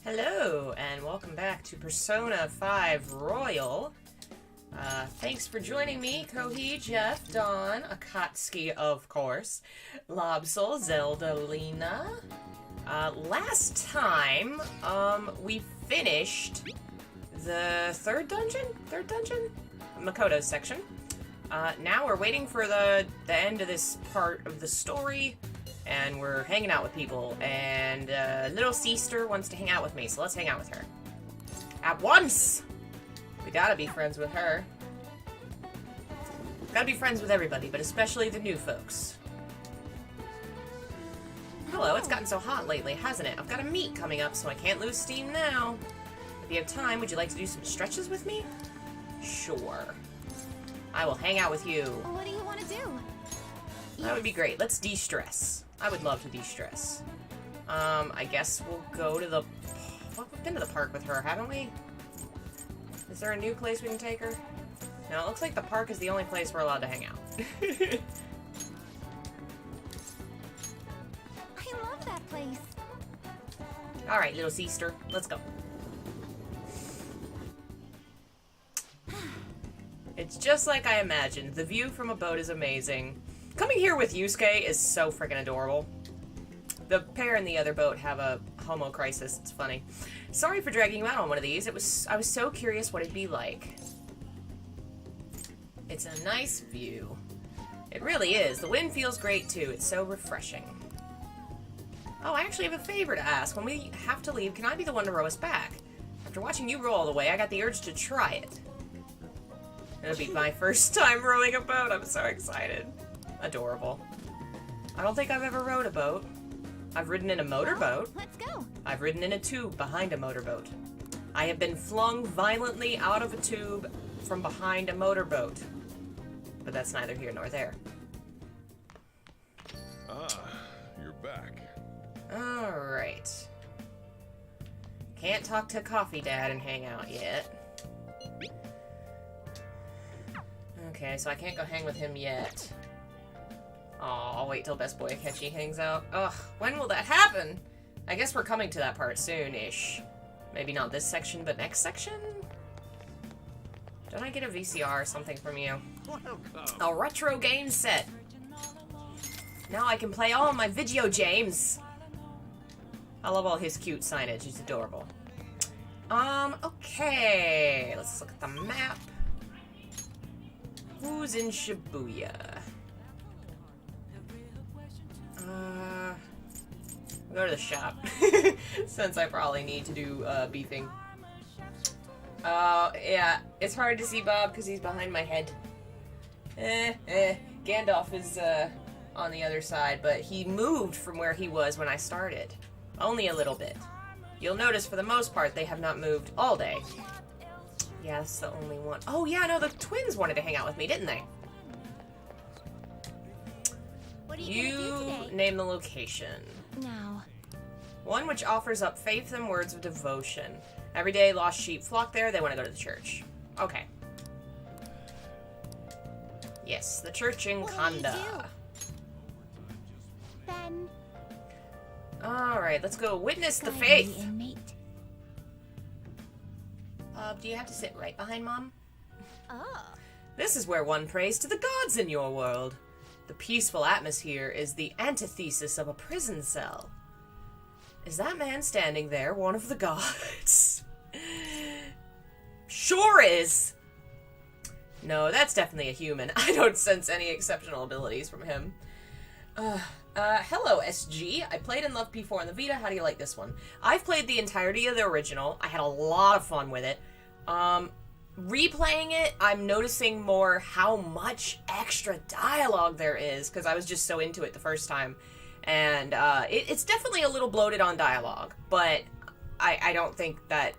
Hello, and welcome back to Persona 5 Royal. Thanks for joining me, Kohi, Jeff, Dawn, Akatsuki, of course, Lobsol, Zelda, Lena. Last time, we finished the third dungeon? Makoto's section. Now we're waiting for the end of this part of the story, and we're hanging out with people, and little sister wants to hang out with me, so let's hang out with her. At once! We gotta be friends with her. Gotta be friends with everybody, but especially the new folks. Hello, it's gotten so hot lately, hasn't it? I've got a meet coming up, so I can't lose steam now. If you have time, would you like to do some stretches with me? Sure. I will hang out with you. What do you want to do? That would be great. Let's de-stress. I would love to de-stress. I guess we'll go to the... Well, we've been to the park with her, haven't we? Is there a new place we can take her? No, it looks like the park is the only place we're allowed to hang out. I love that place. Alright, little sister. Let's go. It's just like I imagined. The view from a boat is amazing. Coming here with Yusuke is so freaking adorable. The pair in the other boat have a homo crisis. It's funny. Sorry for dragging you out on one of these. I was so curious what it'd be like. It's a nice view. It really is. The wind feels great too. It's so refreshing. Oh, I actually have a favor to ask. When we have to leave, can I be the one to row us back? After watching you row all the way, I got the urge to try it. It'll be my first time rowing a boat. I'm so excited. Adorable. I don't think I've ever rowed a boat. I've ridden in a motorboat. Let's go. I've ridden in a tube behind a motorboat. I have been flung violently out of a tube from behind a motorboat. But that's neither here nor there. Ah, you're back. Alright. Can't talk to Coffee Dad and hang out yet. Okay, so I can't go hang with him yet. Aw, I'll wait till Best Boy Akechi hangs out. Ugh, when will that happen? I guess we're coming to that part soon-ish. Maybe not this section, but next section? Don't I get a VCR or something from you? A retro game set. Now I can play all my video games. I love all his cute signage. It's adorable. Okay. Let's look at the map. Who's in Shibuya? We'll go to the shop. Since I probably need to do, beefing. Yeah. It's hard to see Bob because he's behind my head. Gandalf is, on the other side, but he moved from where he was when I started. Only a little bit. You'll notice for the most part they have not moved all day. Yeah, that's the only one. Oh yeah, no, the twins wanted to hang out with me, didn't they? What are you gonna do today? Name the location. No. One which offers up faith and words of devotion. Every day lost sheep flock there, they want to go to the church. Okay. Yes, the church in Kanda. Then Alright, let's go witness the gotta be faith. inmate. Do you have to sit right behind Mom? Oh. This is where one prays to the gods in your world. The peaceful atmosphere is the antithesis of a prison cell. Is that man standing there one of the gods? Sure is! No, that's definitely a human. I don't sense any exceptional abilities from him. Hello, SG. I played and loved P4 on the Vita. How do you like this one? I've played the entirety of the original. I had a lot of fun with it. Replaying it, I'm noticing more how much extra dialogue there is, because I was just so into it the first time. And, it's definitely a little bloated on dialogue, but I don't think that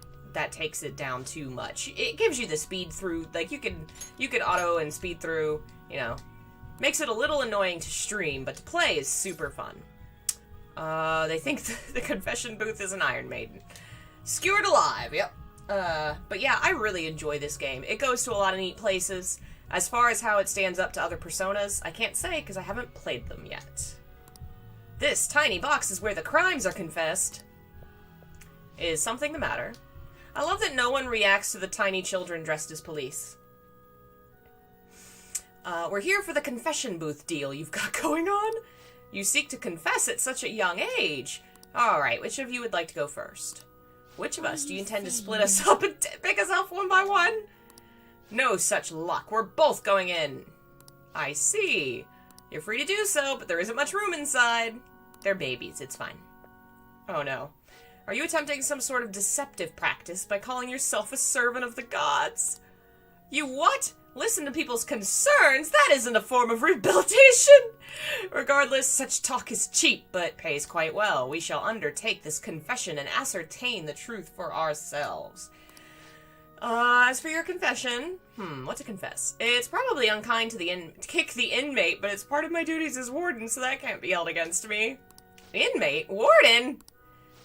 takes it down too much. It gives you the speed through, like, you could auto and speed through, you know. Makes it a little annoying to stream, but to play is super fun. They think the confession booth is an Iron Maiden. Skewered alive, yep. But yeah, I really enjoy this game. It goes to a lot of neat places. As far as how it stands up to other Personas, I can't say because I haven't played them yet. This tiny box is where the crimes are confessed. Is something the matter? I love that no one reacts to the tiny children dressed as police. We're here for the confession booth deal you've got going on. You seek to confess at such a young age. Alright, which of you would like to go first? Which of us do you intend to split us up and pick us up one by one? No such luck. We're both going in. I see. You're free to do so, but there isn't much room inside. They're babies. It's fine. Oh no. Are you attempting some sort of deceptive practice by calling yourself a servant of the gods? You what? Listen to people's concerns? That isn't a form of rehabilitation! Regardless, such talk is cheap, but pays quite well. We shall undertake this confession and ascertain the truth for ourselves. As for your confession, what to confess? It's probably unkind to kick the inmate, but it's part of my duties as warden, so that can't be held against me. Inmate? Warden?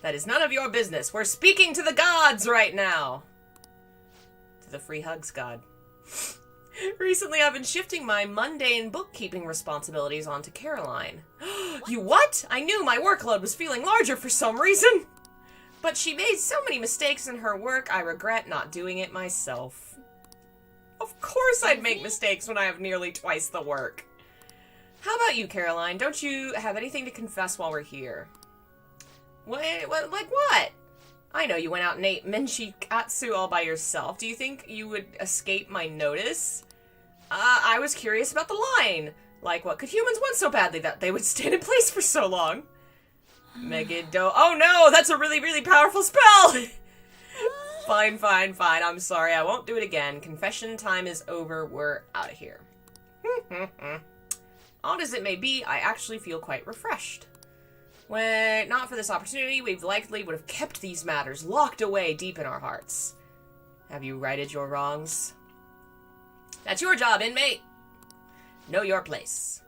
That is none of your business. We're speaking to the gods right now. To the free hugs god. Recently, I've been shifting my mundane bookkeeping responsibilities onto Caroline. You what? I knew my workload was feeling larger for some reason. But she made so many mistakes in her work, I regret not doing it myself. Of course I'd make mistakes when I have nearly twice the work. How about you, Caroline? Don't you have anything to confess while we're here? Like what? I know you went out and ate menchikatsu all by yourself. Do you think you would escape my notice? I was curious about the line. Like, what could humans want so badly that they would stand in place for so long? Megiddo. Oh no, that's a really, really powerful spell! Fine. I'm sorry, I won't do it again. Confession time is over. We're out of here. Odd as it may be, I actually feel quite refreshed. When not for this opportunity, we likely would have kept these matters locked away deep in our hearts. Have you righted your wrongs? That's your job, inmate. Know your place.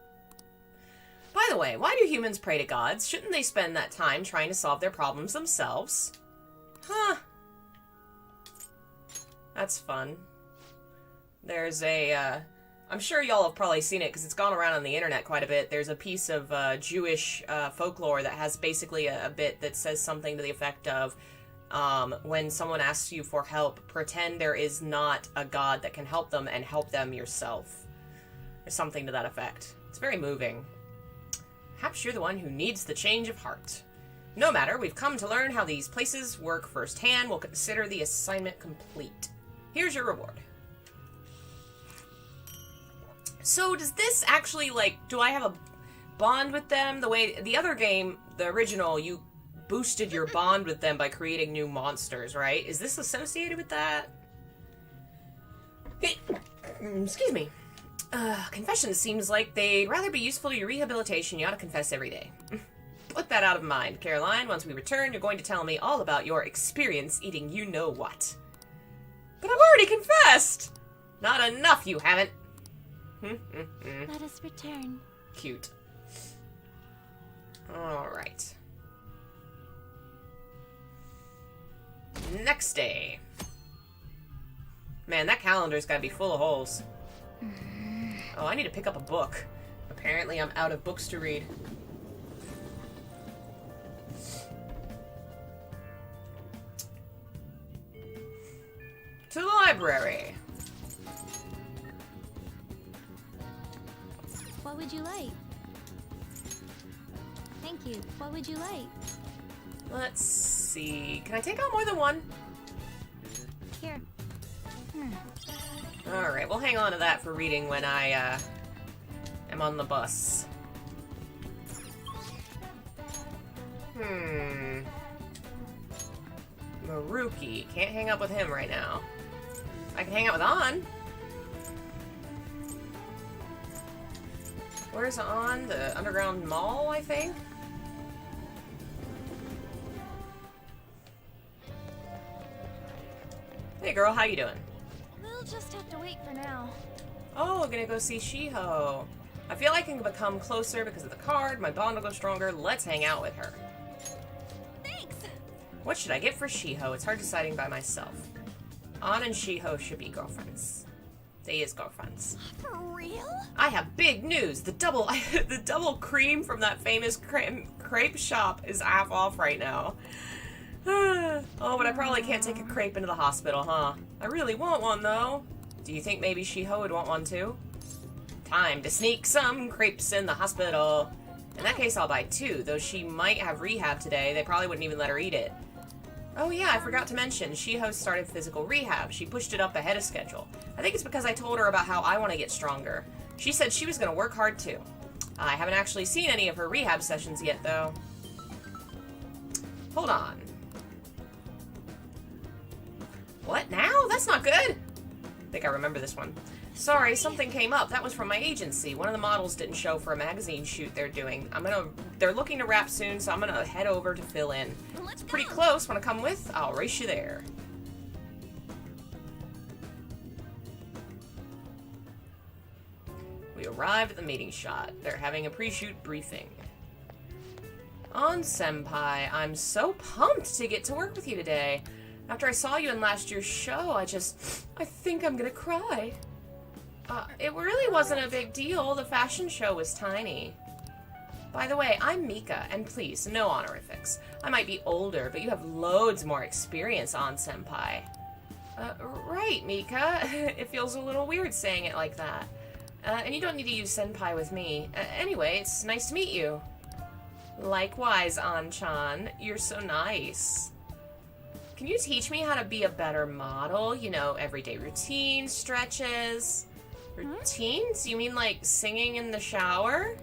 By the way, why do humans pray to gods? Shouldn't they spend that time trying to solve their problems themselves? Huh. That's fun. There's a, I'm sure y'all have probably seen it because it's gone around on the internet quite a bit. There's a piece of Jewish folklore that has basically a bit that says something to the effect of, when someone asks you for help, pretend there is not a god that can help them and help them yourself. Or something to that effect. It's very moving. Perhaps you're the one who needs the change of heart. No matter, we've come to learn how these places work firsthand. We'll consider the assignment complete. Here's your reward. So does this actually, like, do I have a bond with them? The way, the other game, the original, you boosted your bond with them by creating new monsters, right? Is this associated with that? Excuse me. Confession seems like they'd rather be useful to your rehabilitation. You ought to confess every day. Put that out of mind, Caroline. Once we return, you're going to tell me all about your experience eating you-know-what. But I've already confessed! Not enough, you haven't. Let us return. Cute. Alright. Next day. Man, that calendar's gotta be full of holes. Oh, I need to pick up a book. Apparently I'm out of books to read. To the library. What would you like? Thank you. What would you like? Let's see. Can I take out more than one? Here. Alright, we'll hang on to that for reading when I am on the bus. Maruki. Can't hang up with him right now. I can hang out with An. Where's An? The underground mall, I think? Hey girl, how you doing? We'll just have to wait for now. Oh, I'm gonna go see Shiho. I feel I can become closer because of the card. My bond will go stronger. Let's hang out with her. Thanks! What should I get for Shiho? It's hard deciding by myself. An and Shiho should be girlfriends. They is girlfriends. For real? I have big news. The double cream from that famous crepe shop is half off right now. Oh, but I probably can't take a crepe into the hospital, huh? I really want one, though. Do you think maybe Shiho would want one, too? Time to sneak some crepes in the hospital. In that case, I'll buy 2, though she might have rehab today. They probably wouldn't even let her eat it. Oh yeah, I forgot to mention, Shiho started physical rehab. She pushed it up ahead of schedule. I think it's because I told her about how I want to get stronger. She said she was going to work hard, too. I haven't actually seen any of her rehab sessions yet, though. Hold on. What now? That's not good. I think I remember this one. Sorry, something came up. That was from my agency. One of the models didn't show for a magazine shoot they're doing. They're looking to wrap soon, so I'm gonna head over to fill in. It's pretty close. Wanna come with? I'll race you there. We arrived at the meeting shot. They're having a pre-shoot briefing. Senpai, I'm so pumped to get to work with you today. After I saw you in last year's show, I think I'm gonna cry. It really wasn't a big deal. The fashion show was tiny. By the way, I'm Mika, and please, no honorifics. I might be older, but you have loads more experience on Senpai. Right, Mika. It feels a little weird saying it like that. And you don't need to use Senpai with me. Anyway, it's nice to meet you. Likewise, An-chan. You're so nice. Can you teach me how to be a better model? You know, everyday routines, stretches... Routines? You mean like singing in the shower?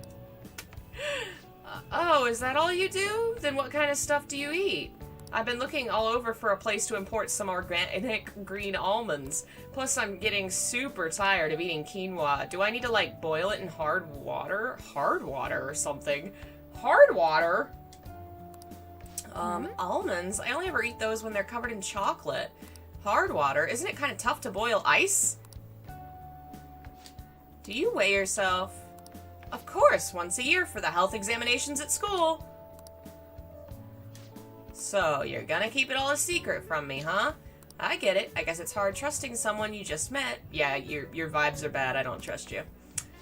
Oh, is that all you do? Then what kind of stuff do you eat? I've been looking all over for a place to import some organic green almonds. Plus, I'm getting super tired of eating quinoa. Do I need to, like, boil it in hard water? Hard water or something. Hard water? Almonds? I only ever eat those when they're covered in chocolate. Hard water? Isn't it kind of tough to boil ice? Do you weigh yourself? Of course, once a year for the health examinations at school. So, you're gonna keep it all a secret from me, huh? I get it. I guess it's hard trusting someone you just met. Yeah, your vibes are bad. I don't trust you.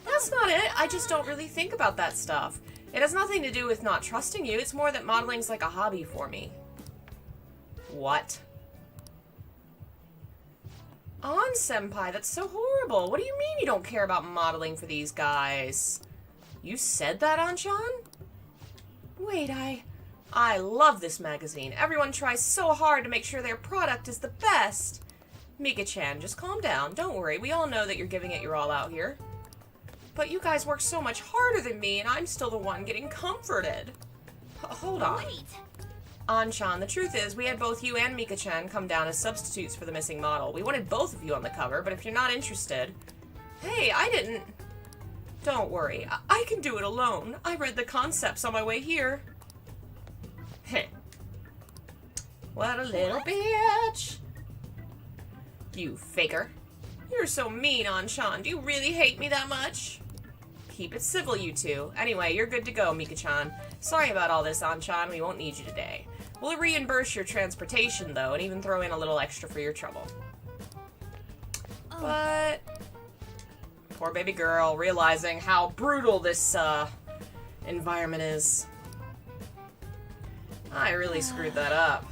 That's not it. I just don't really think about that stuff. It has nothing to do with not trusting you. It's more that modeling's like a hobby for me. What? Senpai, that's so horrible. What do you mean you don't care about modeling for these guys? You said that, An-chan? Wait, I love this magazine. Everyone tries so hard to make sure their product is the best. Mika-chan, just calm down. Don't worry. We all know that you're giving it your all out here. But you guys work so much harder than me, and I'm still the one getting comforted. Hold on. Wait. An-chan, the truth is, we had both you and Mika-chan come down as substitutes for the missing model. We wanted both of you on the cover, but if you're not interested... Hey, I didn't... Don't worry, I can do it alone. I read the concepts on my way here. Heh. What a little bitch. You faker. You're so mean, An-chan. Do you really hate me that much? Keep it civil, you two. Anyway, you're good to go, Mika-chan. Sorry about all this, An-chan. We won't need you today. We'll reimburse your transportation, though, and even throw in a little extra for your trouble. But... Poor baby girl, realizing how brutal this, environment is. I really screwed that up.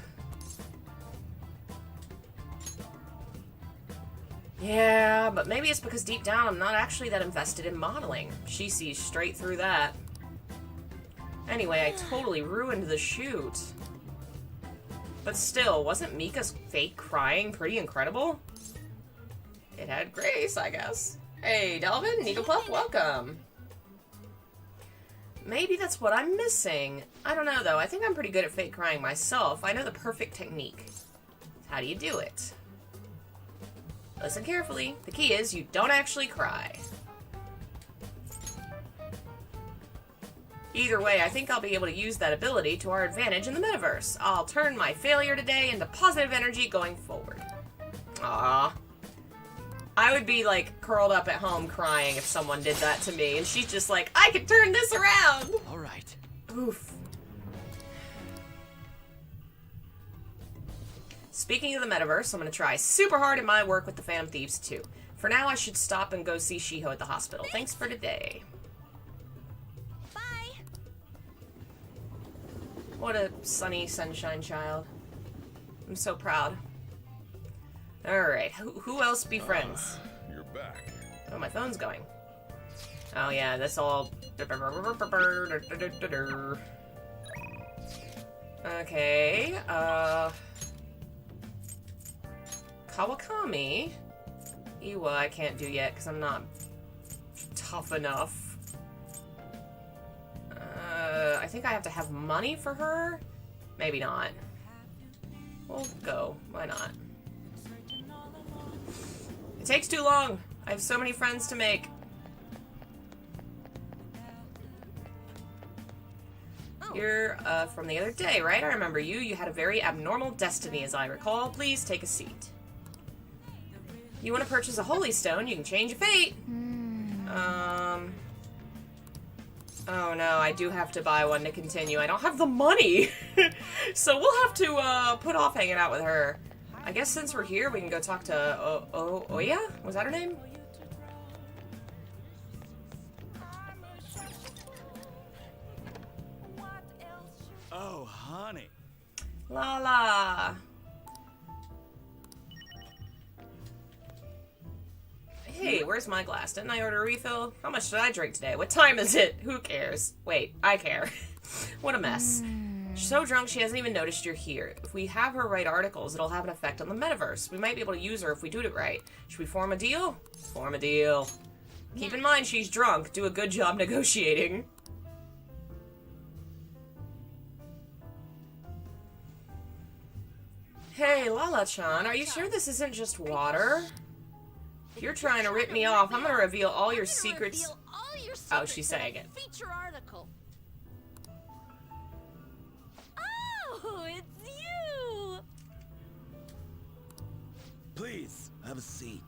Yeah, but maybe it's because deep down I'm not actually that invested in modeling. She sees straight through that. Anyway, I totally ruined the shoot. But still, wasn't Mika's fake crying pretty incredible? It had grace, I guess. Hey, Delvin, Needlepuff, welcome. Maybe that's what I'm missing. I don't know, though. I think I'm pretty good at fake crying myself. I know the perfect technique. How do you do it? Listen carefully. The key is you don't actually cry. Either way, I think I'll be able to use that ability to our advantage in the metaverse. I'll turn my failure today into positive energy going forward. Aww. I would be, like, curled up at home crying if someone did that to me, and she's just like, I can turn this around! Alright. Oof. Speaking of the metaverse, I'm gonna try super hard in my work with the Phantom Thieves, too. For now, I should stop and go see Shiho at the hospital. Thanks for today. Bye. What a sunny, sunshine child. I'm so proud. Alright, who else be friends? You're back. Oh, my phone's going. Oh yeah, this all... Okay, Kawakami. Iwa I can't do yet because I'm not tough enough. I think I have to have money for her? Maybe not. We'll go. Why not? It takes too long. I have so many friends to make. You're from the other day, right? I remember you. You had a very abnormal destiny, as I recall. Please take a seat. You want to purchase a holy stone? You can change your fate. Oh no, I do have to buy one to continue. I don't have the money. So we'll have to put off hanging out with her. I guess since we're here, we can go talk to Oya? Was that her name? Oh, honey. Lala. Hey, where's my glass? Didn't I order a refill? How much did I drink today? What time is it? Who cares? Wait, I care. What a mess. She's so drunk she hasn't even noticed you're here. If we have her write articles, it'll have an effect on the metaverse. We might be able to use her if we do it right. Should we form a deal? Form a deal. Keep in mind she's drunk. Do a good job negotiating. Hey, Lala-chan, are you sure this isn't just water? If you're trying to rip me off, I'm gonna reveal all your secrets. Oh, she's saying it. Feature article. Oh, it's you! Please, have a seat.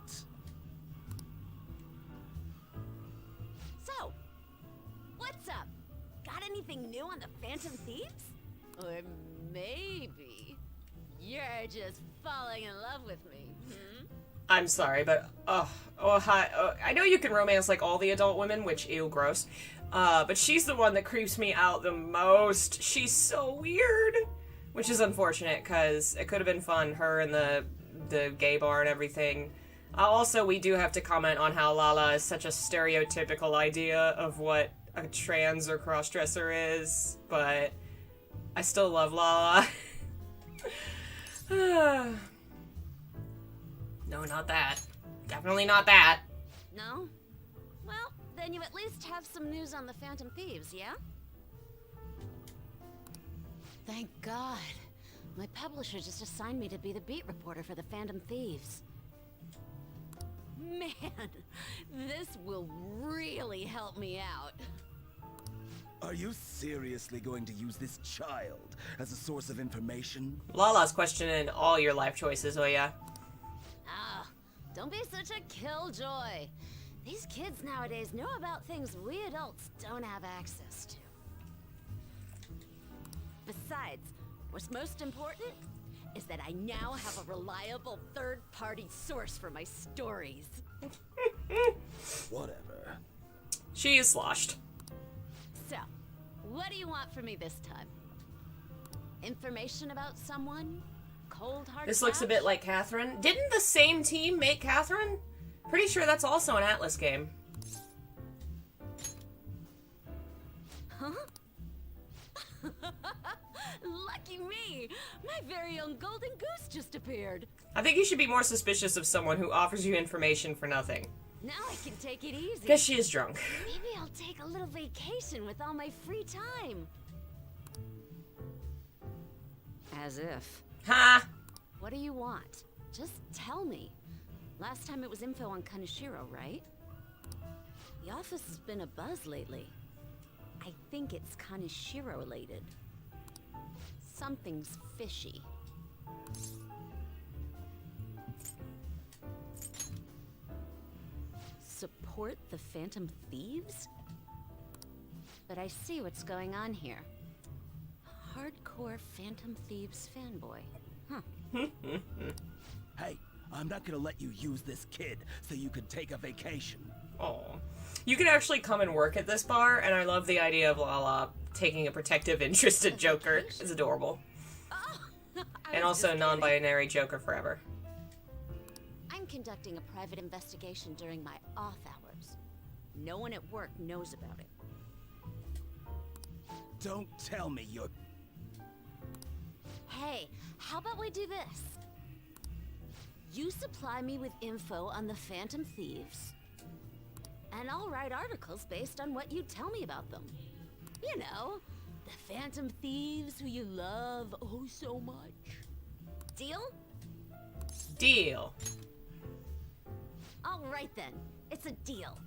So, what's up? Got anything new on the Phantom Thieves? Or maybe you're just falling in love with me, hmm? I'm sorry, but, hi. I know you can romance, like, all the adult women, which, ew, gross. But she's the one that creeps me out the most. She's so weird. Which is unfortunate, because it could have been fun, her and the gay bar and everything. Also, we do have to comment on how Lala is such a stereotypical idea of what a trans or cross-dresser is, but I still love Lala. No, not that. Definitely not that. No? Well, then you at least have some news on the Phantom Thieves, yeah? Thank God. My publisher just assigned me to be the beat reporter for the Phantom Thieves. Man, this will really help me out. Are you seriously going to use this child as a source of information? Lala's questioning all your life choices, oh yeah. Ah, don't be such a killjoy. These kids nowadays know about things we adults don't have access to. Besides, what's most important is that I now have a reliable third-party source for my stories. Whatever. She is sloshed. So, what do you want from me this time? Information about someone? Cold hard This looks a cash? bit like Catherine. Didn't the same team make Catherine? Pretty sure that's also an Atlas game. Huh? Lucky me! My very own golden goose just appeared. I think you should be more suspicious of someone who offers you information for nothing. Now I can take it easy. Because she is drunk. Maybe I'll take a little vacation with all my free time. As if. Ha! What do you want? Just tell me. Last time it was info on Kaneshiro, right? The office has been a buzz lately. I think it's Kaneshiro related. Something's fishy. Support the Phantom Thieves? But I see what's going on here. Hardcore Phantom Thieves fanboy. Huh. Hey, I'm not gonna let you use this kid so you could take a vacation. Oh. You could actually come and work at this bar, and I love the idea of Lala taking a protective interest in Joker. It's adorable. Oh, And also non-binary Joker forever. I'm conducting a private investigation during my off hours. No one at work knows about it. Don't tell me you're... Hey, how about we do this? You supply me with info on the Phantom Thieves, and I'll write articles based on what you tell me about them. You know, the Phantom Thieves who you love oh so much. Deal? Deal. All right then, it's a deal.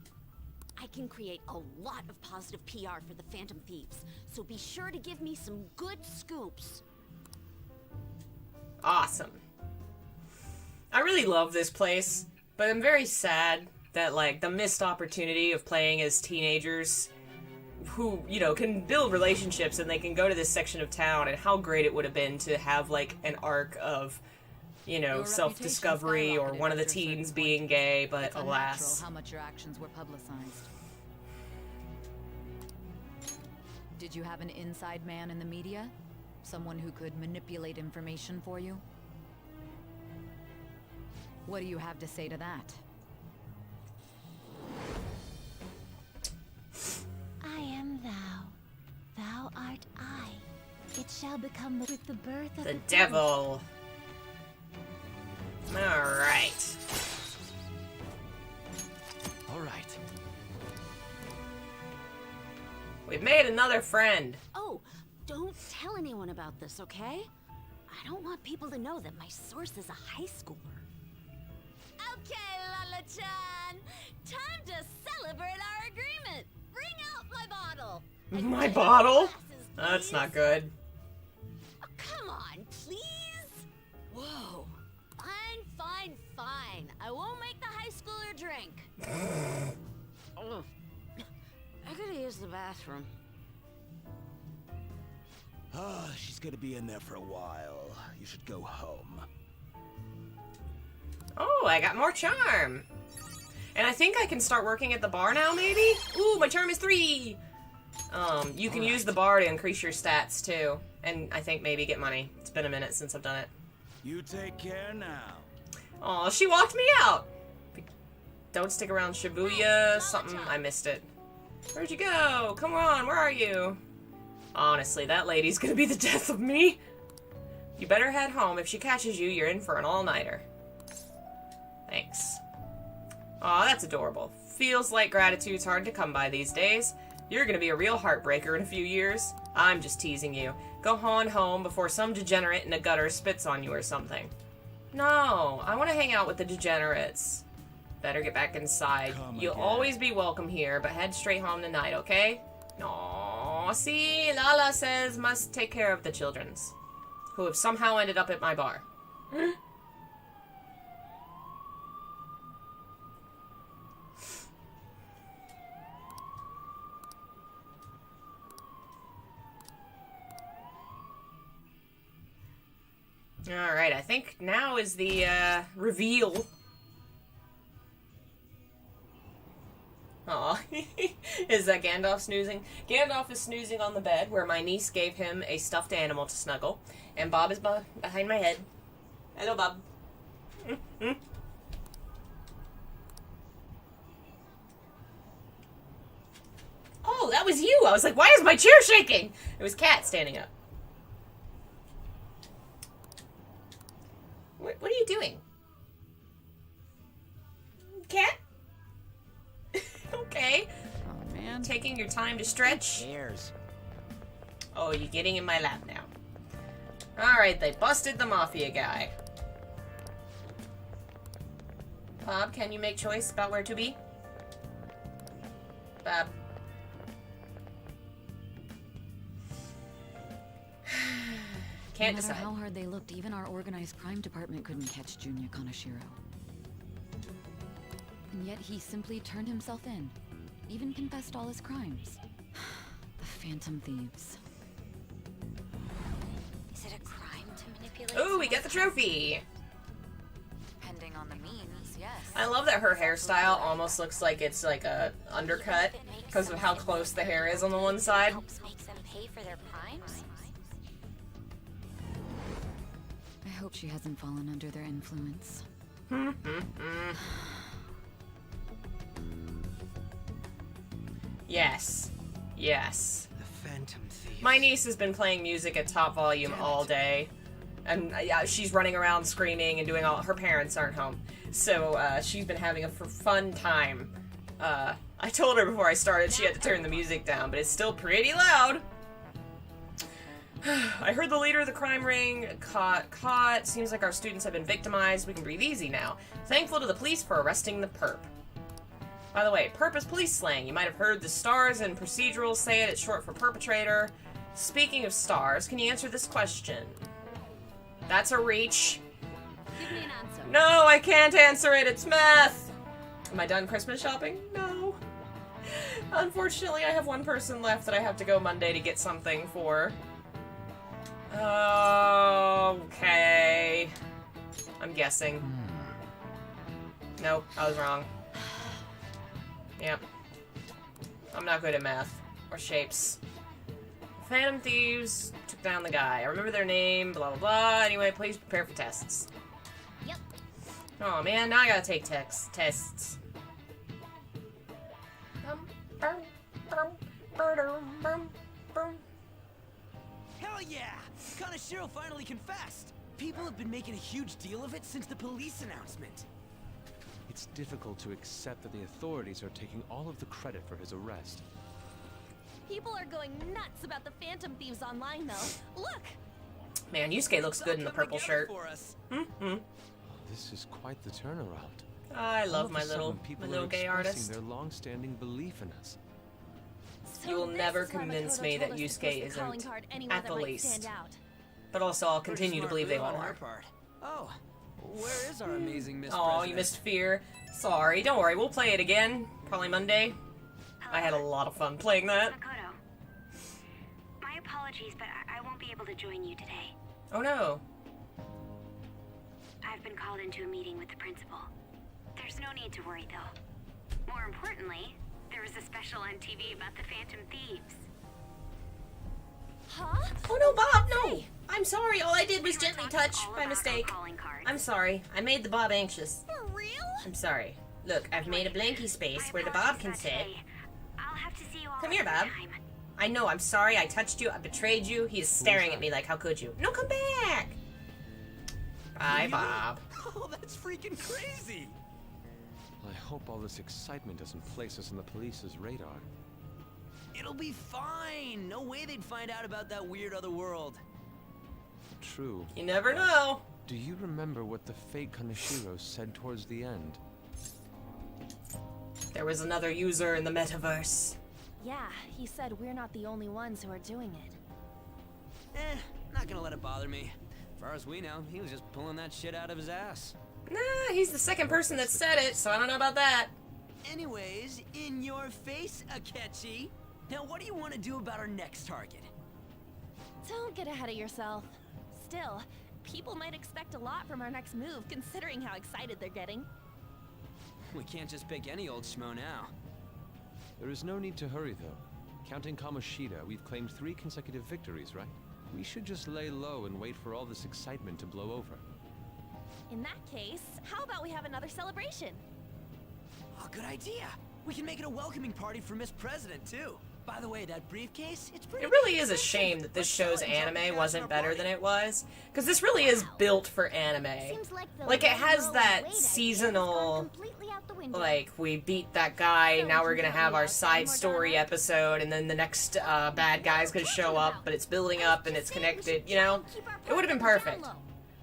I can create a lot of positive PR for the Phantom Thieves, so be sure to give me some good scoops. Awesome. I really love this place, but I'm very sad that, like, the missed opportunity of playing as teenagers who, you know, can build relationships and they can go to this section of town, and how great it would have been to have, like, an arc of, you know, self-discovery or one of the teens being gay, but alas. How much your actions were publicized. Did you have an inside man in the media? Someone who could manipulate information for you? What do you have to say to that? I am thou. Thou art I. It shall become with the birth of The devil. Alright. Alright. We've made another friend. Oh, don't tell anyone about this, okay? I don't want people to know that my source is a high schooler. Okay, Lala-chan! Time to celebrate our agreement! Bring out my bottle! My bottle? Glasses, That's please. not good. Oh, come on, please! Whoa. Fine. I won't make the high schooler drink. Ugh. I could use the bathroom. She's gonna be in there for a while. You should go home. Oh, I got more charm. And I think I can start working at the bar now, maybe? Ooh, my charm is 3! You can use the bar to increase your stats, too. And I think maybe get money. It's been a minute since I've done it. You take care now. Aw, she walked me out! Don't stick around Shibuya, something, I missed it. Where'd you go? Come on, where are you? Honestly, that lady's gonna be the death of me. You better head home. If she catches you, you're in for an all-nighter. Thanks. Aw, that's adorable. Feels like gratitude's hard to come by these days. You're gonna be a real heartbreaker in a few years. I'm just teasing you. Go on home before some degenerate in a gutter spits on you or something. No, I want to hang out with the degenerates. Better get back inside. You'll always be welcome here, but head straight home tonight, okay? Aww, see, Lala says must take care of the childrens, who have somehow ended up at my bar. Alright, I think now is the, reveal. Aw, is that Gandalf snoozing? Gandalf is snoozing on the bed where my niece gave him a stuffed animal to snuggle, and Bob is behind my head. Hello, Bob. Oh, that was you! I was like, why is my chair shaking? It was Cat standing up. What are you doing? Cat? Okay. Oh, man. Taking your time to stretch. Cares. Oh, you're getting in my lap now. Alright, they busted the mafia guy. Bob, can you make choice about where to be? Bob. Can't No matter decide. how hard they looked, even our organized crime department couldn't catch Junya Kaneshiro. And yet he simply turned himself in. Even confessed all his crimes. The Phantom Thieves. Is it a crime to manipulate? Ooh, we got the trophy! Depending on the means, yes. I love that her hairstyle almost looks like it's like a undercut because of how close the hair is on the one side. Helps make them pay for their crimes? I hope she hasn't fallen under their influence. Yes. Yes. The Phantom Thieves. My niece has been playing music at top volume all day. And yeah, she's running around screaming and doing all... Her parents aren't home. So she's been having a fun time. I told her before I started she had to turn the music down, but it's still pretty loud. I heard the leader of the crime ring caught. Seems like our students have been victimized. We can breathe easy now. Thankful to the police for arresting the perp. By the way, perp is police slang. You might have heard the stars and procedurals say it. It's short for perpetrator. Speaking of stars, can you answer this question? That's a reach. Give me an answer. No, I can't answer it. It's math. Am I done Christmas shopping? No. Unfortunately, I have one person left that I have to go Monday to get something for. Okay. I'm guessing. Nope, I was wrong. Yep. I'm not good at math. Or shapes. Phantom Thieves took down the guy. I remember their name, blah blah blah. Anyway, please prepare for tests. Yep. Oh man, now I gotta take tests. Hell yeah! Kaneshiro finally confessed! People have been making a huge deal of it since the police announcement. It's difficult to accept that the authorities are taking all of the credit for his arrest. People are going nuts about the Phantom Thieves online, though. Look! Man, Yusuke looks good in the purple shirt. This is quite the turnaround. I All love of my a sudden, little people gay are expressing artist. their long-standing belief in us. You will So never this is why convince Makoto me told that us to Yusuke post the isn't calling card anywhere at that the might least. stand out. But also, I'll continue to believe they on are. her part. Oh, where is our amazing Miss Oh, President? you missed Fear. Sorry, don't worry, we'll play it again. Probably Monday. I had a lot of fun playing that. Makoto. My apologies, but I won't be able to join you today. Oh no. I've been called into a meeting with the principal. There's no need to worry, though. More importantly, there was a special on TV about the Phantom Thieves. Huh? Oh no, Bob, no! I'm sorry, all I did was We were gently talking touch all by about mistake. our calling cards. I'm sorry, I made the Bob anxious. For real? I'm sorry. Look, I've made a blanky space My where the apologies Bob can about sit. today. I'll have to see you all Come here, another Bob. time. I know, I'm sorry, I touched you, I betrayed you. He is staring at me like, how could you? No, come back! Bye, Really? Bob. Oh, that's freaking crazy! I hope all this excitement doesn't place us on the police's radar. It'll be fine! No way they'd find out about that weird other world. True. You never know. Do you remember what the fake Kaneshiro said towards the end? There was another user in the metaverse. Yeah, he said we're not the only ones who are doing it. Not gonna let it bother me. As far as we know, he was just pulling that shit out of his ass. Nah, he's the second person that said it, so I don't know about that. Anyways, in your face, Akechi. Now, what do you want to do about our next target? Don't get ahead of yourself. Still, people might expect a lot from our next move, considering how excited they're getting. We can't just pick any old schmo now. There is no need to hurry, though. Counting Kamoshida, we've claimed 3 consecutive victories, right? We should just lay low and wait for all this excitement to blow over. In that case, how about we have another celebration? Oh, good idea. We can make it a welcoming party for Miss President, too. By the way, that briefcase, it's pretty It really is a expensive. shame that this Let's sell show's it and drop the anime cash wasn't in our better party. than it was. Because this really is built for anime. Seems like the Like, it low, has low that weight idea has seasonal, gone completely out the window. like, we beat that guy, So now we we're can gonna go have our outside side more story drama? episode, and then the next bad guy's gonna show up, but it's building up and it's connected, you know? It would have been perfect.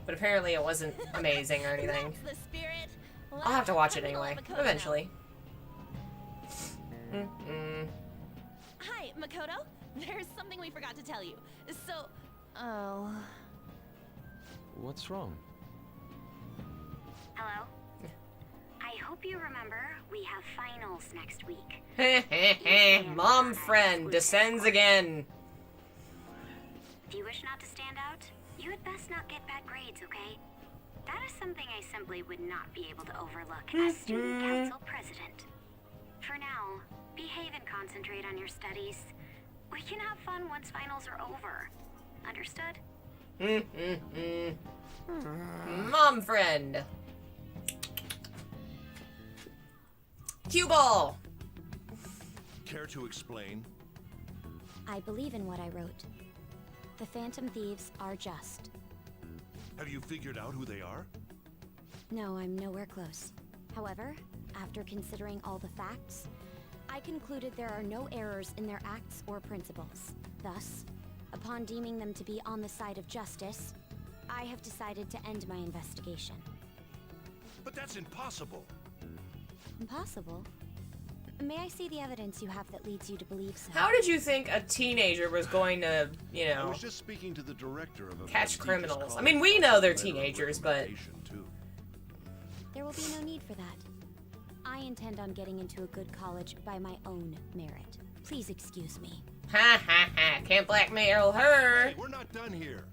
But apparently it wasn't amazing or anything. That's the spirit. Well, I'll have to watch it I'm gonna anyway, let Makoto know. eventually. Hi, Makoto. There's something we forgot to tell you. So, oh, What's wrong? Hello? I hope you remember we have finals next week. Mom friend descends again. If you wish not to stand out, you had best not get bad grades, okay? That is something I simply would not be able to overlook as student council president. For now, behave and concentrate on your studies. We can have fun once finals are over. Understood? Mom friend. Cue ball. Care to explain? I believe in what I wrote. The Phantom Thieves are just. Have you figured out who they are? No, I'm nowhere close. However, after considering all the facts, I concluded there are no errors in their acts or principles. Thus, upon deeming them to be on the side of justice, I have decided to end my investigation. But that's impossible. Impossible? May I see the evidence you have that leads you to believe so? How did you think a teenager was going to, you I know, was just speaking to the director of a catch prestigious criminals? I college mean, we know they're letter of teenagers, but... recommendation, too. There will be no need for that. I intend on getting into a good college by my own merit. Please excuse me. Ha ha ha, can't blackmail her. Hey, we're not done here.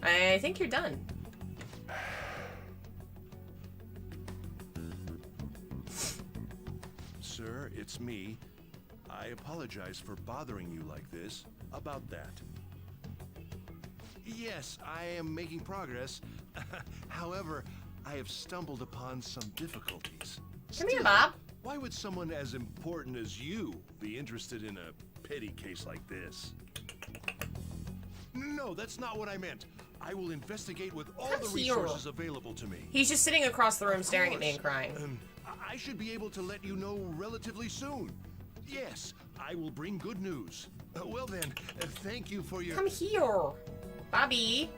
I think you're done. Sir, it's me. I apologize for bothering you like this. About that. Yes, I am making progress. However, I have stumbled upon some difficulties. Come here, Still, Bob. Why would someone as important as you be interested in a petty case like this? No, that's not what I meant. I will investigate with all the here. resources available to me. He's just sitting across the room Of staring at me and course. crying. I should be able to let you know relatively soon. Yes, I will bring good news. Well then, thank you for your... Come here, Bobby.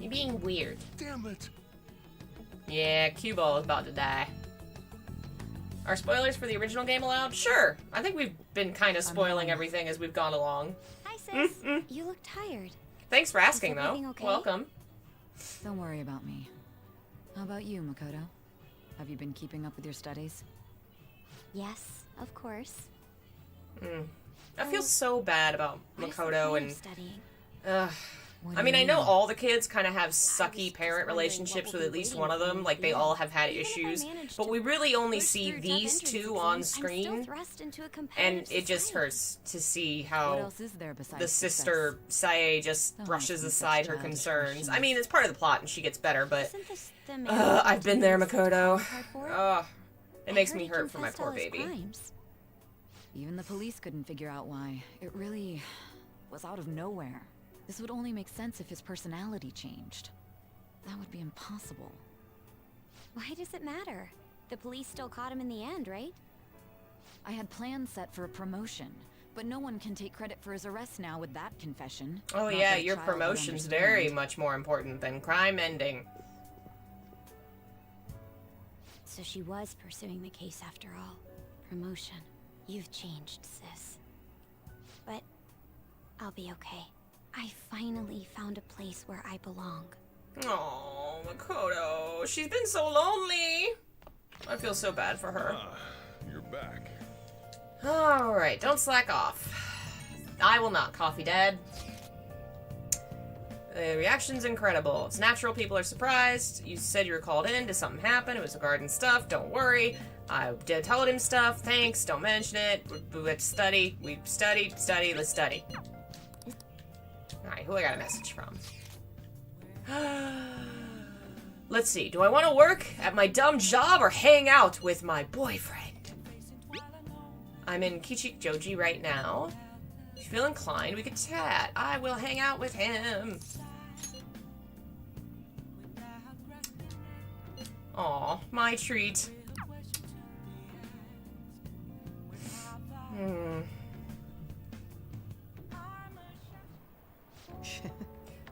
You're being weird. Damn it. Yeah, Q-Ball is about to die. Are spoilers for the original game allowed? Sure. I think we've been kind of spoiling everything as we've gone along. Hi, sis. You look tired. Thanks for asking, though. everything okay? Welcome. Don't worry about me. How about you, Makoto? Have you been keeping up with your studies? Yes, of course. I feel so bad about What is the Makoto point and... of studying? What I do mean, you I know mean? all the kids kind of have sucky just parent wondering relationships what with will at be least waiting one of for them. me Like, at they the all end. have had Even if I issues. manage But to we really only push see through tough these entrance two exams, on I'm still screen. thrust into a And competitive it just society. hurts to see What how else is there besides the sister, Sae, just Don't brushes ask me such aside her childish concerns. questions. I mean, it's part of the plot and she gets better, but... Isn't this the man I've been there, who's Makoto. hard for it? It I makes heard me he hurt for my confessed poor all his baby. crimes. Even the police couldn't figure out why. It really was out of nowhere. This would only make sense if his personality changed. That would be impossible. Why does it matter? The police still caught him in the end, right? I had plans set for a promotion, but no one can take credit for his arrest now with that confession. Oh Not yeah, that a your child would promotion's understand. very much more important than crime ending. So she was pursuing the case after all. Promotion. You've changed, sis. But I'll be okay. I finally found a place where I belong. Oh, Makoto, she's been so lonely. I feel so bad for her. You're back. Alright, don't slack off. I will not, Coffee Dad. The reaction's incredible. It's natural, people are surprised. You said you were called in, did something happen? It was garden stuff, don't worry. I did told him stuff, thanks, don't mention it. We have to study, we study, let's study. Alright, who I got a message from? Let's see, do I want to work at my dumb job or hang out with my boyfriend? I'm in Kichijoji right now. If you feel inclined, we could chat. I will hang out with him. Aw, my treat.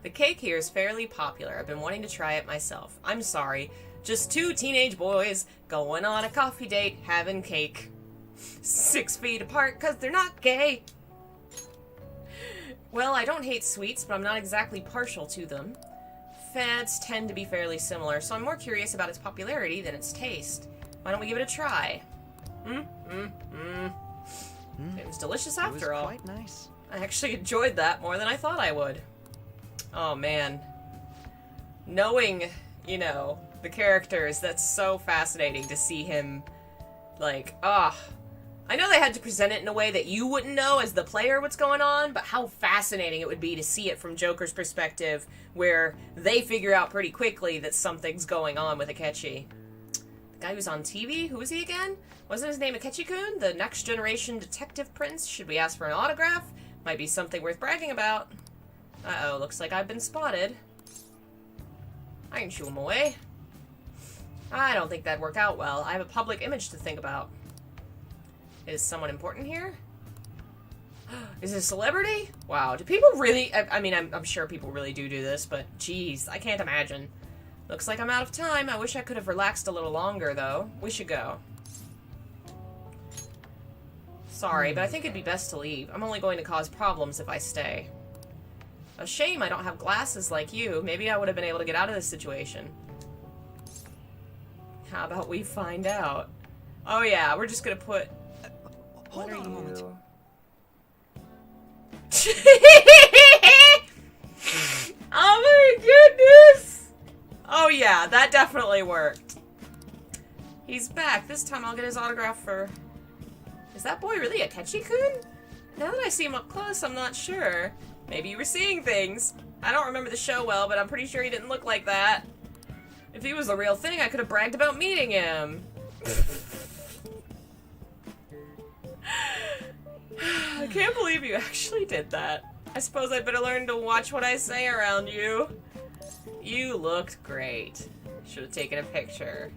The cake here is fairly popular. I've been wanting to try it myself. I'm sorry. Just two teenage boys going on a coffee date, having cake. 6 feet apart because they're not gay. Well, I don't hate sweets, but I'm not exactly partial to them. Fads tend to be fairly similar, so I'm more curious about its popularity than its taste. Why don't we give it a try? It was delicious after all. Quite nice. I actually enjoyed that more than I thought I would. Oh man. Knowing, you know, the characters, that's so fascinating to see him, like, I know they had to present it in a way that you wouldn't know as the player what's going on, but how fascinating it would be to see it from Joker's perspective, where they figure out pretty quickly that something's going on with Akechi. The guy who's on TV? Who is he again? Wasn't his name Akechi-kun? The next generation detective prince? Should we ask for an autograph? Might be something worth bragging about. Uh-oh, looks like I've been spotted. I can shoo him away. I don't think that'd work out well. I have a public image to think about. Is someone important here? Is it a celebrity? Wow, do people really... I mean, I'm sure people really do this, but geez, I can't imagine. Looks like I'm out of time. I wish I could have relaxed a little longer, though. We should go. Sorry, but I think it'd be best to leave. I'm only going to cause problems if I stay. A shame I don't have glasses like you. Maybe I would have been able to get out of this situation. How about we find out? Oh yeah, we're just gonna put... Hold on a moment. Oh my goodness! Oh yeah, that definitely worked. He's back. This time I'll get his autograph for... Is that boy really Akechi-kun? Now that I see him up close, I'm not sure. Maybe you were seeing things. I don't remember the show well, but I'm pretty sure he didn't look like that. If he was the real thing, I could have bragged about meeting him. I can't believe you actually did that. I suppose I'd better learn to watch what I say around you. You looked great. Should have taken a picture.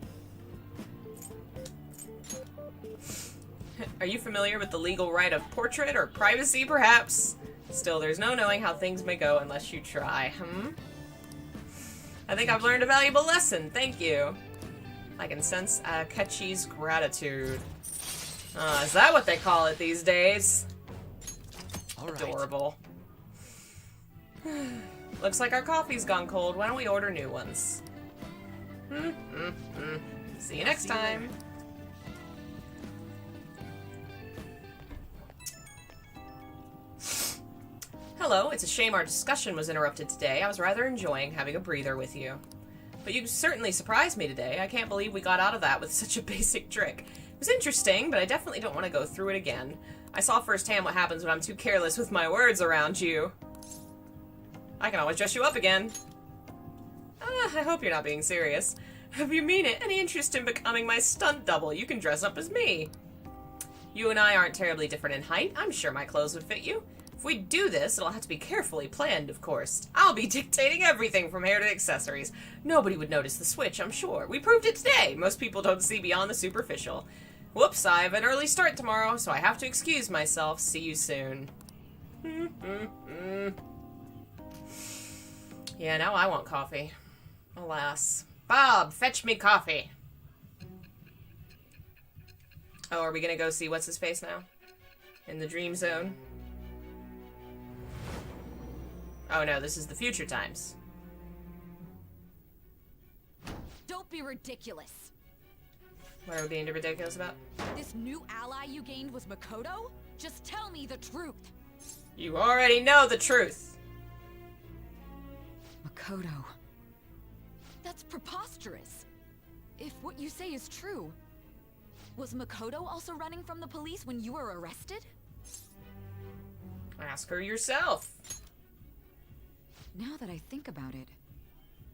Are you familiar with the legal right of portrait or privacy, perhaps? Still, there's no knowing how things may go unless you try, I think I've learned a valuable lesson, thank you. I can sense Akechi's gratitude. Is that what they call it these days? All right. Adorable. Looks like our coffee's gone cold. Why don't we order new ones? See you next time. Hello, it's a shame our discussion was interrupted today. I was rather enjoying having a breather with you. But you certainly surprised me today. I can't believe we got out of that with such a basic trick. It was interesting, but I definitely don't want to go through it again. I saw firsthand what happens when I'm too careless with my words around you. I can always dress you up again. I hope you're not being serious. If you mean it, any interest in becoming my stunt double, you can dress up as me. You and I aren't terribly different in height. I'm sure my clothes would fit you. If we do this, it'll have to be carefully planned, of course. I'll be dictating everything from hair to accessories. Nobody would notice the switch, I'm sure. We proved it today. Most people don't see beyond the superficial. Whoops, I have an early start tomorrow, so I have to excuse myself. See you soon. Yeah, now I want coffee. Alas. Bob, fetch me coffee. Oh, are we gonna go see what's-his-face now? In the dream zone? Oh no, this is the future times. Don't be ridiculous. What are we being ridiculous about? This new ally you gained was Makoto? Just tell me the truth. You already know the truth. Makoto. That's preposterous. If what you say is true, was Makoto also running from the police when you were arrested? Ask her yourself. Now that I think about it,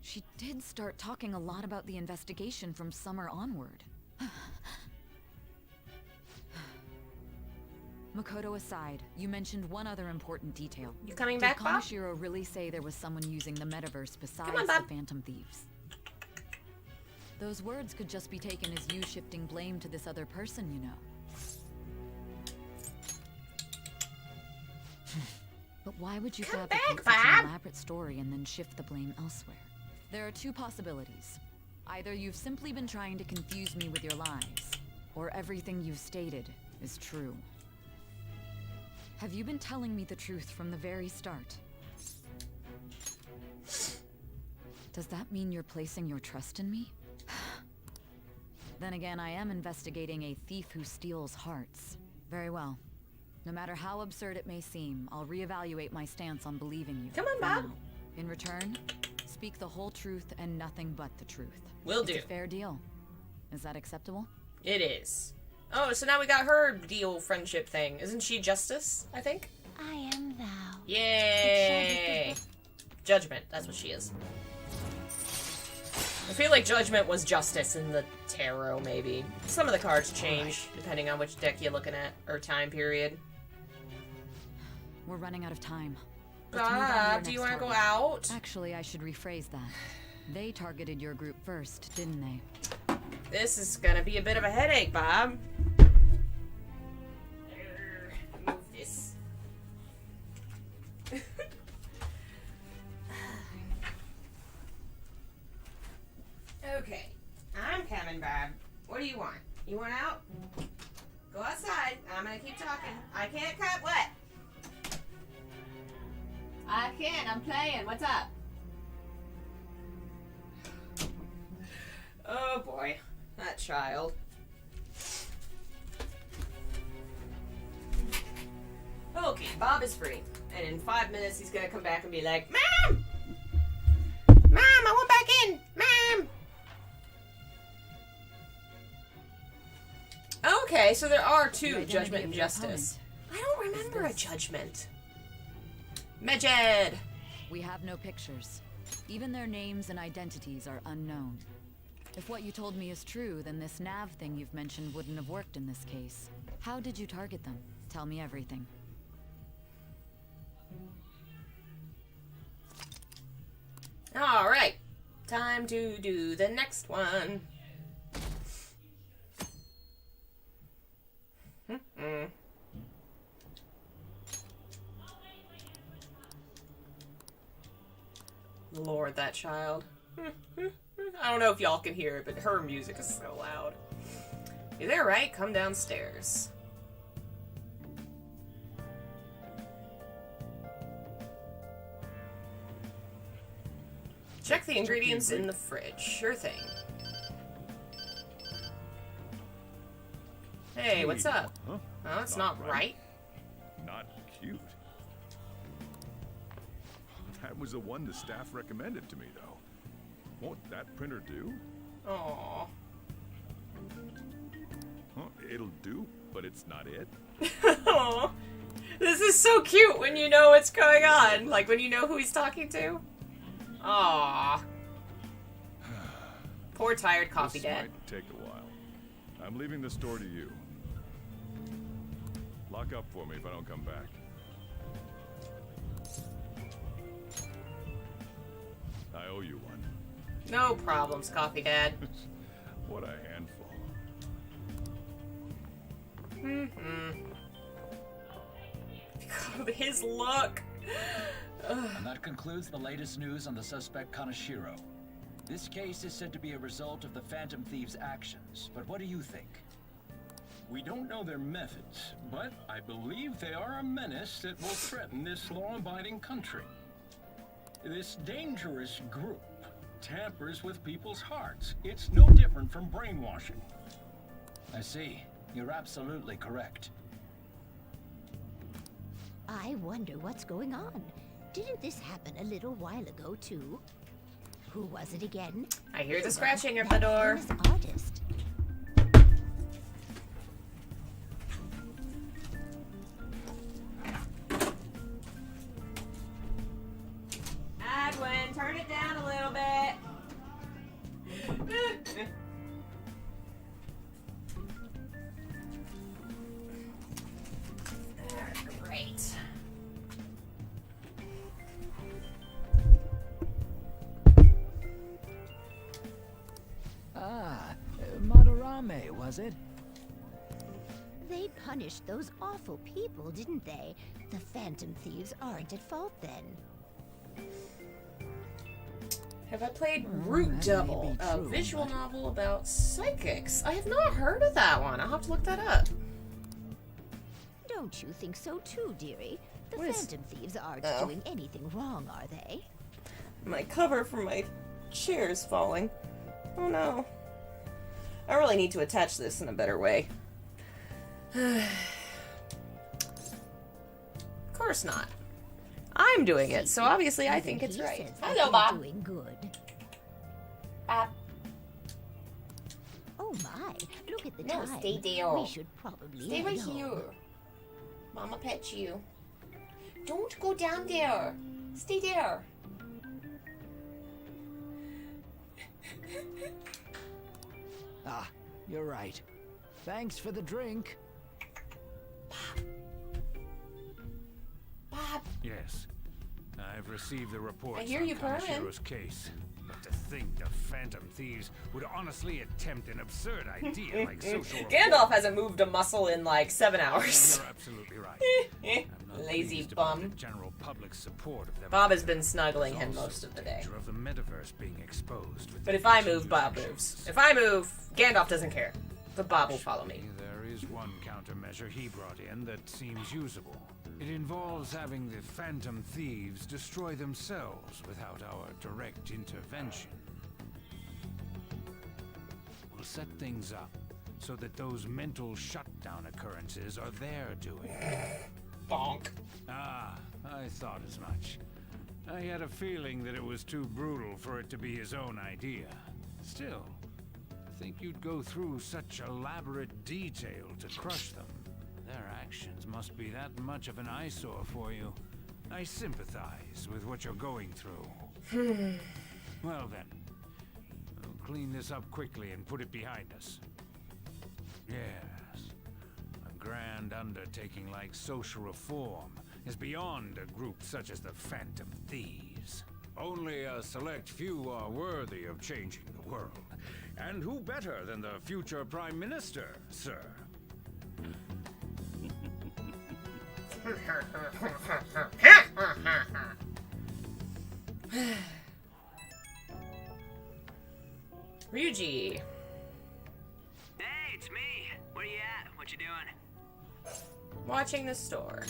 she did start talking a lot about the investigation from summer onward. Makoto aside, you mentioned one other important detail. You coming back, Bob? Did Kaneshiro really say there was someone using the metaverse besides Come on, Bob. the Phantom Thieves? Those words could just be taken as you shifting blame to this other person, you know. But why would you fabricate such an elaborate story and then shift the blame elsewhere? There are two possibilities. Either you've simply been trying to confuse me with your lies, or everything you've stated is true. Have you been telling me the truth from the very start? Does that mean you're placing your trust in me? Then again, I am investigating a thief who steals hearts. Very well. No matter how absurd it may seem, I'll reevaluate my stance on believing you. Come on, for Bob. now. In return, speak the whole truth and nothing but the truth. Will do. It's a fair deal. Is that acceptable? It is. Oh, so now we got her deal friendship thing. Isn't she Justice, I think? I am thou. Yay! Judgment, that's what she is. I feel like Judgment was Justice in the tarot, maybe. Some of the cards change, depending on which deck you're looking at, or time period. We're running out of time. Let's move on to your Do you next want to go target. out? Actually, I should rephrase that. They targeted your group first, didn't they? This is gonna be a bit of a headache, Bob. Move this. Okay, I'm coming, Bob. What do you want? You want out? Go outside. I'm gonna keep talking. I can't cut. What? I can't. I'm playing. What's up? Oh boy, that child. Okay, Bob is free. And in 5 minutes, he's gonna come back and be like, Mom! Mom, I want back in! Mom! Okay, so there are two, Judgment and Justice. I don't remember a Judgment. Medjed! We have no pictures. Even their names and identities are unknown. If what you told me is true, then this nav thing you've mentioned wouldn't have worked in this case. How did you target them? Tell me everything. Alright, time to do the next one. Lord, that child. I don't know if y'all can hear it, but her music is so loud. You're there, right? Come downstairs. Check the ingredients in the fridge. Sure thing. Hey, what's up? Huh? Oh, that's not right. Not cute. That was the one the staff recommended to me, though. Won't that printer do? Aww. Huh, it'll do, but it's not it. Aww. This is so cute when you know what's going on. Like when you know who he's talking to. Aww. Poor tired coffee This dad. might take a while. I'm leaving the store to you. Lock up for me if I don't come back. I owe you one. No problems, coffee dad. What a handful. His look. And that concludes the latest news on the suspect Kaneshiro. This case is said to be a result of the Phantom Thieves' actions, but what do you think? We don't know their methods, but I believe they are a menace that will threaten this law-abiding country. This dangerous group tampers with people's hearts. It's no different from brainwashing. I see. You're absolutely correct. I wonder what's going on. Didn't this happen a little while ago, too? Who was it again? I hear the scratching at the door. Famous artist. Adwin, turn it down a little bit. Great. Madarame, was it? They punished those awful people, didn't they? The Phantom Thieves aren't at fault then. Have I played Root Double, a visual novel about psychics? I have not heard of that one. I'll have to look that up. Don't you think so too, dearie? The What is- Phantom Thieves aren't Oh. doing anything wrong, are they? My cover for my chair's falling. Oh no. I really need to attach this in a better way. Of course not. I'm doing it, so obviously I think it's He right. says that Hello, they're Bob. doing good. Bob. Oh my, look at the the No, time. stay there. We should probably Stay head right home. here. Mama pet you. Don't go down there. Stay there. Ah, you're right. Thanks for the drink. Bob. Yes. I've received the reports I hear on you purring. Kanashiro's case. But to think the Phantom Thieves would honestly attempt an absurd idea like social Gandalf hasn't moved a muscle in like 7 hours. You're absolutely right. I'm not Lazy pleased about bum. the general public support of them. Bob has been snuggling There's him also most of the day. danger of the metaverse being exposed with But if their I move, continued Bob actions. moves. If I move, Gandalf doesn't care. But Bob will follow me. There is one countermeasure he brought in that seems usable. It involves having the Phantom Thieves destroy themselves without our direct intervention. We'll set things up so that those mental shutdown occurrences are their doing. Bonk. Ah, I thought as much. I had a feeling that it was too brutal for it to be his own idea. Still, to think you'd go through such elaborate detail to crush them. Their actions must be that much of an eyesore for you. I sympathize with what you're going through. Well then, we'll clean this up quickly and put it behind us. Yes, a grand undertaking like social reform is beyond a group such as the Phantom Thieves. Only a select few are worthy of changing the world. And who better than the future Prime Minister, sir? Ryuji. Hey, it's me. Where you at? What you doing? Watching the store.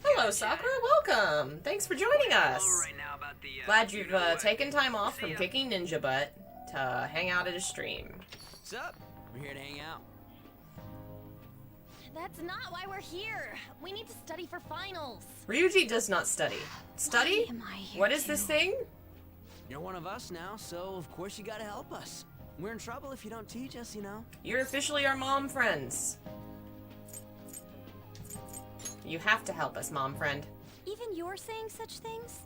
Hello, Sakura. Welcome. Thanks for joining us. Glad you've taken time off from kicking ninja butt to hang out at a stream. What's up? We're here to hang out. That's not why we're here. We need to study for finals. Ryuji does not study. Study? What is this thing? You're one of us now, so of course you gotta help us. We're in trouble if you don't teach us, you know. You're officially our mom friends. You have to help us, mom friend. Even you're saying such things?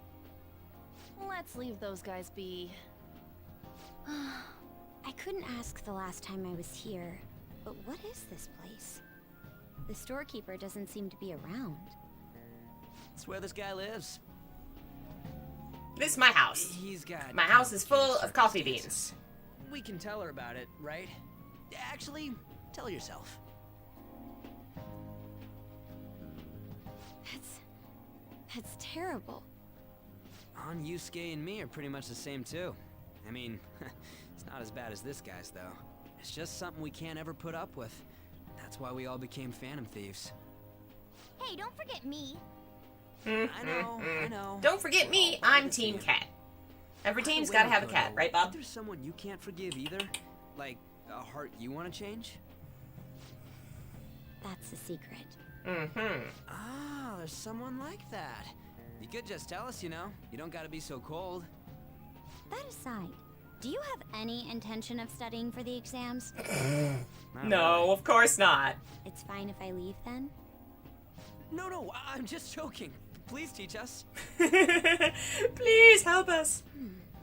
Let's leave those guys be. I couldn't ask the last time I was here, but what is this place? The storekeeper doesn't seem to be around. It's where this guy lives. This is my house. He's got. My house is full of coffee beans. We can tell her about it, right? Actually, tell yourself. That's terrible. Yusuke and me are pretty much the same too. I mean, it's not as bad as this guy's though. It's just something we can't ever put up with. That's why we all became Phantom Thieves. Hey, don't forget me. I know. Don't forget me, I'm Team Cat. Every team's gotta have a cat, right, Bob? There's someone you can't forgive either? Like, a heart you want to change? That's a secret. Ah, there's someone like that. You could just tell us, you know. You don't gotta be so cold. That aside, do you have any intention of studying for the exams? No, of course not. It's fine if I leave then? No, I'm just joking. Please teach us. Please help us.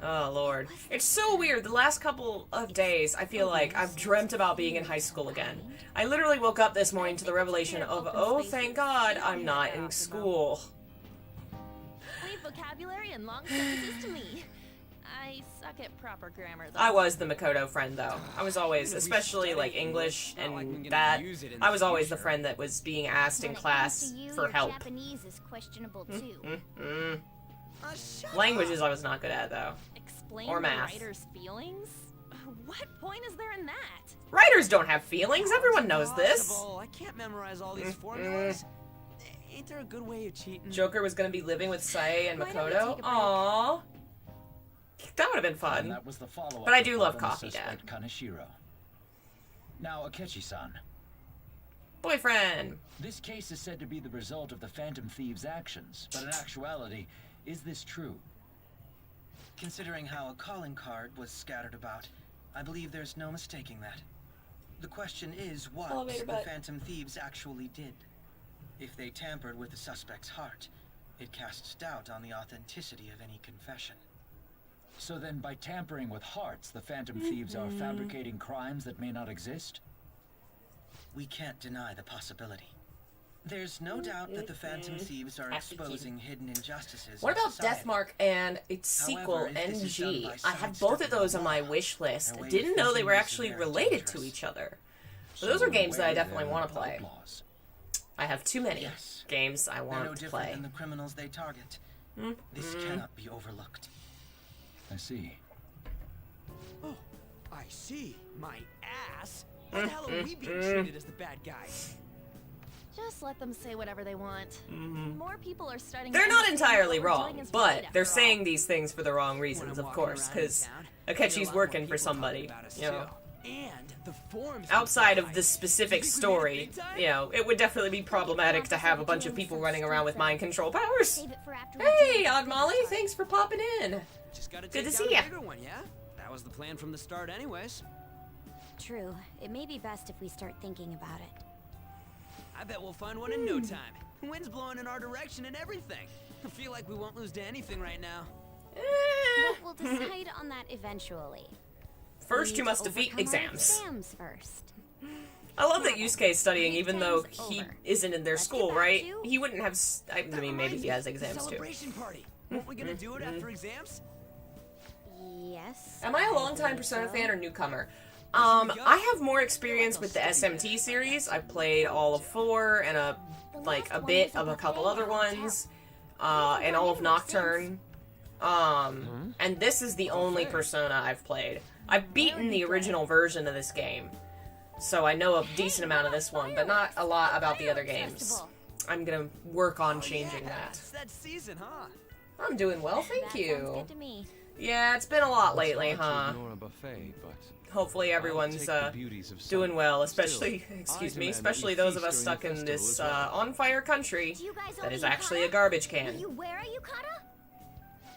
Oh, Lord. It's so weird. The last couple of days, I feel like I've dreamt about being in high school again. I literally woke up this morning to the revelation of, oh, thank God, I'm not in school. Leave vocabulary and long sentences to me. I suck at proper grammar, though. I was the Makoto friend, though. I was always, especially like English and that, I was always the friend that was being asked in class for help. Japanese is questionable too. Languages I was not good at, though. Explain Or the math. writer's feelings? What point is there in that? Writers don't have feelings. Everyone knows this. I can't memorize all these formulas. Ain't there a good way of cheating? Joker was gonna be living with Sae and Why don't we Makoto. take a break? Aww. That would have been And fun. that was the follow-up But I do report love on the coffee, Dad. suspect Kaneshiro. Now, Akechi-san, Boyfriend. this case is said to be the result of the Phantom Thieves' actions, but in actuality, is this true? Considering how a calling card was scattered about, I believe there's no mistaking that. The question is what Elevator the butt. Phantom Thieves actually did. If they tampered with the suspect's heart, it casts doubt on the authenticity of any confession. So then by tampering with hearts, the Phantom Thieves are fabricating crimes that may not exist? We can't deny the possibility. There's no doubt that the Phantom Thieves are exposing hidden injustices. What in about society. Deathmark and its sequel, However, if this is done NG? by I have both of those on my wish list. way Didn't of know they thinking were is actually very related to dangerous. each other. So those are games that I definitely want to play. Outlaws. I have too many Yes. games I They're want no to different play. than the criminals they target. This cannot be overlooked. I see. Oh, I see. My ass. Why the hell are we being treated as the bad guys? Just let them say whatever they want. More people are starting. They're to not understand entirely what we're wrong, doing is but right they're after all. saying these things for the wrong reasons, of course, because Akechi's working for somebody, you know. And the forms Outside of the specific story, you know, it would definitely be problematic to have a bunch of people running around with mind control powers. Save it for after we Hey, do Odd Molly, thanks for popping in. Just gotta Good take to down see a ya. bigger one, yeah? That was the plan from the start anyways. True. It may be best if we start thinking about it. I bet we'll find one in no time. Wind's blowing in our direction and everything. I feel like we won't lose to anything right now. But we'll decide on that eventually. First, We you need must to defeat overcome our exams. Exams first. I love that Yusuke is studying, even though Exams he over. isn't in their Let's school, get back right? to- He wouldn't have. I mean, maybe he has exams too. Celebration party. Weren't we gonna do it after exams? Yes. Am I a longtime Persona fan or newcomer? I have more experience with the SMT series. I've played all of 4 and a bit of a couple other ones, and all of Nocturne. And this is the only Persona I've played. I've beaten the original version of this game, so I know a decent amount of this one, but not a lot about the other games. I'm gonna work on changing that. It's that season, huh? I'm doing well, thank That sounds you. good to me. Yeah, it's been a lot lately, It's hard huh? to ignore a buffet, but Hopefully I'll everyone's take the beauties of doing summer. well, Still, especially, I excuse me, demand that especially you those of feast us during stuck the in festival this as well. on-fire country Do you guys that own is a actually a yukata? garbage Will can. you wear a yukata?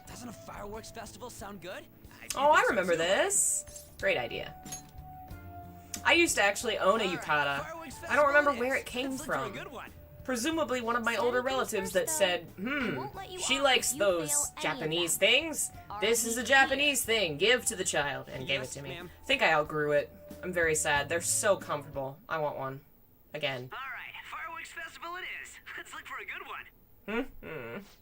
Doesn't a fireworks festival sound good? Oh, I remember this. Great idea. I used to actually own a yukata. I don't remember where it came from. Presumably one of my older relatives that said, she likes those Japanese things. This is a Japanese thing. Give to the child. And gave it to me. I think I outgrew it. I'm very sad. They're so comfortable. I want one. Again. Alright, fireworks festival it is. Let's look for a good one.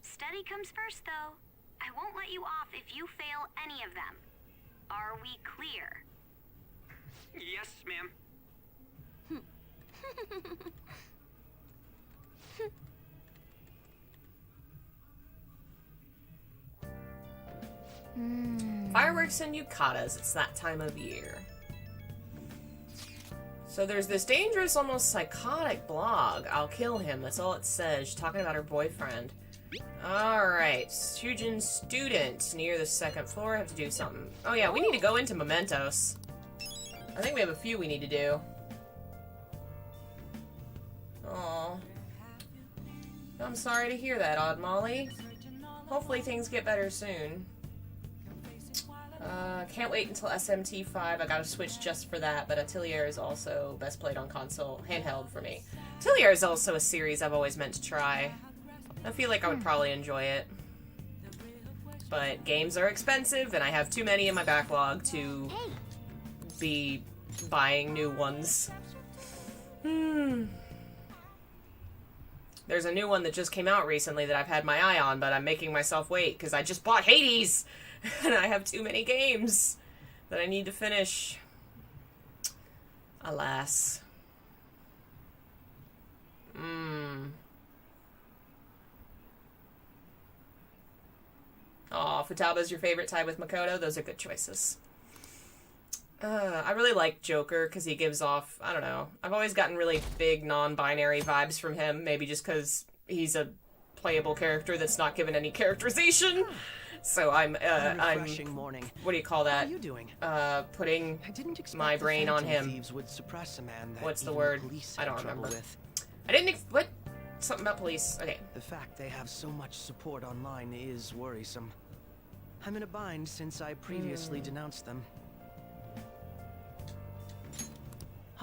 Study comes first, though. I won't let you off if you fail any of them. Are we clear? Yes, ma'am. Fireworks and yukatas. It's that time of year. So there's this dangerous, almost psychotic blog. I'll kill him. That's all it says. She's talking about her boyfriend. Alright. Shujin student near the 2nd floor. I have to do something. Oh yeah, we need to go into Mementos. I think we have a few we need to do. Aw. I'm sorry to hear that, Odd Molly. Hopefully things get better soon. Can't wait until SMT 5. I gotta switch just for that, but Atelier is also best played on console, handheld for me. Atelier is also a series I've always meant to try. I feel like I would probably enjoy it. But games are expensive, and I have too many in my backlog to be buying new ones. There's a new one that just came out recently that I've had my eye on, but I'm making myself wait because I just bought Hades! And I have too many games that I need to finish. Alas. Aw, Futaba's your favorite tie with Makoto? Those are good choices. I really like Joker because he gives off, I don't know, I've always gotten really big non-binary vibes from him, maybe just because he's a playable character that's not given any characterization. So I'm morning. What do you call that? How are you doing? Putting I didn't expect my the brain on Phantom him. Thieves would suppress a man that What's the even word? police I had don't trouble remember. with. I didn't what? Something about police. Okay. The fact they have so much support online is worrisome. I'm in a bind since I previously denounced them.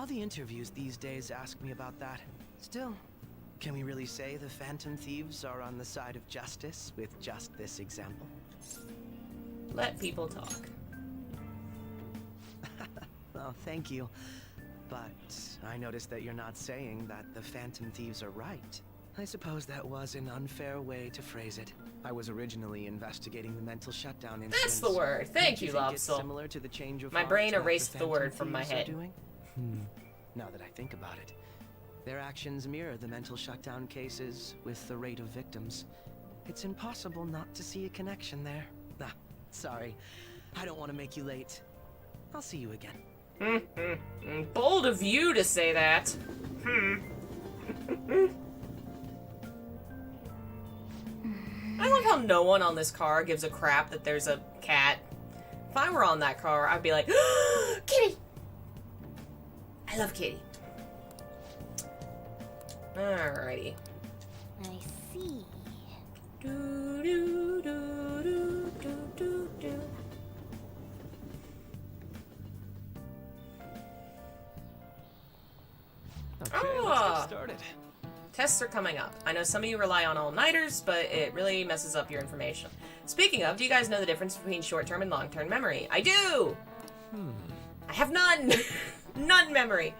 All the interviews these days ask me about that. Still, can we really say the Phantom Thieves are on the side of justice with just this example? Let people talk. Well, thank you. But I noticed that you're not saying that the Phantom Thieves are right. I suppose that was an unfair way to phrase it. I was originally investigating the mental shutdown incidents. That's the word. Thank you, Think it's Lobsel. similar to the change of My heart brain that erased the Phantom word from my Thieves are head. doing? Now that I think about it, their actions mirror the mental shutdown cases with the rate of victims. It's impossible not to see a connection there. Ah, sorry. I don't want to make you late. I'll see you again. Bold of you to say that. I love how no one on this car gives a crap that there's a cat. If I were on that car, I'd be like, Kitty! I love Kitty. Alrighty. I see. Do, do, do, do, do, do, do. Okay, let's get started. Tests are coming up. I know some of you rely on all-nighters, but it really messes up your information. Speaking of, do you guys know the difference between short-term and long-term memory? I do! I have none! None memory.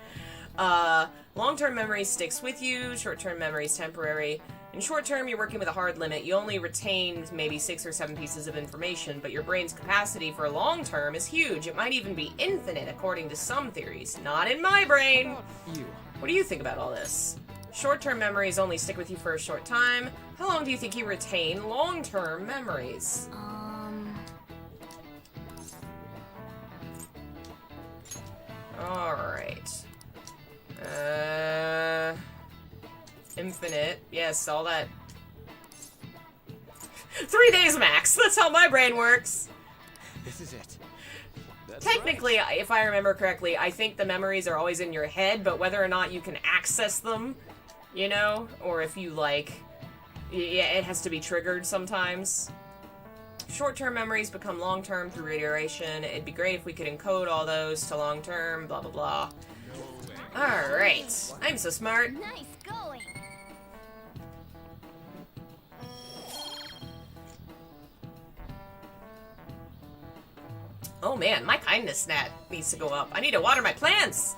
Long-term memory sticks with you, short-term memory is temporary. In short-term, you're working with a hard limit. You only retain maybe 6 or 7 pieces of information, but your brain's capacity for long-term is huge. It might even be infinite, according to some theories. Not in my brain! What do you think about all this? Short-term memories only stick with you for a short time. How long do you think you retain long-term memories? Alright. Infinite. Yes, all that. 3 days max! That's how my brain works! This is it. Technically, if I remember correctly, I think the memories are always in your head, but whether or not you can access them, you know? Or if you, like... Yeah, it has to be triggered sometimes. Short-term memories become long-term through iteration. It'd be great if we could encode all those to long-term, blah blah blah. Alright. I'm so smart. Nice going. Oh man, my kindness stat needs to go up. I need to water my plants!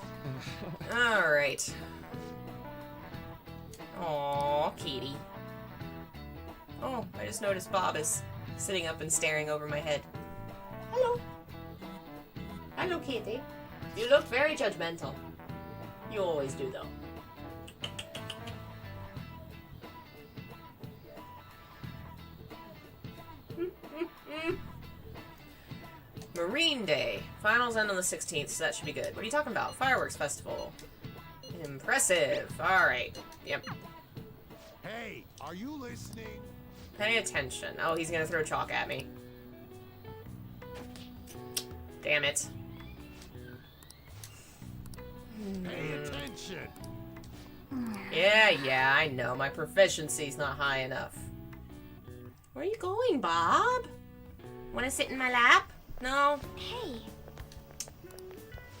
Alright. Aww, Kitty. Oh, I just noticed Bob is sitting up and staring over my head. Hello. Hello, Kitty. You look very judgmental. You always do, though. Marine Day. Finals end on the 16th, so that should be good. What are you talking about? Fireworks Festival. Impressive. Alright. Yep. Hey, are you listening? Pay attention. Oh, he's gonna throw chalk at me. Damn it. Pay attention. Yeah, I know. My proficiency's not high enough. Where are you going, Bob? Wanna sit in my lap? No? Hey.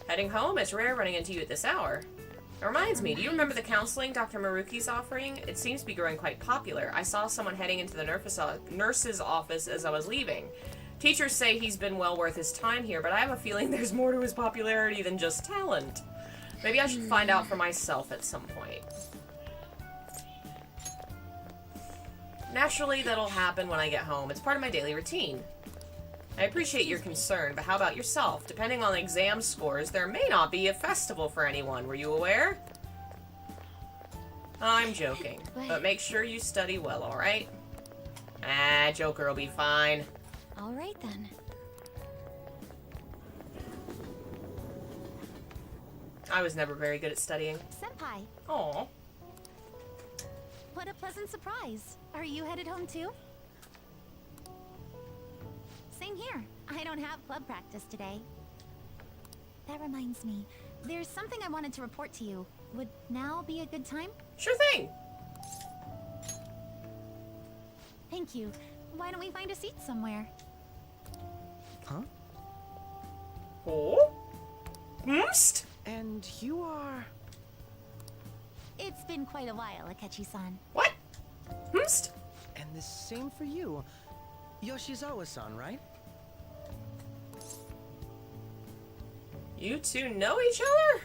Heading home? It's rare running into you at this hour. It reminds me, do you remember the counseling Dr. Maruki's offering? It seems to be growing quite popular. I saw someone heading into the nurse's office as I was leaving. Teachers say he's been well worth his time here, but I have a feeling there's more to his popularity than just talent. Maybe I should find out for myself at some point. Naturally, that'll happen when I get home. It's part of my daily routine. I appreciate your concern, but how about yourself? Depending on exam scores, there may not be a festival for anyone. Were you aware? I'm joking, but make sure you study well, alright? Ah, Joker will be fine. Alright then. I was never very good at studying. Senpai. Aw. What a pleasant surprise. Are you headed home too? Same here. I don't have club practice today. That reminds me, there's something I wanted to report to you. Would now be a good time? Sure thing. Thank you. Why don't we find a seat somewhere? Huh? Oh? Must? And you are... It's been quite a while, Akechi-san. What? Who's? And the same for you. Yoshizawa-san, right? You two know each other?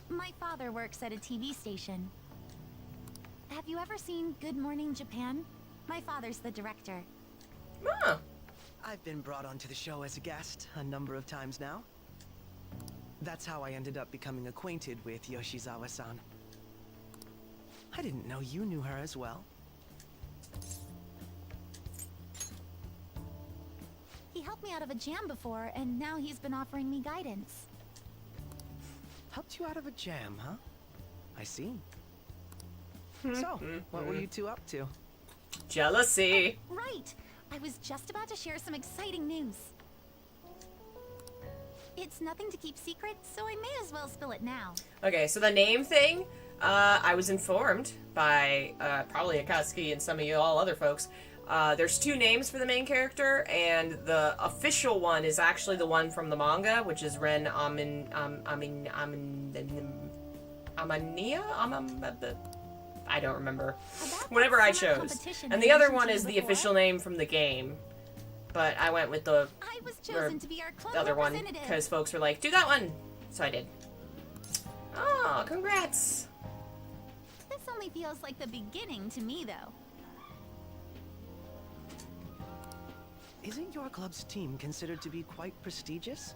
My father works at a TV station. Have you ever seen Good Morning Japan? My father's the director. Huh. I've been brought onto the show as a guest a number of times now. That's how I ended up becoming acquainted with Yoshizawa-san. I didn't know you knew her as well. He helped me out of a jam before, and now he's been offering me guidance. Helped you out of a jam, huh? I see. So, what were you two up to? Jealousy. Right! I was just about to share some exciting news. It's nothing to keep secret, so I may as well spill it now. Okay, so the name thing, I was informed by probably Akatsuki and some of you all other folks. There's two names for the main character, and the official one is actually the one from the manga, which is Ren Amania? I don't remember. Whatever I chose. And the other one is the official name from the game. But I went with the other one because folks were like, do that one. So I did. Oh, congrats. This only feels like the beginning to me, though. Isn't your club's team considered to be quite prestigious?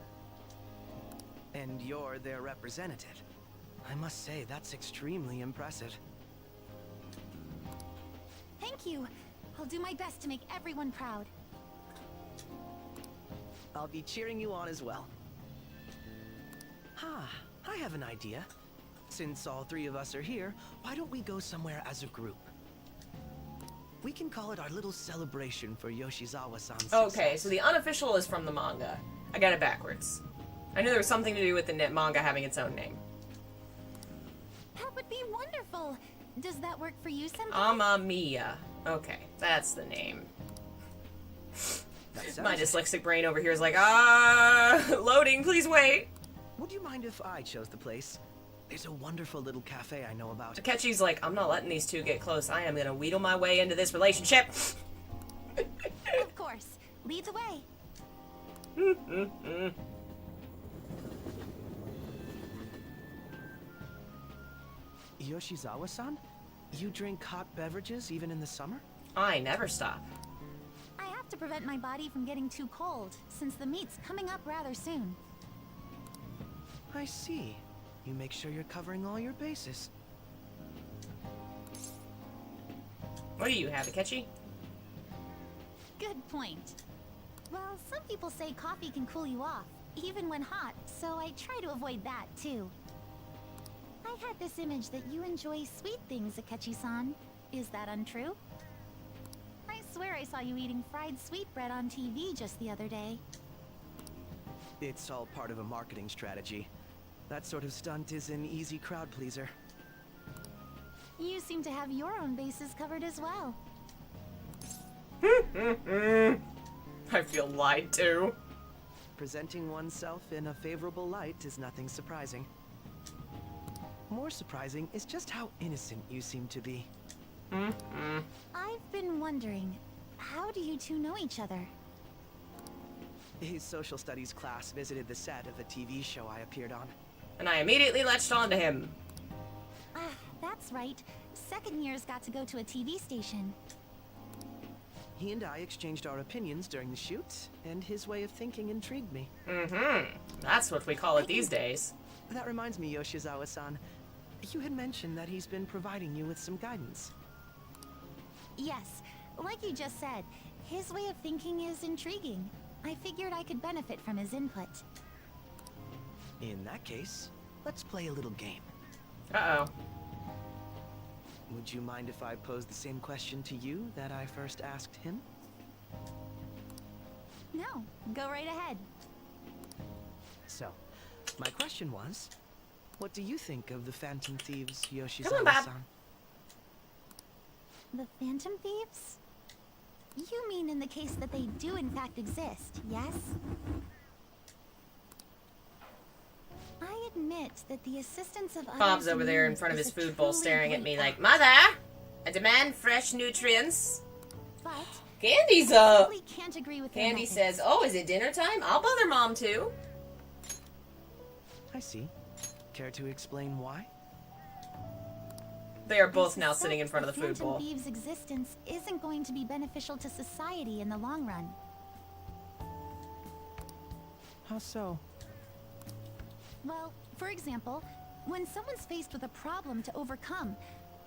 And you're their representative. I must say, that's extremely impressive. Thank you. I'll do my best to make everyone proud. I'll be cheering you on as well. I have an idea. Since all three of us are here, why don't we go somewhere as a group? We can call it our little celebration for Yoshizawa-san's success. Okay, so the unofficial is from the manga. I got it backwards. I knew there was something to do with the manga having its own name. That would be wonderful. Does that work for you, Senpai? Amamiya. Okay, that's the name. My dyslexic brain over here is like, loading, please wait. Would you mind if I chose the place? There's a wonderful little cafe I know about. Takechi's like, I'm not letting these two get close. I am gonna wheedle my way into this relationship. Of course. Lead the way. Yoshizawa-san? You drink hot beverages even in the summer? I never stop. I have to prevent my body from getting too cold, since the meet's coming up rather soon. I see. You make sure you're covering all your bases. What do you have, Takechi? Good point. Well, some people say coffee can cool you off, even when hot, so I try to avoid that, too. I had this image that you enjoy sweet things, Akechi-san. Is that untrue? I swear I saw you eating fried sweetbread on TV just the other day. It's all part of a marketing strategy. That sort of stunt is an easy crowd pleaser. You seem to have your own bases covered as well. I feel lied to. Presenting oneself in a favorable light is nothing surprising. More surprising is just how innocent you seem to be. I've been wondering, how do you two know each other? His social studies class visited the set of a TV show I appeared on. And I immediately latched onto him. That's right. Second years got to go to a TV station. He and I exchanged our opinions during the shoot, and his way of thinking intrigued me. That's what we call it these days. That reminds me, Yoshizawa-san. You had mentioned that he's been providing you with some guidance. Yes, like you just said, his way of thinking is intriguing. I figured I could benefit from his input. In that case, let's play a little game. Uh-oh. Would you mind if I pose the same question to you that I first asked him? No, go right ahead. So, my question was, what do you think of the Phantom Thieves, Come on, Yoshizawa-san? The Phantom Thieves? You mean in the case that they do in fact exist, yes? I admit that the assistance of Bob's others over in there in need front of is his a food bowl truly staring at great me like, act. Mother, I demand fresh nutrients. But Candy's I up. simply can't agree with their Candy methods. says, oh, is it dinner time? I'll bother Mom too. I see. Care to explain why? They are both I now sitting in suspect front of the food bowl. Phantom Thieves' existence isn't going to be beneficial to society in the long run. How so? Well, for example, when someone's faced with a problem to overcome,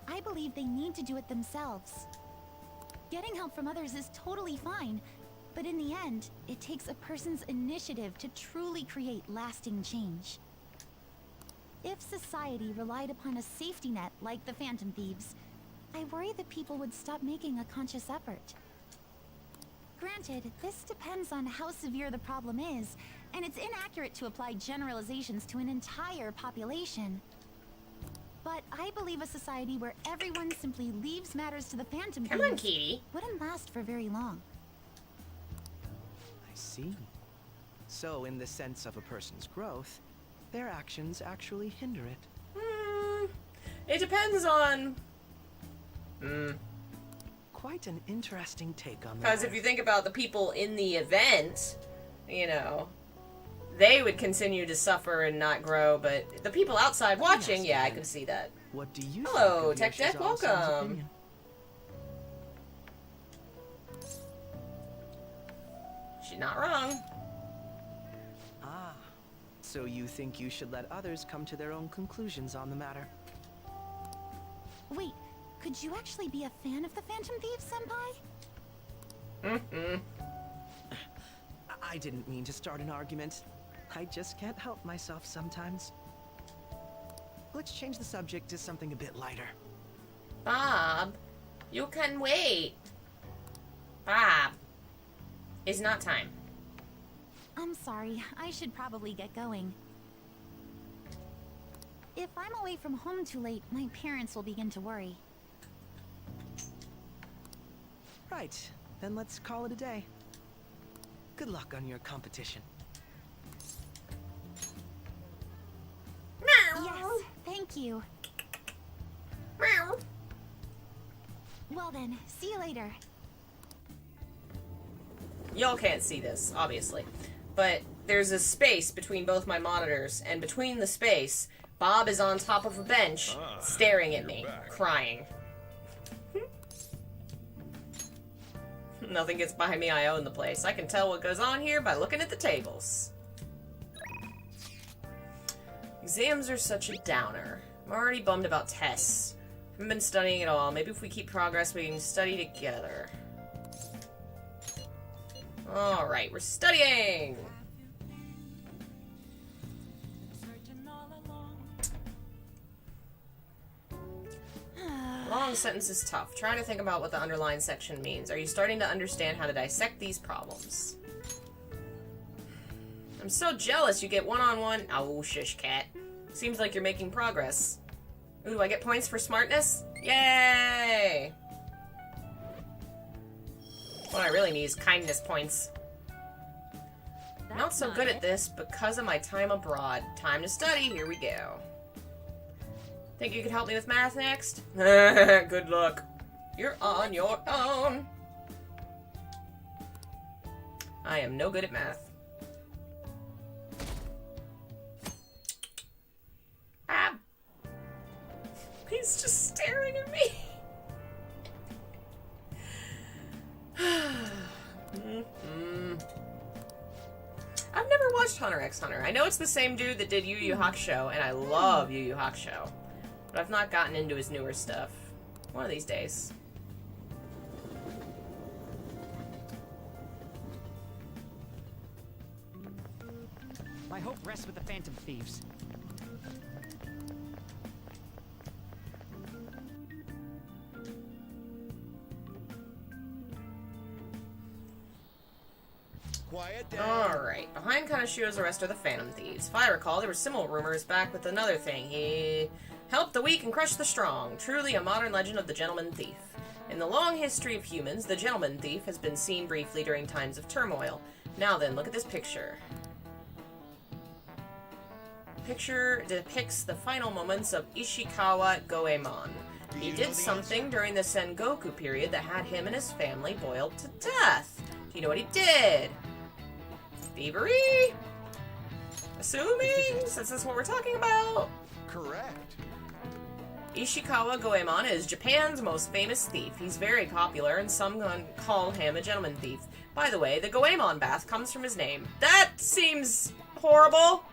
I believe they need to do it themselves. Getting help from others is totally fine, but in the end, it takes a person's initiative to truly create lasting change. If society relied upon a safety net like the Phantom Thieves, I worry that people would stop making a conscious effort. Granted, this depends on how severe the problem is, and it's inaccurate to apply generalizations to an entire population. But I believe a society where everyone simply leaves matters to the Phantom Come on, Thieves Kitty. wouldn't last for very long. I see. So, in the sense of a person's growth, their actions actually hinder it. It depends on... Quite an interesting take on that. Because if you think about the people in the event, you know, they would continue to suffer and not grow, but the people outside watching, yeah, I can see that. What do you Hello, think of Tech Deck, Yoshizawa-san's welcome. opinion? She's not wrong. Ah, so you think you should let others come to their own conclusions on the matter? Wait, could you actually be a fan of the Phantom Thieves, Senpai? I didn't mean to start an argument. I just can't help myself sometimes. Let's change the subject to something a bit lighter. Bob, you can wait. Bob, it's not time. I'm sorry, I should probably get going. If I'm away from home too late, my parents will begin to worry. Right, then let's call it a day. Good luck on your competition. Yes, thank you. Well then, see you later. Y'all can't see this, obviously. But there's a space between both my monitors, and between the space, Bob is on top of a bench, staring at me, crying. Nothing gets by me, I own the place. I can tell what goes on here by looking at the tables. Exams are such a downer. I'm already bummed about tests. Haven't been studying at all. Maybe if we keep progress, we can study together. Alright, we're studying! Long sentence is tough. Trying to think about what the underlined section means. Are you starting to understand how to dissect these problems? I'm so jealous you get one-on-one... Oh, shush, cat. Seems like you're making progress. Ooh, do I get points for smartness? Yay! What I really need is kindness points. Not so good at this because of my time abroad. Time to study. Here we go. Think you could help me with math next? Good luck. You're on your own. I am no good at math. Ah. He's just staring at me. I've never watched Hunter x Hunter. I know it's the same dude that did Yu Yu Hakusho, and I love Yu Yu Hakusho. But I've not gotten into his newer stuff. One of these days. My hope rests with the Phantom Thieves. Quiet down. Alright, behind Kanashiro's arrest are the Phantom Thieves. If I recall, there were similar rumors back with another thing. He helped the weak and crushed the strong. Truly a modern legend of the Gentleman Thief. In the long history of humans, the Gentleman Thief has been seen briefly during times of turmoil. Now then, look at this picture. picture depicts the final moments of Ishikawa Goemon. He did something during the Sengoku period that had him and his family boiled to death. Do you know what he did? Thievery? Assuming, since that's what we're talking about. Correct. Ishikawa Goemon is Japan's most famous thief. He's very popular, and some call him a gentleman thief. By the way, the Goemon bath comes from his name. That seems horrible.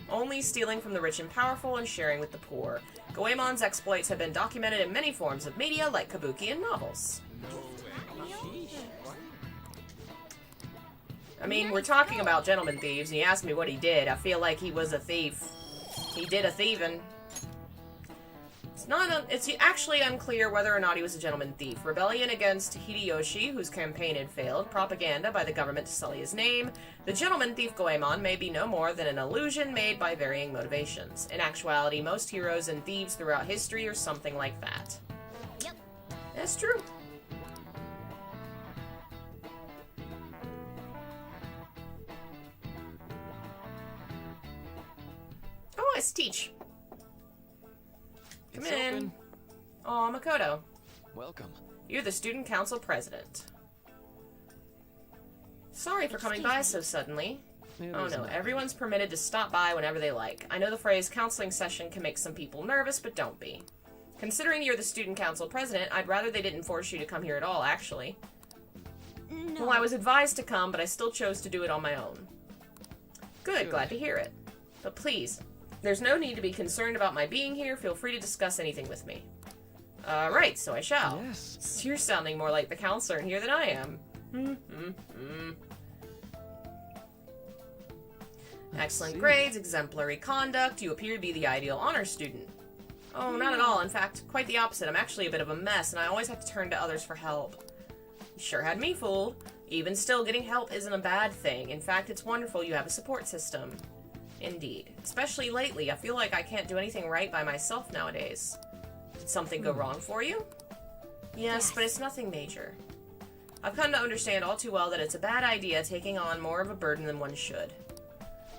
Only stealing from the rich and powerful and sharing with the poor. Goemon's exploits have been documented in many forms of media, like kabuki and novels. I mean, we're talking about gentleman thieves, and you asked me what he did. I feel like he was a thief. He did a thieving. It's actually unclear whether or not he was a gentleman thief. Rebellion against Hideyoshi, whose campaign had failed, propaganda by the government to sully his name. The gentleman thief Goemon may be no more than an illusion made by varying motivations. In actuality, most heroes and thieves throughout history are something like that. Yep. That's true. Oh, it's Teach. Come in. Open. Aw, Makoto. Welcome. You're the student council president. Sorry for coming by so suddenly. Oh no, everyone's permitted to stop by whenever they like. I know the phrase counseling session can make some people nervous, but don't be. Considering you're the student council president, I'd rather they didn't force you to come here at all, actually. No. Well, I was advised to come, but I still chose to do it on my own. Good, glad to hear it. But please, there's no need to be concerned about my being here. Feel free to discuss anything with me. Right, so I shall. Yes. You're sounding more like the counselor in here than I am. Excellent grades, exemplary conduct. You appear to be the ideal honor student. Oh, not at all. In fact, quite the opposite. I'm actually a bit of a mess, and I always have to turn to others for help. You sure had me fooled. Even still, getting help isn't a bad thing. In fact, it's wonderful you have a support system. Indeed. Especially lately, I feel like I can't do anything right by myself nowadays. Did something go wrong for you? Yes, but it's nothing major. I've come to understand all too well that it's a bad idea taking on more of a burden than one should.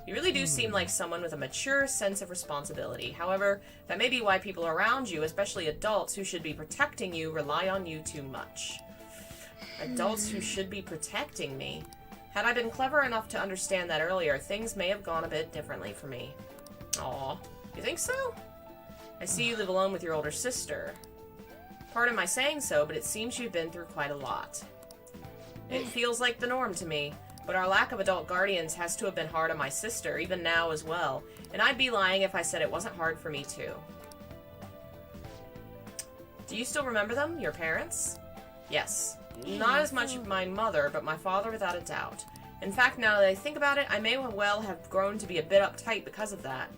You really do seem like someone with a mature sense of responsibility. However, that may be why people around you, especially adults who should be protecting you, rely on you too much. Adults who should be protecting me? Had I been clever enough to understand that earlier, things may have gone a bit differently for me. Aw, you think so? I see you live alone with your older sister. Pardon my saying so, but it seems you've been through quite a lot. It feels like the norm to me, but our lack of adult guardians has to have been hard on my sister, even now as well, and I'd be lying if I said it wasn't hard for me too. Do you still remember them, your parents? Yes. Not as much my mother, but my father without a doubt. In fact, now that I think about it, I may well have grown to be a bit uptight because of that.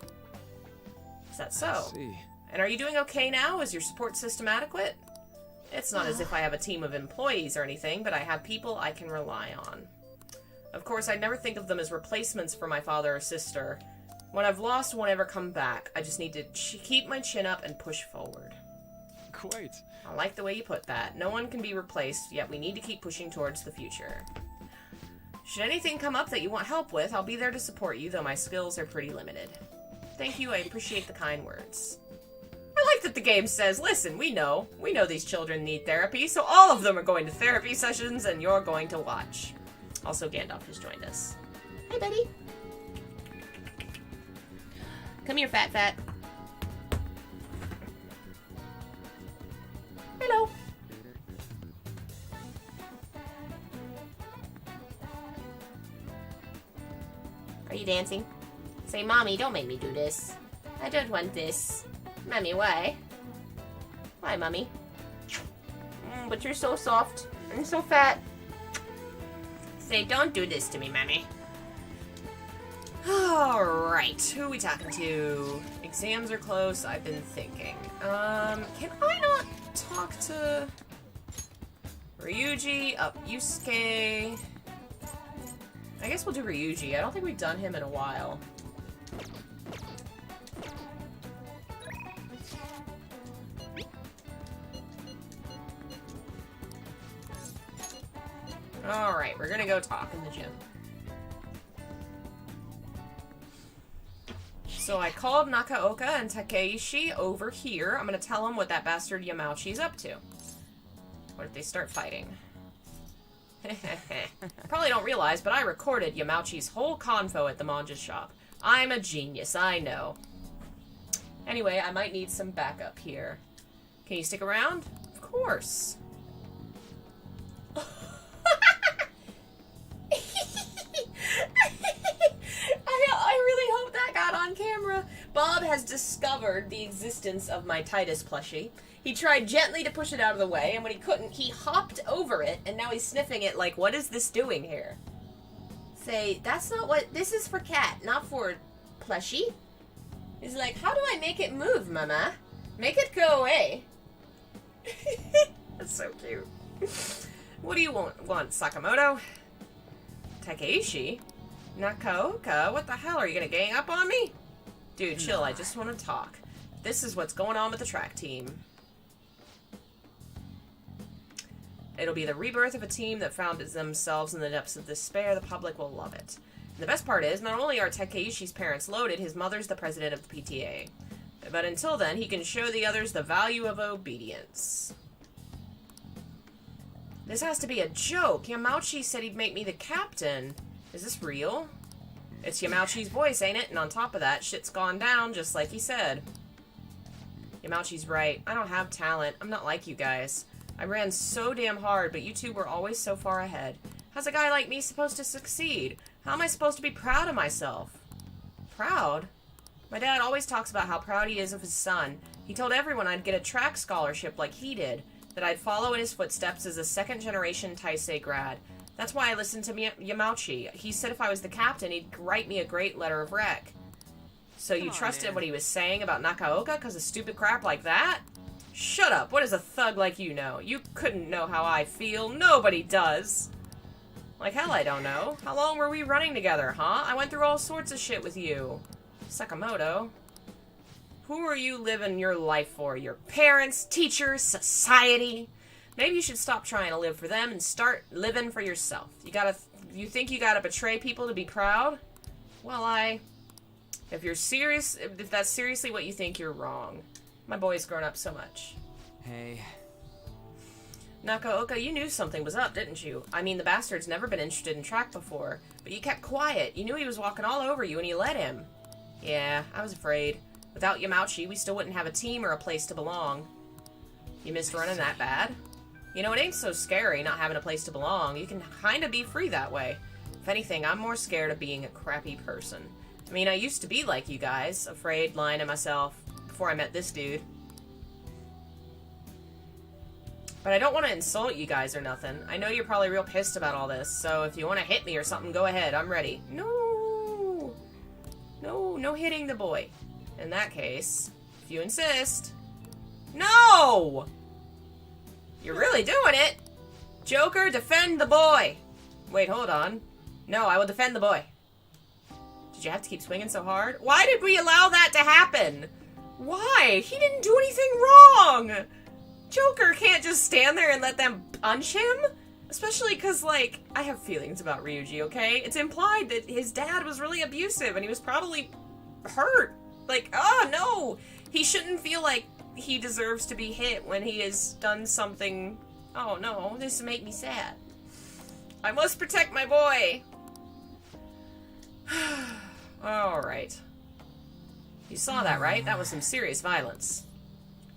Is that so? I see. And are you doing okay now? Is your support system adequate? It's not as if I have a team of employees or anything, but I have people I can rely on. Of course, I'd never think of them as replacements for my father or sister. What I've lost won't ever come back. I just need to keep my chin up and push forward. Quite. I like the way you put that. No one can be replaced, yet we need to keep pushing towards the future. Should anything come up that you want help with, I'll be there to support you, though my skills are pretty limited. Thank you, I appreciate the kind words. I like that the game says, listen, we know these children need therapy, so all of them are going to therapy sessions, and you're going to watch. Also, Gandalf has joined us. Hi, buddy. Come here, fat. Hello. Are you dancing? Say, Mommy, don't make me do this. I don't want this. Mommy, why? Why, Mommy? But you're so soft and so fat. Say, don't do this to me, Mommy. Alright, who are we talking to? Exams are close, I've been thinking. Can I not talk to Ryuji, Yusuke? I guess we'll do Ryuji. I don't think we've done him in a while. Alright, we're gonna go talk in the gym. So I called Nakaoka and Takeishi over here. I'm gonna tell them what that bastard Yamauchi's up to. What if they start fighting? Probably don't realize, but I recorded Yamauchi's whole convo at the manga shop. I'm a genius, I know. Anyway, I might need some backup here. Can you stick around? Of course. I really hope that got on camera. Bob has discovered the existence of my Titus plushie. He tried gently to push it out of the way, and when he couldn't, he hopped over it, and now he's sniffing it like, what is this doing here? Say, that's not what... This is for cat, not for plushie. He's like, how do I make it move, mama? Make it go away. That's so cute. What do you want, Sakamoto? Takeishi? Nakaoka? What the hell? Are you gonna gang up on me? Dude, chill. I just want to talk. This is what's going on with the track team. It'll be the rebirth of a team that found themselves in the depths of despair. The public will love it. And the best part is, not only are Takeishi's parents loaded, his mother's the president of the PTA. But until then, he can show the others the value of obedience. This has to be a joke. Yamauchi said he'd make me the captain. Is this real? It's Yamauchi's voice, ain't it? And on top of that, shit's gone down just like he said. Yamauchi's right. I don't have talent. I'm not like you guys. I ran so damn hard, but you two were always so far ahead. How's a guy like me supposed to succeed? How am I supposed to be proud of myself? Proud? My dad always talks about how proud he is of his son. He told everyone I'd get a track scholarship like he did, that I'd follow in his footsteps as a second-generation Taisei grad. That's why I listened to Yamauchi. He said if I was the captain, he'd write me a great letter of rec. So you trusted what he was saying about Nakaoka because of stupid crap like that? Shut up. What does a thug like you know? You couldn't know how I feel. Nobody does. Like hell I don't know. How long were we running together, huh? I went through all sorts of shit with you. Sakamoto. Who are you living your life for? Your parents, teachers, society? Maybe you should stop trying to live for them and start living for yourself. You think you gotta betray people to be proud? Well, if you're serious, if that's seriously what you think, you're wrong. My boy's grown up so much. Hey. Nakaoka, you knew something was up, didn't you? I mean, the bastard's never been interested in track before, but you kept quiet. You knew he was walking all over you and you let him. Yeah, I was afraid. Without Yamauchi, we still wouldn't have a team or a place to belong. You missed running that bad? You know, it ain't so scary not having a place to belong. You can kind of be free that way. If anything, I'm more scared of being a crappy person. I mean, I used to be like you guys, afraid, lying to myself, before I met this dude. But I don't want to insult you guys or nothing. I know you're probably real pissed about all this, so if you want to hit me or something, go ahead. I'm ready. No! No hitting the boy. In that case, if you insist. No! You're really doing it! Joker, defend the boy! Wait, hold on. No, I will defend the boy. Did you have to keep swinging so hard? Why did we allow that to happen? Why? He didn't do anything wrong! Joker can't just stand there and let them punch him? Especially because, like, I have feelings about Ryuji, okay? It's implied that his dad was really abusive and he was probably hurt. Like, oh no! He shouldn't feel like he deserves to be hit when he has done something. Oh no, this make me sad. I must protect my boy! Alright. You saw that, right? That was some serious violence.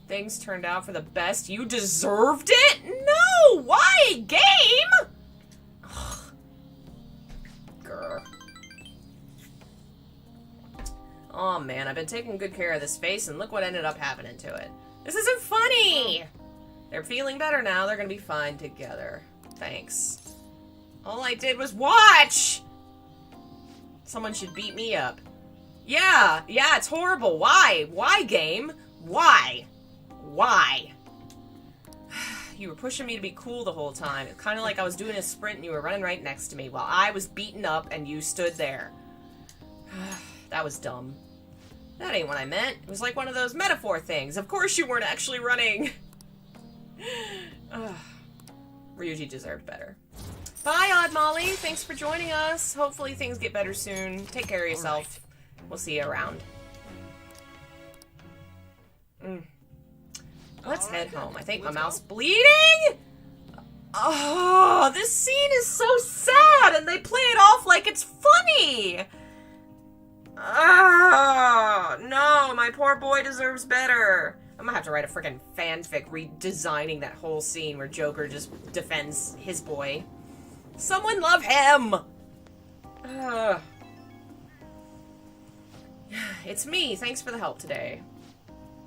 Things turned out for the best. You deserved it? No! Why? Game? Ugh. Grr. Oh man, I've been taking good care of this face and look what ended up happening to it. This isn't funny! They're feeling better now. They're gonna be fine together. Thanks. All I did was watch! Someone should beat me up. Yeah, it's horrible. Why? Why, game? Why? Why? You were pushing me to be cool the whole time. It's kind of like I was doing a sprint and you were running right next to me while I was beaten up and you stood there. That was dumb. That ain't what I meant. It was like one of those metaphor things. Of course you weren't actually running. Ryuji deserved better. Bye, Odd Molly. Thanks for joining us. Hopefully things get better soon. Take care of yourself. We'll see you around. Let's head home. I think my mouth's bleeding! Oh, this scene is so sad, and they play it off like it's funny! Oh, no, my poor boy deserves better. I'm gonna have to write a freaking fanfic redesigning that whole scene where Joker just defends his boy. Someone love him! It's me. Thanks for the help today.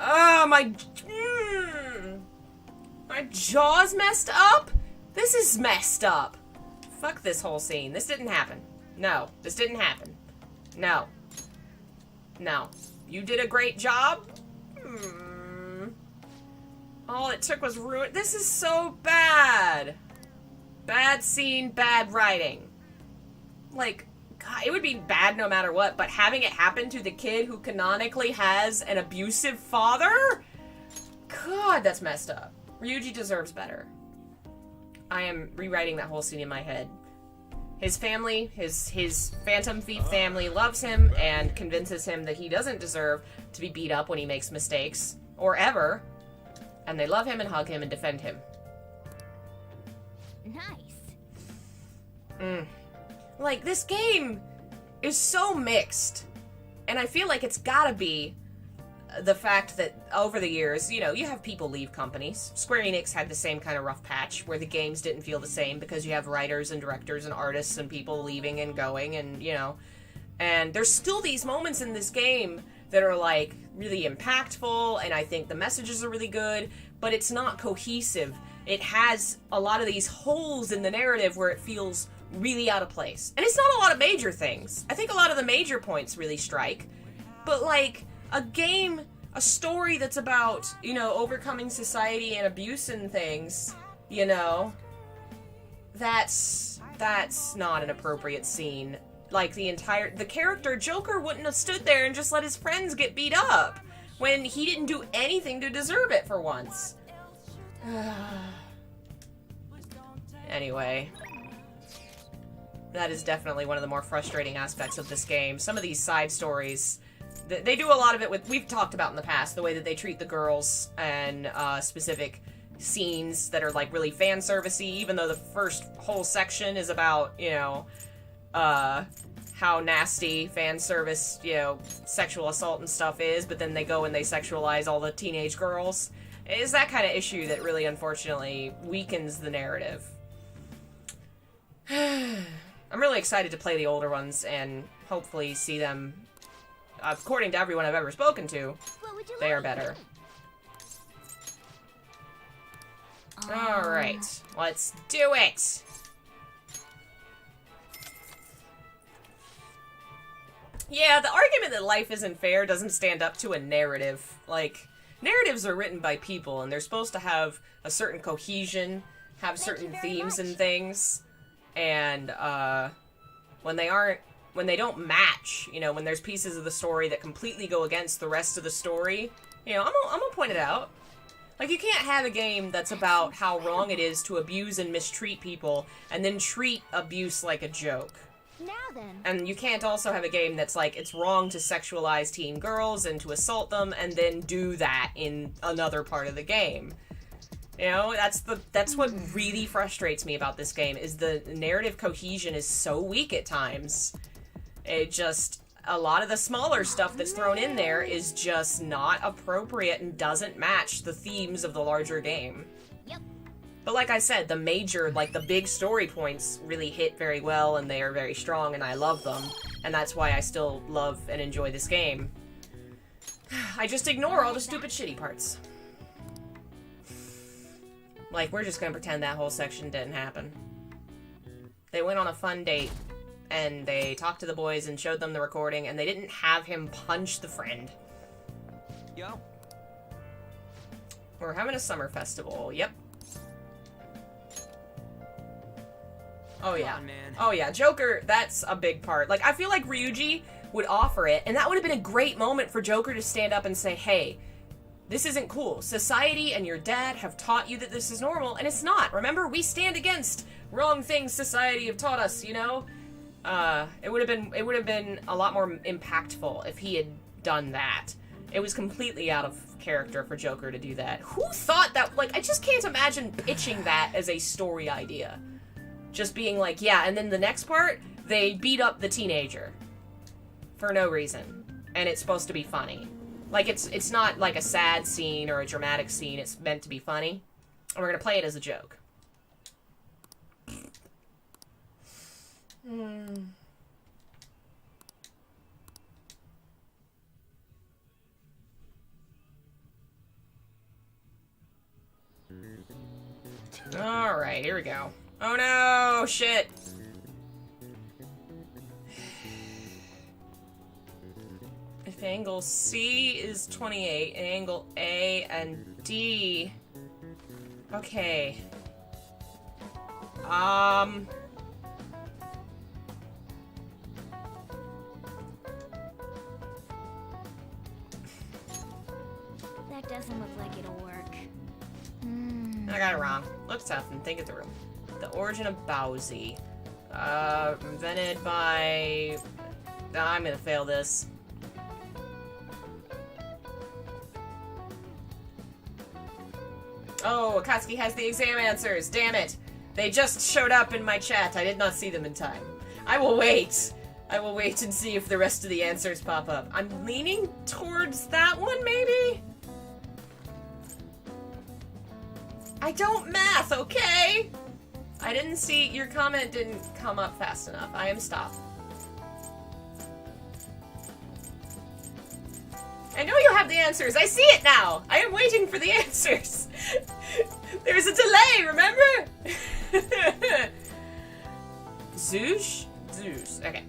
Oh, my jaw's messed up? This is messed up. Fuck this whole scene. This didn't happen. No, this didn't happen. No. No. You did a great job? All it took was ruin. This is so bad. Bad scene, bad writing. Like, God, it would be bad no matter what, but having it happen to the kid who canonically has an abusive father? God, that's messed up. Ryuji deserves better. I am rewriting that whole scene in my head. His family, his Phantom Thief family loves him and convinces him that he doesn't deserve to be beat up when he makes mistakes. Or ever. And they love him and hug him and defend him. Nice. Like, this game is so mixed. And I feel like it's gotta be the fact that over the years, you know, you have people leave companies. Square Enix had the same kind of rough patch where the games didn't feel the same because you have writers and directors and artists and people leaving and going and, you know. And there's still these moments in this game that are, like, really impactful, and I think the messages are really good, but it's not cohesive. It has a lot of these holes in the narrative where it feels really out of place. And it's not a lot of major things. I think a lot of the major points really strike. But, like, a story that's about, you know, overcoming society and abuse and things, you know, that's not an appropriate scene. Like, the character Joker wouldn't have stood there and just let his friends get beat up when he didn't do anything to deserve it for once. Anyway, that is definitely one of the more frustrating aspects of this game. Some of these side stories, they do a lot of it with, we've talked about in the past, the way that they treat the girls and specific scenes that are, like, really fan servicey, even though the first whole section is about, you know, how nasty fan service, you know, sexual assault and stuff is, but then they go and they sexualize all the teenage girls. It's that kind of issue that really, unfortunately, weakens the narrative. I'm really excited to play the older ones and hopefully see them, according to everyone I've ever spoken to, they are better. Alright, let's do it! Yeah, the argument that life isn't fair doesn't stand up to a narrative. Like, narratives are written by people, and they're supposed to have a certain cohesion, have certain themes and things, and, when they don't match, you know, when there's pieces of the story that completely go against the rest of the story, you know, I'm gonna point it out. Like, you can't have a game that's about how wrong it is to abuse and mistreat people, and then treat abuse like a joke. Now then. And you can't also have a game that's like, it's wrong to sexualize teen girls and to assault them, and then do that in another part of the game. You know, that's what really frustrates me about this game, is the narrative cohesion is so weak at times. It just, a lot of the smaller stuff that's thrown in there is just not appropriate and doesn't match the themes of the larger game. Yep. But like I said, the major, like the big story points really hit very well, and they are very strong, and I love them. And that's why I still love and enjoy this game. I just ignore all the stupid shitty parts. Like, we're just gonna pretend that whole section didn't happen. They went on a fun date, and they talked to the boys and showed them the recording, and they didn't have him punch the friend. Yo. We're having a summer festival, yep. Oh yeah. On, man. Oh yeah, Joker, that's a big part. Like, I feel like Ryuji would offer it, and that would have been a great moment for Joker to stand up and say, hey, this isn't cool. Society and your dad have taught you that this is normal, and it's not. Remember, we stand against wrong things society have taught us, you know? It would have been a lot more impactful if he had done that. It was completely out of character for Joker to do that. Who thought that? Like, I just can't imagine pitching that as a story idea. Just being like, yeah, and then the next part, they beat up the teenager. For no reason. And it's supposed to be funny. Like, it's not like a sad scene or a dramatic scene. It's meant to be funny. And we're gonna play it as a joke. Alright, here we go. Oh no! Shit! If angle C is 28, and angle A and D... Okay. That doesn't look like it'll work. I got it wrong. Look tough and think it through. The origin of Bowsy. Invented by... I'm gonna fail this. Oh, Akatsuki has the exam answers. Damn it. They just showed up in my chat. I did not see them in time. I will wait. I will wait and see if the rest of the answers pop up. I'm leaning towards that one, maybe? I don't math, okay? I didn't see... Your comment didn't come up fast enough. I am stopped. I know you have the answers. I see it now. I am waiting for the answers. There's a delay, remember? Zeus? Zeus. Okay.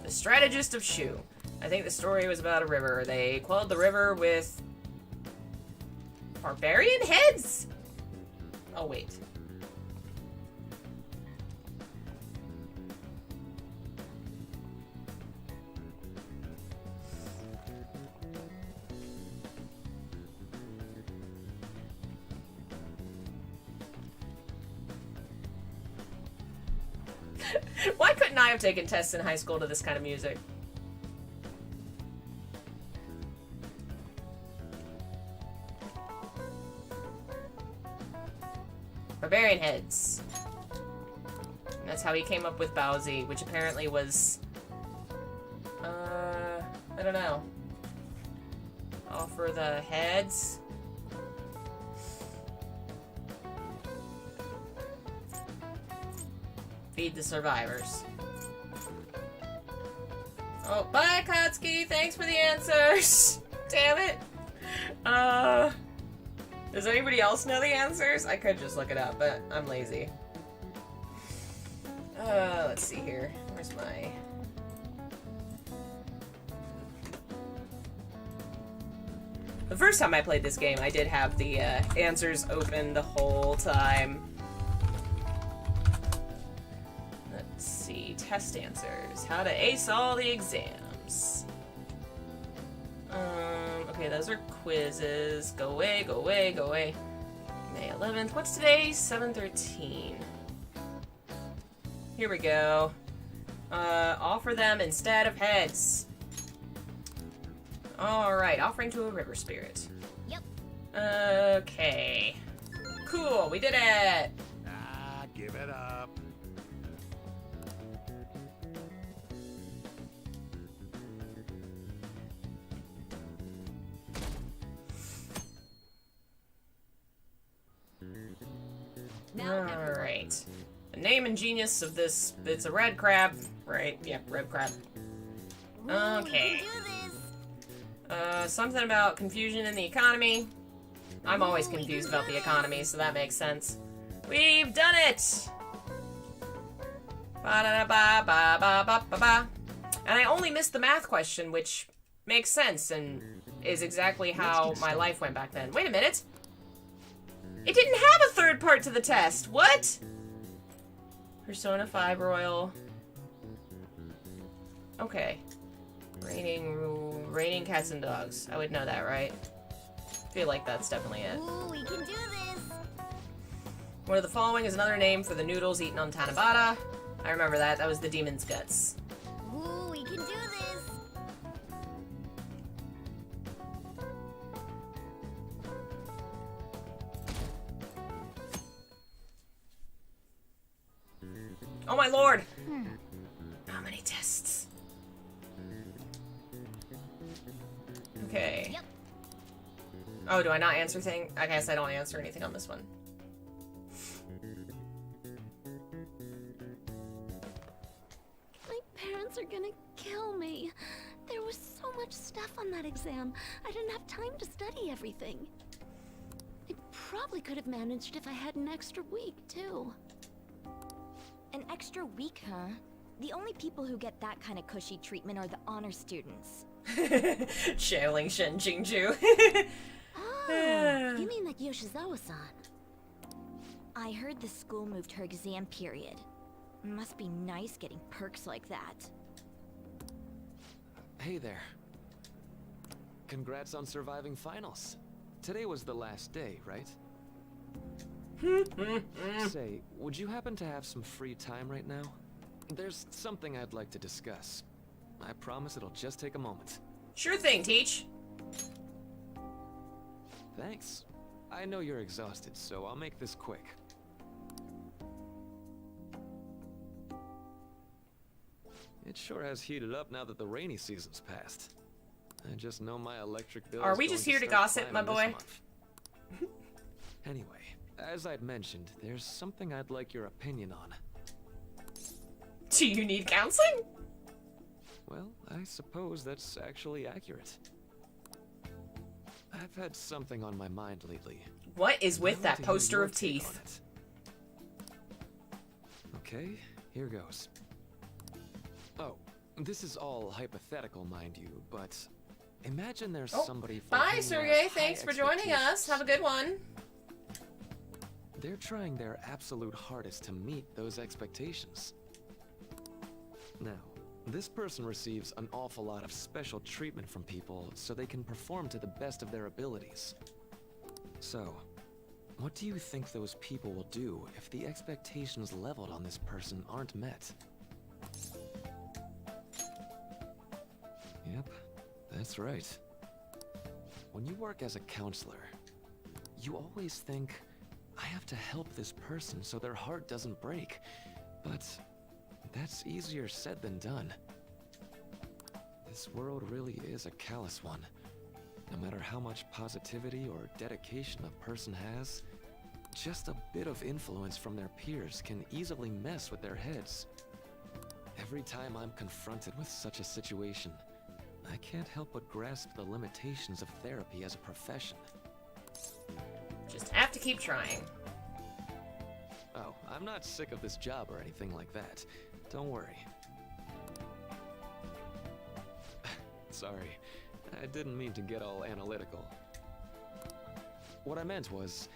The strategist of Shu. I think the story was about a river. They quelled the river with... barbarian heads? Oh, wait. Why couldn't I have taken tests in high school to this kind of music? Barbarian heads. And that's how he came up with Bowsy, which apparently was... I don't know. Offer the heads. Feed the survivors. Oh, bye, Akatsuki! Thanks for the answers! Damn it! Does anybody else know the answers? I could just look it up, but I'm lazy. Let's see here. Where's my... The first time I played this game, I did have the answers open the whole time. Let's see. Test answers. How to ace all the exams. Okay, those are quizzes. Go away, go away, go away. May 11th. What's today? 7/13. Here we go. Offer them instead of heads. Alright, offering to a river spirit. Yep. Okay. Cool, we did it! Ah, give it up. Alright. The name and genius of this, it's a red crab, right? Yeah, red crab. Okay. Something about confusion in the economy. I'm always confused about the economy, so that makes sense. We've done it! Ba-da-da-ba-ba-ba-ba-ba. And I only missed the math question, which makes sense and is exactly how my life went back then. Wait a minute! It didn't have a third part to the test! What? Persona 5 Royal. Okay. Raining cats and dogs. I would know that, right? I feel like that's definitely it. Ooh, we can do this. One of the following is another name for the noodles eaten on Tanabata. I remember that. That was the demon's guts. Ooh, we can do this. Oh my lord! How many tests? Okay. Yep. Oh, do I not answer thing? I guess I don't answer anything on this one. My parents are gonna kill me. There was so much stuff on that exam. I didn't have time to study everything. I probably could have managed if I had an extra week, too. An extra week, huh? The only people who get that kind of cushy treatment are the honor students. Shailing Shinjinju. Oh, you mean like Yoshizawa-san? I heard the school moved her exam period. Must be nice getting perks like that. Hey there. Congrats on surviving finals. Today was the last day, right? Say, would you happen to have some free time right now? There's something I'd like to discuss. I promise it'll just take a moment. Sure thing, Teach. Thanks. I know you're exhausted, so I'll make this quick. It sure has heated up now that the rainy season's passed. I just know my electric bill. Are we just here to gossip, my boy? Anyway, as I'd mentioned, there's something I'd like your opinion on. Do you need counseling? Well, I suppose that's actually accurate. I've had something on my mind lately. What is with that poster of teeth? Okay, here goes. Oh, this is all hypothetical, mind you, but imagine there's somebody. Bye, Sergey. Thanks for joining us. Have a good one. They're trying their absolute hardest to meet those expectations. Now, this person receives an awful lot of special treatment from people so they can perform to the best of their abilities. So, what do you think those people will do if the expectations leveled on this person aren't met? Yep, that's right. When you work as a counselor, you always think, I have to help this person so their heart doesn't break. But that's easier said than done. This world really is a callous one. No matter how much positivity or dedication a person has, just a bit of influence from their peers can easily mess with their heads. Every time I'm confronted with such a situation, I can't help but grasp the limitations of therapy as a profession. Just have to keep trying. Oh, I'm not sick of this job or anything like that. Don't worry. Sorry, I didn't mean to get all analytical. What I meant was,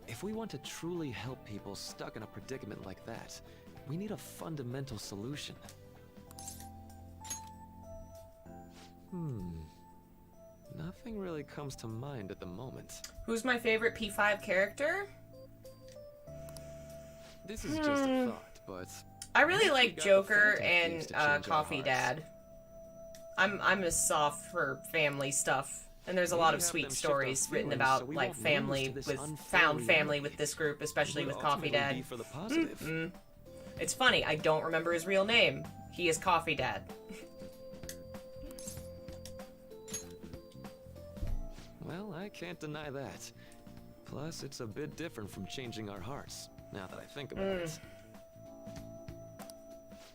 if we want to truly help people stuck in a predicament like that, we need a fundamental solution. Nothing really comes to mind at the moment. Who's my favorite P5 character? This is just a thought, but I really like Joker and Coffee Dad. I'm a soft for family stuff, and there's a lot of sweet stories written about like family with found family with this group, especially with Coffee Dad. It's funny, I don't remember his real name. He is Coffee Dad. Well, I can't deny that. Plus, it's a bit different from changing our hearts, now that I think about it.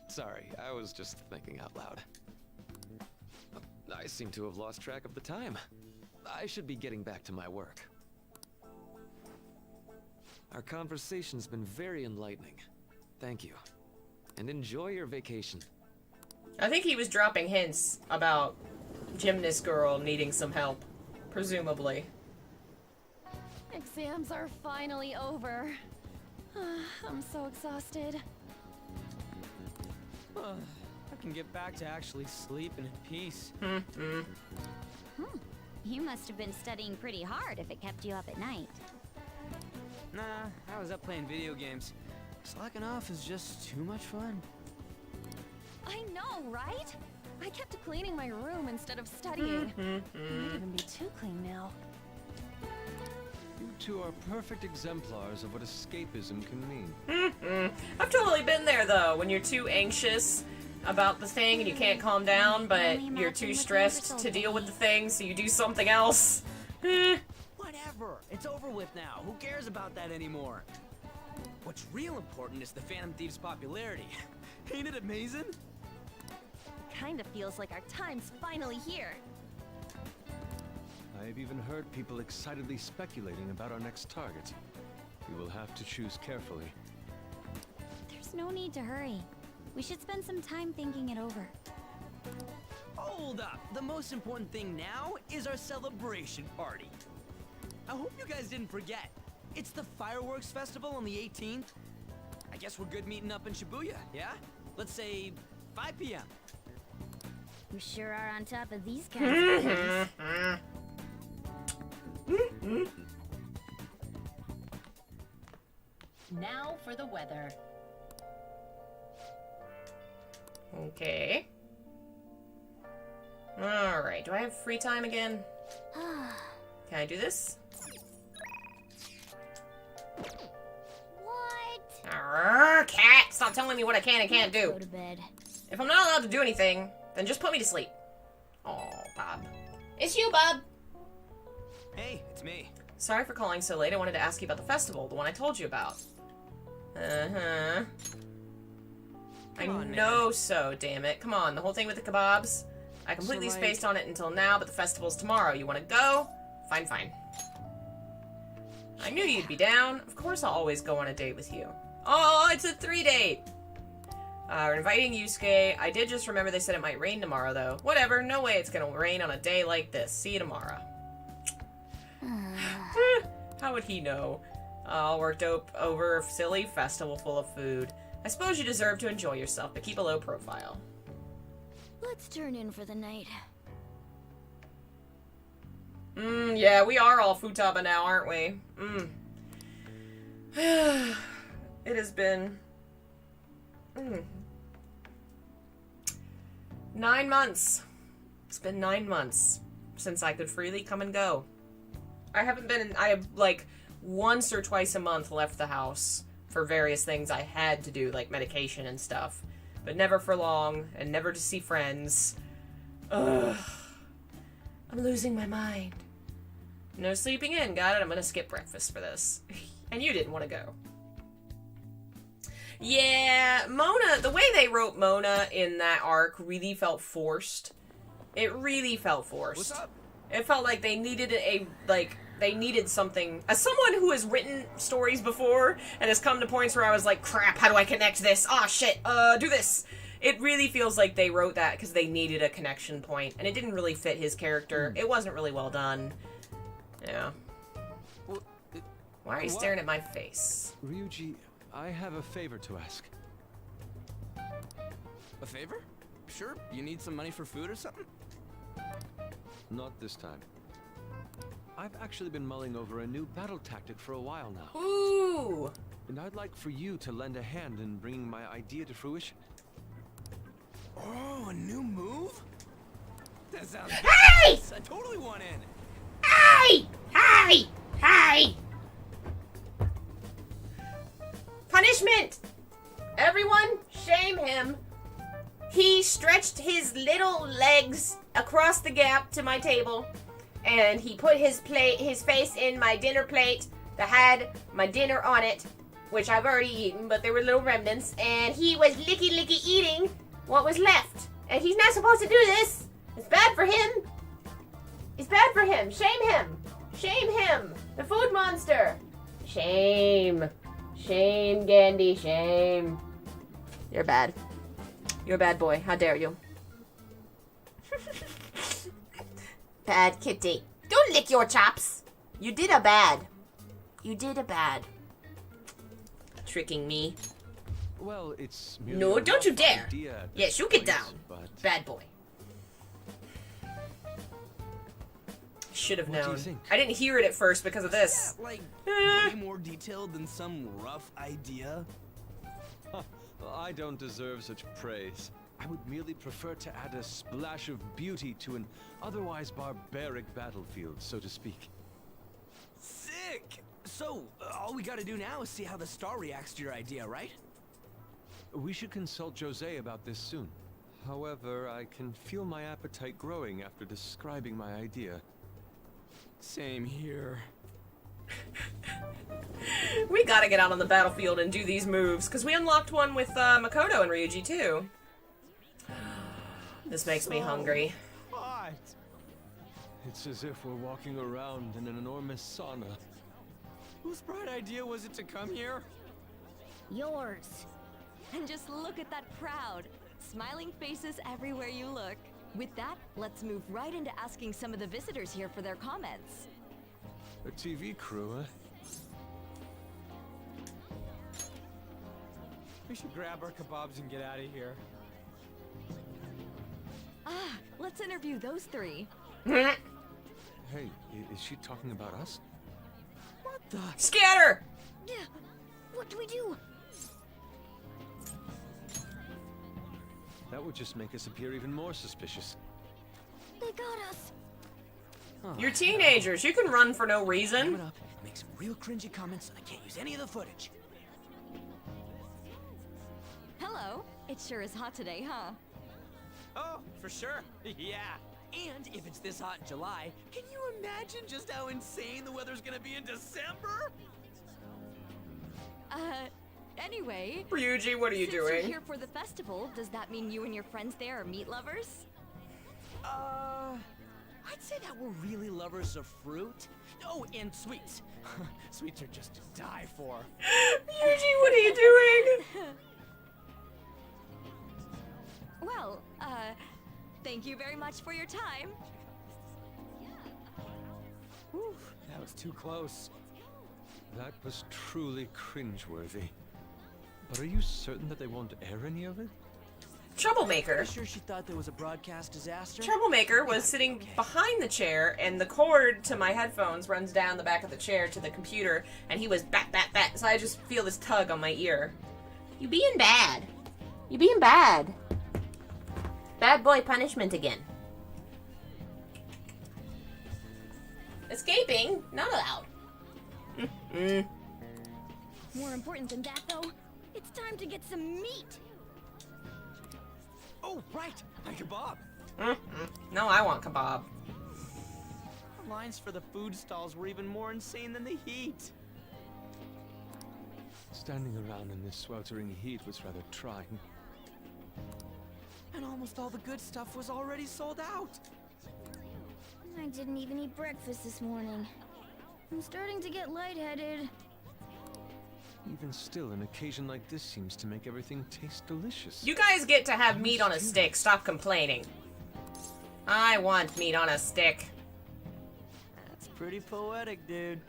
Sorry, I was just thinking out loud. I seem to have lost track of the time. I should be getting back to my work. Our conversation's been very enlightening. Thank you. And enjoy your vacation. I think he was dropping hints about Gymnast Girl needing some help. Presumably. Exams are finally over. I'm so exhausted. I can get back to actually sleeping in peace. You must have been studying pretty hard if it kept you up at night. Nah, I was up playing video games. Slacking off is just too much fun. I know, right? I kept cleaning my room instead of studying. It might even be too clean now. two are perfect exemplars of what escapism can mean. I've totally been there, though, when you're too anxious about the thing and you can't calm down, but you're too stressed to deal with the thing, so you do something else. Whatever. It's over with now. Who cares about that anymore? What's real important is the Phantom Thieves' popularity. Ain't it amazing? Kinda feels like our time's finally here. I've even heard people excitedly speculating about our next target. We will have to choose carefully. There's no need to hurry. We should spend some time thinking it over. Hold up. The most important thing now is our celebration party. I hope you guys didn't forget. It's the fireworks festival on the 18th. I guess we're good meeting up in Shibuya, yeah? Let's say 5 p.m. You sure are on top of these kinds of things. Now for the weather. Okay. Alright, do I have free time again? Can I do this? What? Arrgh, cat! Stop telling me what I can and can't do. Go to bed. If I'm not allowed to do anything, then just put me to sleep. Oh, Bob. It's you, Bob! Hey, it's me. Sorry for calling so late. I wanted to ask you about the festival, the one I told you about. Uh-huh. I know so, damn it. Come on, the whole thing with the kebabs? I completely spaced on it until now, but the festival's tomorrow. You want to go? Fine, fine. I knew you'd be down. Of course I'll always go on a date with you. Oh, it's a 3-date! We're inviting Yusuke. I did just remember they said it might rain tomorrow, though. Whatever, no way it's gonna rain on a day like this. See you tomorrow. How would he know? All worked over a silly festival full of food. I suppose you deserve to enjoy yourself, but keep a low profile. Let's turn in for the night. Yeah, we are all futaba now, aren't we? It has been... 9 months. It's been 9 months since I could freely come and go. I have, like, once or twice a month left the house for various things I had to do, like medication and stuff. But never for long, and never to see friends. Ugh. I'm losing my mind. No sleeping in, got it? I'm gonna skip breakfast for this. And you didn't want to go. Yeah, Mona, the way they wrote Mona in that arc really felt forced. It really felt forced. What's up? It felt like they needed they needed something. As someone who has written stories before and has come to points where I was like, crap, how do I connect this? Ah, shit, do this. It really feels like they wrote that because they needed a connection point, and it didn't really fit his character. It wasn't really well done. Yeah. Why are you staring at my face? Ryuji, I have a favor to ask. A favor? Sure, you need some money for food or something? Not this time. I've actually been mulling over a new battle tactic for a while now. Ooh! And I'd like for you to lend a hand in bringing my idea to fruition. Oh, a new move? That sounds good. Hey! I totally want in. Hey! Hey! Hey! Punishment! Everyone, shame him. He stretched his little legs across the gap to my table, and he put his face in my dinner plate that had my dinner on it, which I've already eaten, but there were little remnants, and he was licky eating what was left. And he's not supposed to do this. It's bad for him. It's bad for him. Shame him. Shame him. The food monster. Shame. Shame, Gandhi. Shame. You're bad. You're a bad boy. How dare you? Bad kitty. Don't lick your chops. You did a bad. You did a bad. Tricking me. Well, it's merely No, a don't you rough dare. idea at Yes, this you get point, down. but Bad boy. Should have What do you known. think? I didn't hear it at first because of this. Like, way more detailed than some rough idea? I don't deserve such praise. I would merely prefer to add a splash of beauty to an otherwise barbaric battlefield, so to speak. Sick! So, all we gotta do now is see how the star reacts to your idea, right? We should consult Jose about this soon. However, I can feel my appetite growing after describing my idea. Same here. We gotta get out on the battlefield and do these moves, because we unlocked one with Makoto and Ryuji too. This makes me hungry. Hot. It's as if we're walking around in an enormous sauna. Whose bright idea was it to come here? Yours. And just look at that crowd. Smiling faces everywhere you look. With that, let's move right into asking some of the visitors here for their comments. A TV crew, huh? We should grab our kebabs and get out of here. Ah, let's interview those three. Hey, is she talking about us? What the? Scatter! Yeah. What do we do? That would just make us appear even more suspicious. They got us. You're teenagers. You can run for no reason. Up, make some real cringy comments so I can't use any of the footage. Hello. It sure is hot today, huh? Oh, for sure. Yeah. And if it's this hot in July, can you imagine just how insane the weather's gonna be in December? Anyway... Ryuji, what are you since doing? You're here for the festival, does that mean you and your friends there are meat lovers? I'd say that we're really lovers of fruit. Oh, and sweets. Sweets are just to die for. Ryuji, what are you doing? Well, thank you very much for your time. Whew, that was too close. That was truly cringeworthy. But are you certain that they won't air any of it? Troublemaker. Are you sure she thought there was a broadcast disaster? Troublemaker was sitting behind the chair, and the cord to my headphones runs down the back of the chair to the computer, and he was bat, bat, bat, so I just feel this tug on my ear. You being bad. You being bad. Bad boy punishment again. Escaping? Not allowed. More important than that, though, it's time to get some meat. Oh, right! My kebab! No, I want kebab. The lines for the food stalls were even more insane than the heat. Standing around in this sweltering heat was rather trying. And almost all the good stuff was already sold out. I didn't even eat breakfast this morning. I'm starting to get lightheaded. Even still, an occasion like this seems to make everything taste delicious. You guys get to have meat on a stick. Stop complaining. I want meat on a stick. That's pretty poetic, dude.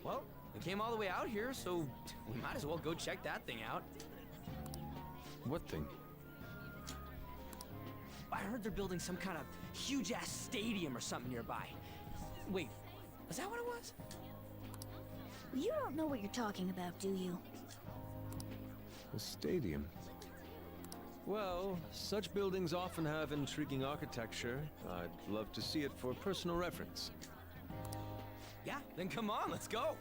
Well, we came all the way out here, so we might as well go check that thing out. What thing? I heard they're building some kind of huge-ass stadium or something nearby. Wait, is that what it was? You don't know what you're talking about, do you? A stadium. Well, such buildings often have intriguing architecture. I'd love to see it for personal reference. Yeah, then come on, let's go.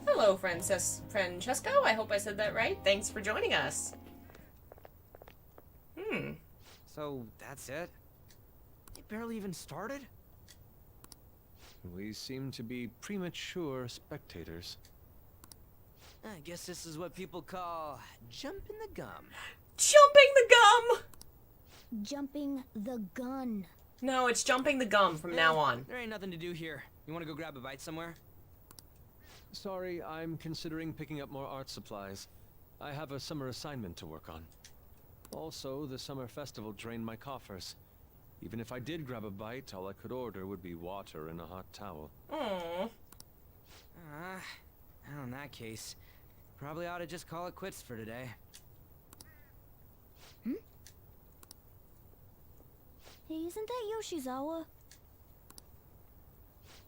Hello, Francesco. I hope I said that right. Thanks for joining us. So, that's it? It barely even started? We seem to be premature spectators. I guess this is what people call jumping the gum. Jumping the gum! Jumping the gun. No, it's jumping the gum from now on. There ain't nothing to do here. You want to go grab a bite somewhere? Sorry, I'm considering picking up more art supplies. I have a summer assignment to work on. Also, the summer festival drained my coffers. Even if I did grab a bite, all I could order would be water and a hot towel. Aww. Well, in that case, probably ought to just call it quits for today. Hey, isn't that Yoshizawa?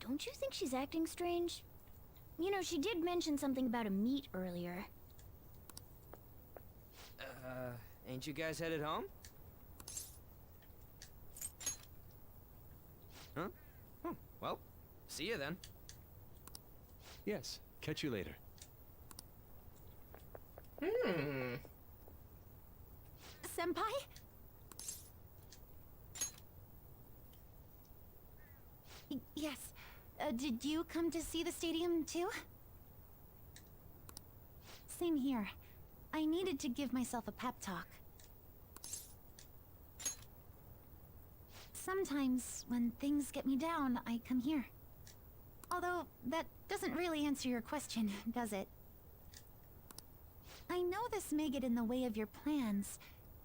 Don't you think she's acting strange? You know, she did mention something about a meat earlier. Ain't you guys headed home? Huh? Oh, well, See you then. Yes, catch you later. Senpai? Yes. Did you come to see the stadium too? Same here. I needed to give myself a pep talk. Sometimes, when things get me down, I come here. Although, that doesn't really answer your question, does it? I know this may get in the way of your plans,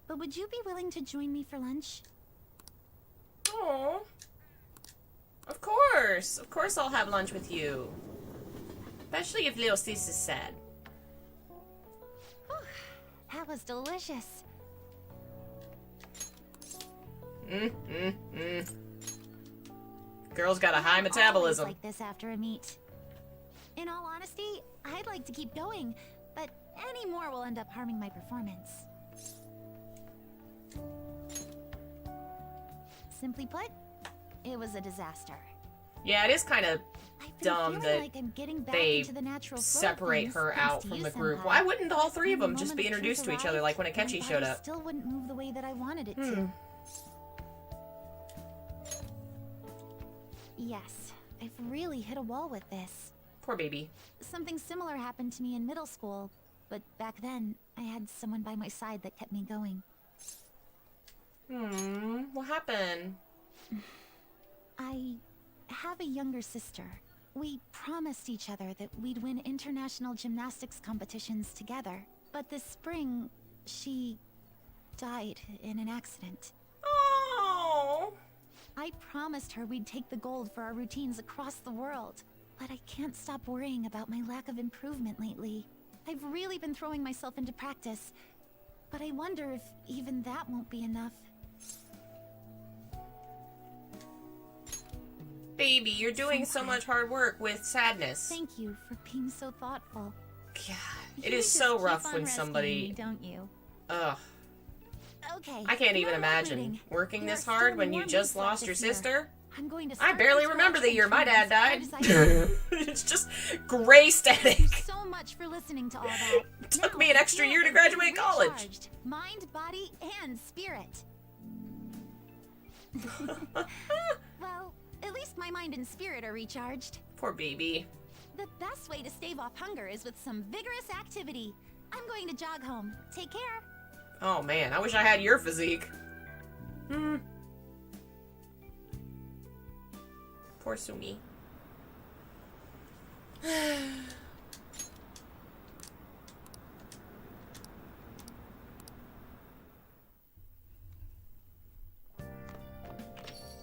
but would you be willing to join me for lunch? Oh, of course. Of course I'll have lunch with you. Especially if little sis is sad. Whew, that was delicious. Girl's got a high metabolism. Like this after a meet. In all honesty, I'd like to keep going, but any more will end up harming my performance. Simply put, it was a disaster. Yeah, it is kind of dumb that like I'm getting back they into the natural flow of separate things her thanks out to from you, the group. Senpai. Why wouldn't all three of When them the just be moment of introduced to truth each other like when arrived, Akechi my showed body up? Still wouldn't move the way that I wanted it to. Yes, I've really hit a wall with this. Poor baby. Something similar happened to me in middle school, but back then, I had someone by my side that kept me going. What happened? I have a younger sister. We promised each other that we'd win international gymnastics competitions together. But this spring, she died in an accident. Oh! I promised her we'd take the gold for our routines across the world. But I can't stop worrying about my lack of improvement lately. I've really been throwing myself into practice. But I wonder if even that won't be enough. Baby, you're doing so much hard work with sadness. Thank you for being so thoughtful. God, it is so rough when somebody... Me, don't you? Ugh. Okay. I can't even no more imagine reading. working There this are hard still when you more just meets left lost your this year. sister. I'm going to I start barely from remember scratch the year my and dad try died. as hard as I can. It's just gray static. Thank you so much for listening to all that. Took me an extra year to graduate college. Recharged. Mind, body, and spirit. Well, at least my mind and spirit are recharged. Poor baby. The best way to stave off hunger is with some vigorous activity. I'm going to jog home. Take care. Oh man, I wish I had your physique. Poor Sumi.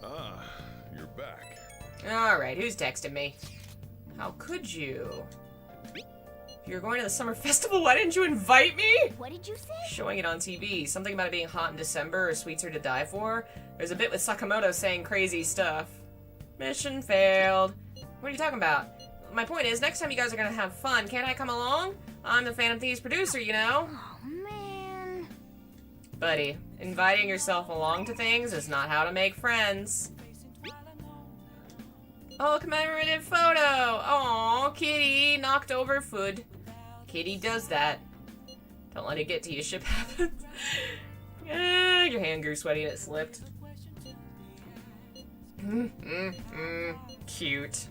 Ah, you're back. Alright, who's texting me? How could you? If you're going to the summer festival, why didn't you invite me? What did you say? Showing it on TV. Something about it being hot in December or sweets are to die for. There's a bit with Sakamoto saying crazy stuff. Mission failed. What are you talking about? My point is, next time you guys are gonna have fun, can't I come along? I'm the Phantom Thieves producer, you know? Oh, man. Buddy, inviting yourself along to things is not how to make friends. Oh, commemorative photo! Aw, Kitty knocked over food. Kitty does that. Don't let it get to you, ship happens. Your hand grew sweaty and it slipped. Cute.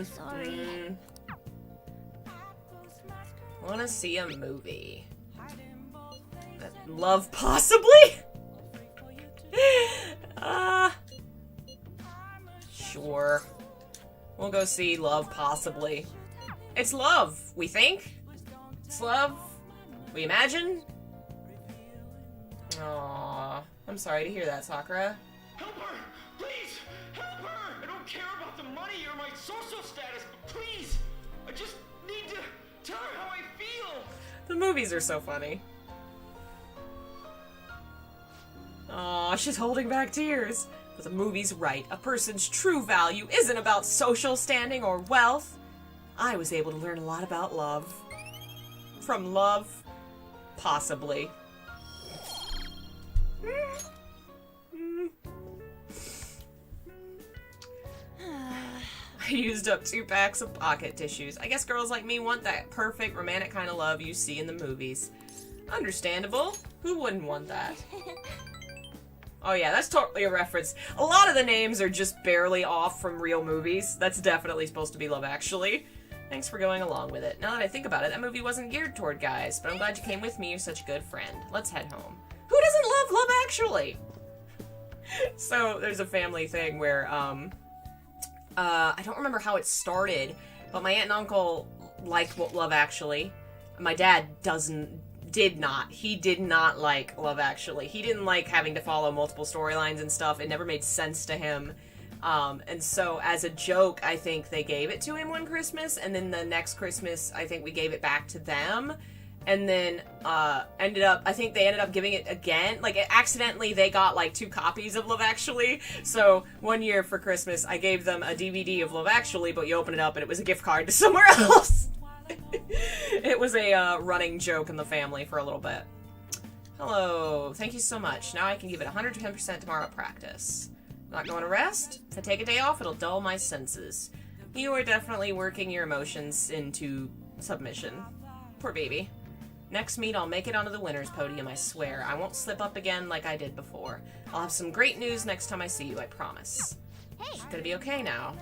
Sorry. Wanna see a movie? Love possibly? Sure. We'll go see Love possibly. It's love, we think. It's love. We imagine. Aww. I'm sorry to hear that, Sakura. Help her! Please! Help her! I don't care about the money or my social status, but please! I just need to tell her how I feel! The movies are so funny. Aw, she's holding back tears. But the movie's right. A person's true value isn't about social standing or wealth. I was able to learn a lot about love. From Love, possibly. I used up 2 packs of pocket tissues. I guess girls like me want that perfect romantic kind of love you see in the movies. Understandable. Who wouldn't want that? Oh yeah, that's totally a reference. A lot of the names are just barely off from real movies. That's definitely supposed to be Love Actually. Thanks for going along with it. Now that I think about it, that movie wasn't geared toward guys, but I'm glad you came with me. You're such a good friend. Let's head home. Who doesn't love Love Actually? So there's a family thing where, I don't remember how it started, but my aunt and uncle liked Love Actually. My dad did not like Love Actually. He didn't like having to follow multiple storylines and stuff. It never made sense to him. And so as a joke, I think they gave it to him one Christmas, and then the next Christmas, I think we gave it back to them. And then, I think they ended up giving it again. Like, accidentally, they got, like, 2 copies of Love Actually. So, one year for Christmas, I gave them a DVD of Love Actually, but you open it up and it was a gift card to somewhere else. It was a, running joke in the family for a little bit. Hello. Thank you so much. Now I can give it 110% tomorrow at practice. Not going to rest? If I take a day off, it'll dull my senses. You are definitely working your emotions into submission. Poor baby. Next meet, I'll make it onto the winner's podium, I swear. I won't slip up again like I did before. I'll have some great news next time I see you, I promise. Hey! It's gonna be okay now.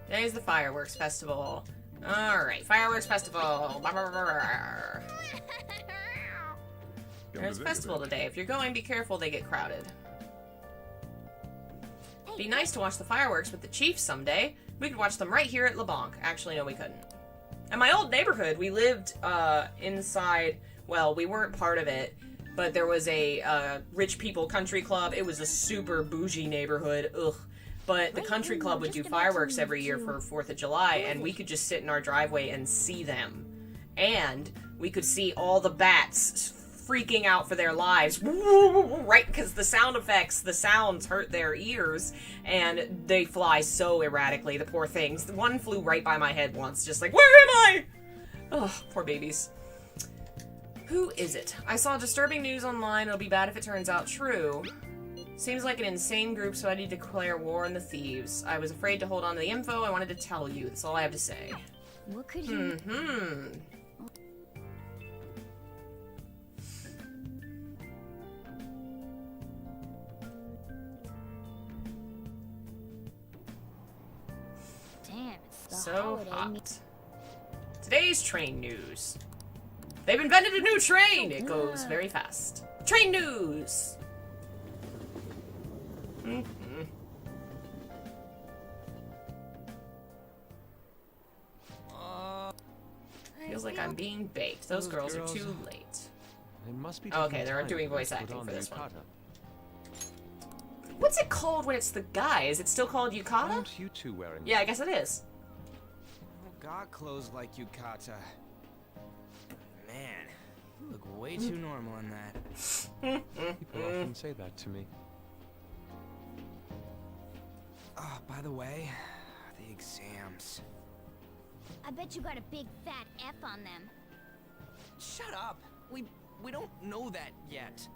Today's the Fireworks Festival. Alright, Fireworks Festival. There's a festival today. If you're going, be careful, they get crowded. Be nice to watch the fireworks with the chief someday. We could watch them right here at LeBlanc. Actually, no, we couldn't. In my old neighborhood, we lived inside, well, we weren't part of it, but there was a rich people country club. It was a super bougie neighborhood. Ugh. But the country club would do fireworks every year for 4th of July, and we could just sit in our driveway and see them. And we could see all the bats freaking out for their lives, right? Because the sound effects, the sounds hurt their ears, and they fly so erratically, the poor things. One flew right by my head once, just like, where am I? Oh, poor babies. Who is it? I saw disturbing news online. It'll be bad if it turns out true. Seems like an insane group, so I need to declare war on the thieves. I was afraid to hold on to the info. I wanted to tell you. That's all I have to say. What could you... Damn, it's the So holiday. hot. Today's train news. They've invented a new train! It goes very fast. Train news! Feels like I'm being baked. Those girls are too late. They must be Okay, they're doing voice acting for this one. What's it called when it's the guy? Is it still called yukata? Aren't you two wearing? Yeah, I guess it is. Got clothes like yukata. Man, you look way too normal in that. People often say that to me. Oh, by the way, the exams. I bet you got a big fat F on them. Shut up. We don't know that yet.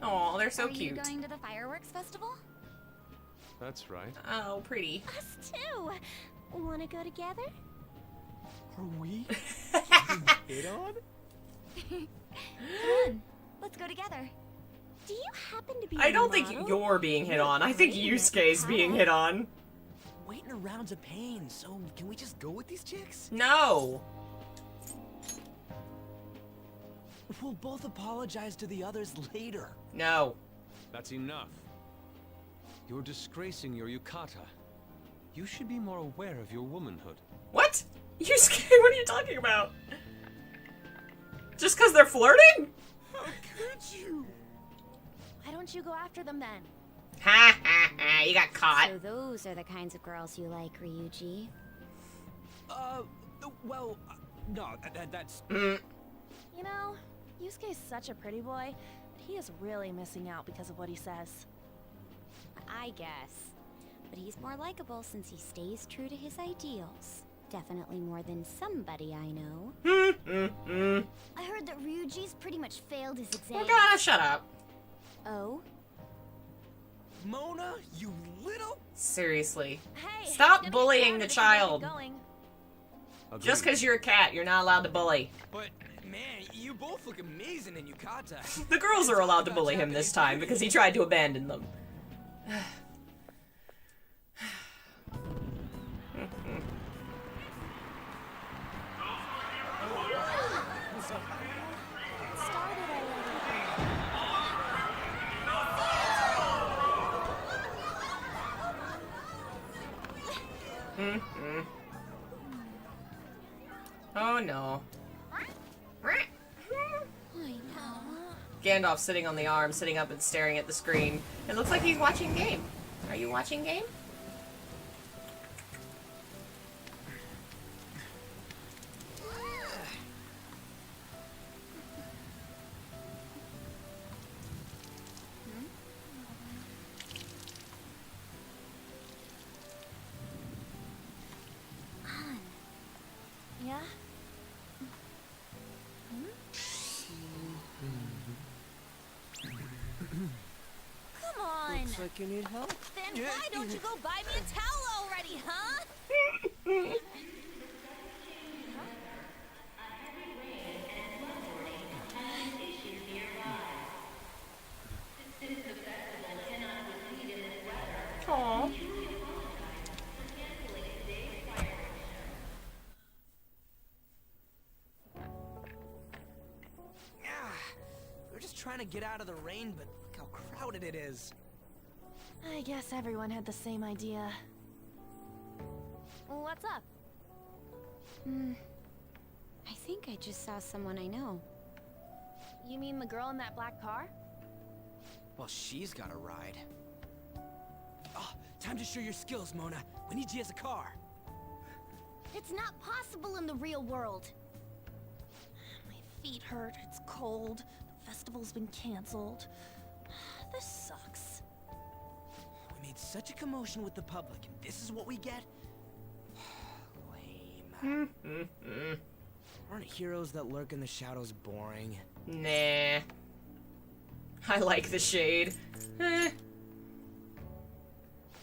Oh, they're so Are cute. you going to the fireworks festival? That's right. Oh, pretty. Us too. Wanna go together? Are we? Hit on? Come on, let's go together. Do you happen to be I a don't think model? you're being hit on. I think Yusuke's being hit on. Waiting around's a pain, so can we just go with these chicks? No. We'll both apologize to the others later. No. That's enough. You're disgracing your yukata. You should be more aware of your womanhood. What? Yusuke, what are you talking about? Just because they're flirting? How could you? Why don't you go after them then? Ha ha ha, you got caught. So those are the kinds of girls you like, Ryuji. Well, no, that's... You know, Yusuke's such a pretty boy, but he is really missing out because of what he says. I guess. but he's more likable since he stays true to his ideals. Definitely more than somebody I know. I heard that Ryuji's pretty much failed his exam. We're gonna shut up. Oh? Mona, you little... Seriously. Hey, Stop bullying the child. Just because you're a cat, you're not allowed to bully. But, man, you both look amazing in yukata. The girls are allowed to bully him this time because he tried to abandon them. Oh no. Gandalf sitting on the arm, sitting up and staring at the screen. It looks like he's watching game. Are you watching game? Yeah? Come on! Looks like you need help. Then why don't you go buy me a towel already, huh? Aww. We're just trying to get out of the rain, but look how crowded it is. I guess everyone had the same idea. What's up? I think I just saw someone I know. You mean the girl in that black car? Well, she's got a ride. Oh, time to show your skills, Mona. We need you as a car. It's not possible in the real world. My feet hurt, it's cold, the festival's been canceled. This sucks. We made such a commotion with the public, and this is what we get? Lame. Aren't heroes that lurk in the shadows boring? Nah. I like the shade.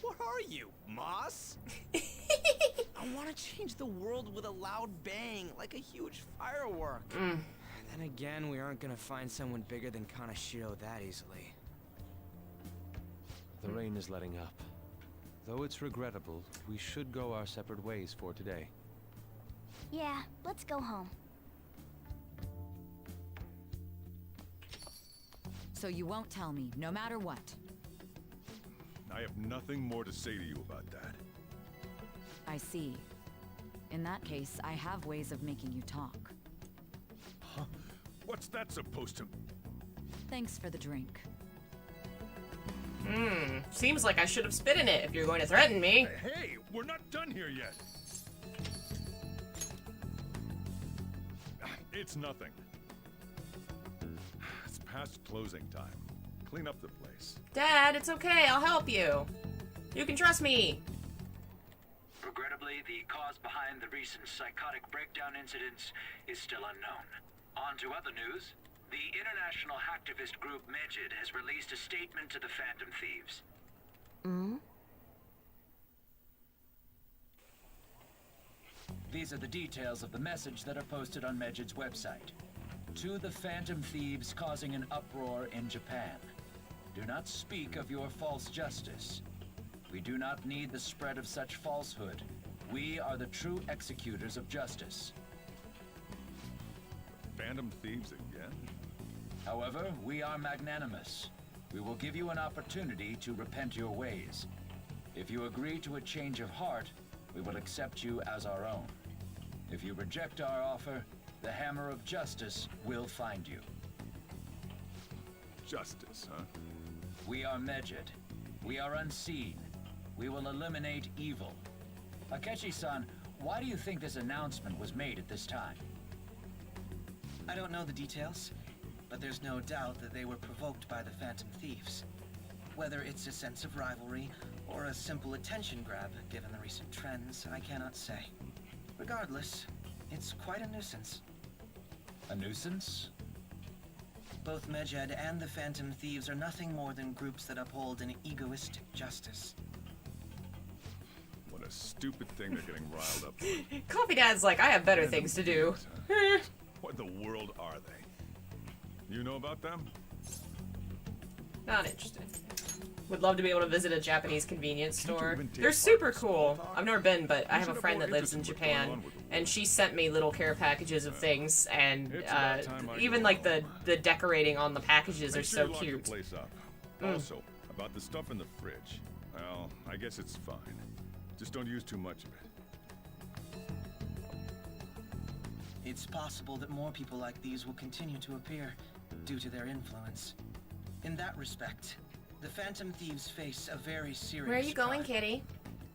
What are you, Moss? I want to change the world with a loud bang, like a huge firework. Then again, we aren't gonna find someone bigger than Kaneshiro that easily. The rain is letting up. Though it's regrettable, we should go our separate ways for today. Yeah, let's go home. So you won't tell me, no matter what. I have nothing more to say to you about that. I see. In that case, I have ways of making you talk. Huh? What's that supposed to... Thanks for the drink. Seems like I should have spit in it if you're going to threaten me. Hey, we're not done here yet. It's nothing. It's past closing time. Clean up the place. Dad, it's okay. I'll help you. You can trust me. Regrettably, the cause behind the recent psychotic breakdown incidents is still unknown. On to other news. The international hacktivist group Megid has released a statement to the Phantom Thieves. These are the details of the message that are posted on Megid's website. To the Phantom Thieves causing an uproar in Japan. Do not speak of your false justice. We do not need the spread of such falsehood. We are the true executors of justice. Phantom Thieves again? However, we are magnanimous. We will give you an opportunity to repent your ways. If you agree to a change of heart, we will accept you as our own. If you reject our offer, the hammer of justice will find you. Justice, huh? We are Megid. We are unseen. We will eliminate evil. Akechi-san, why do you think this announcement was made at this time? I don't know the details, but there's no doubt that they were provoked by the Phantom Thieves. Whether it's a sense of rivalry or a simple attention grab, given the recent trends, I cannot say. Regardless, it's quite a nuisance. A nuisance? Both Medjed and the Phantom Thieves are nothing more than groups that uphold an egoistic justice. What a stupid thing they're getting riled up for. Coffee Dad's like, I have better things to do. What in the world are they? You know about them? Not interested. Would love to be able to visit a Japanese convenience store. even take They're part super in small cool. talk? I've never been, but I You have a should have friend more that lives in interest in what's going Japan, on with the and she sent me little care packages of things, and It's about time I even go like the decorating on the packages Make are sure so you lock the cute. place up. Mm. Also, about the stuff in the fridge. Well, I guess it's fine. Just don't use too much of it. It's possible that more people like these will continue to appear due to their influence. In that respect, the Phantom Thieves face a very serious Where are you going, crime. Kitty?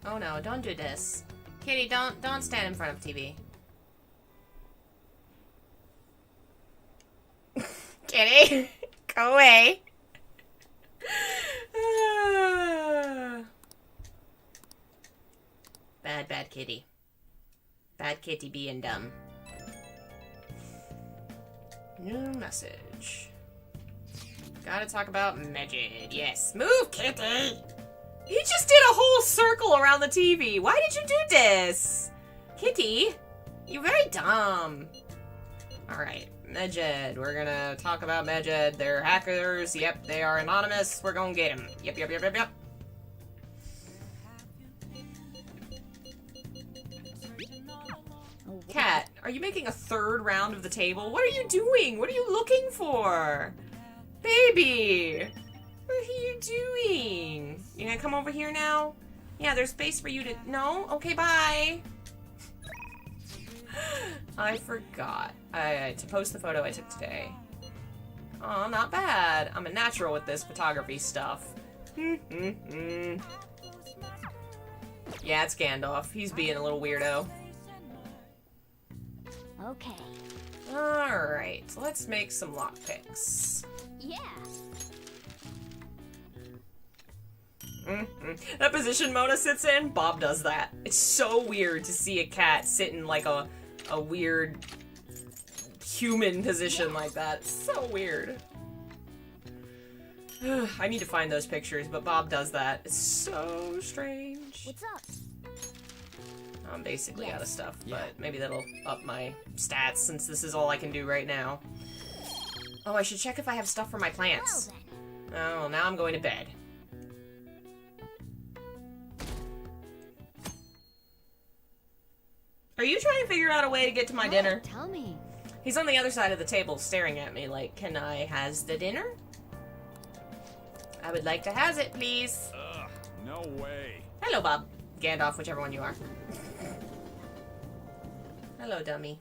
Oh no, don't do this. Kitty, don't stand in front of TV. Kitty, go away. Bad kitty. Bad kitty being dumb. New message. Gotta talk about Medjed. Yes. Move, kitty! You just did a whole circle around the TV. Why did you do this? Kitty, you're very dumb. Alright, Medjed. We're gonna talk about Medjed. They're hackers. Yep, they are anonymous. We're gonna get them. Yep. Cat, are you making a third round of the table? What are you doing? What are you looking for? Baby! What are you doing? You gonna come over here now? Yeah, there's space for you to... No? Okay, bye! I forgot to post the photo I took today. Oh, not bad. I'm a natural with this photography stuff. Yeah, it's Gandalf. He's being a little weirdo. Okay. Alright, let's make some lockpicks. Yeah. That position Mona sits in, Bob does that. It's so weird to see a cat sit in like a weird human position like that. It's so weird. I need to find those pictures, but Bob does that. It's so strange. What's up? I'm basically out of stuff, but maybe that'll up my stats since this is all I can do right now. Oh, I should check if I have stuff for my plants. Oh, well, now I'm going to bed. Are you trying to figure out a way to get to my dinner? Tell me. He's on the other side of the table staring at me like, can I has the dinner? I would like to has it, please. Ugh, no way. Hello, Bob. Gandalf, whichever one you are. Hello, dummy.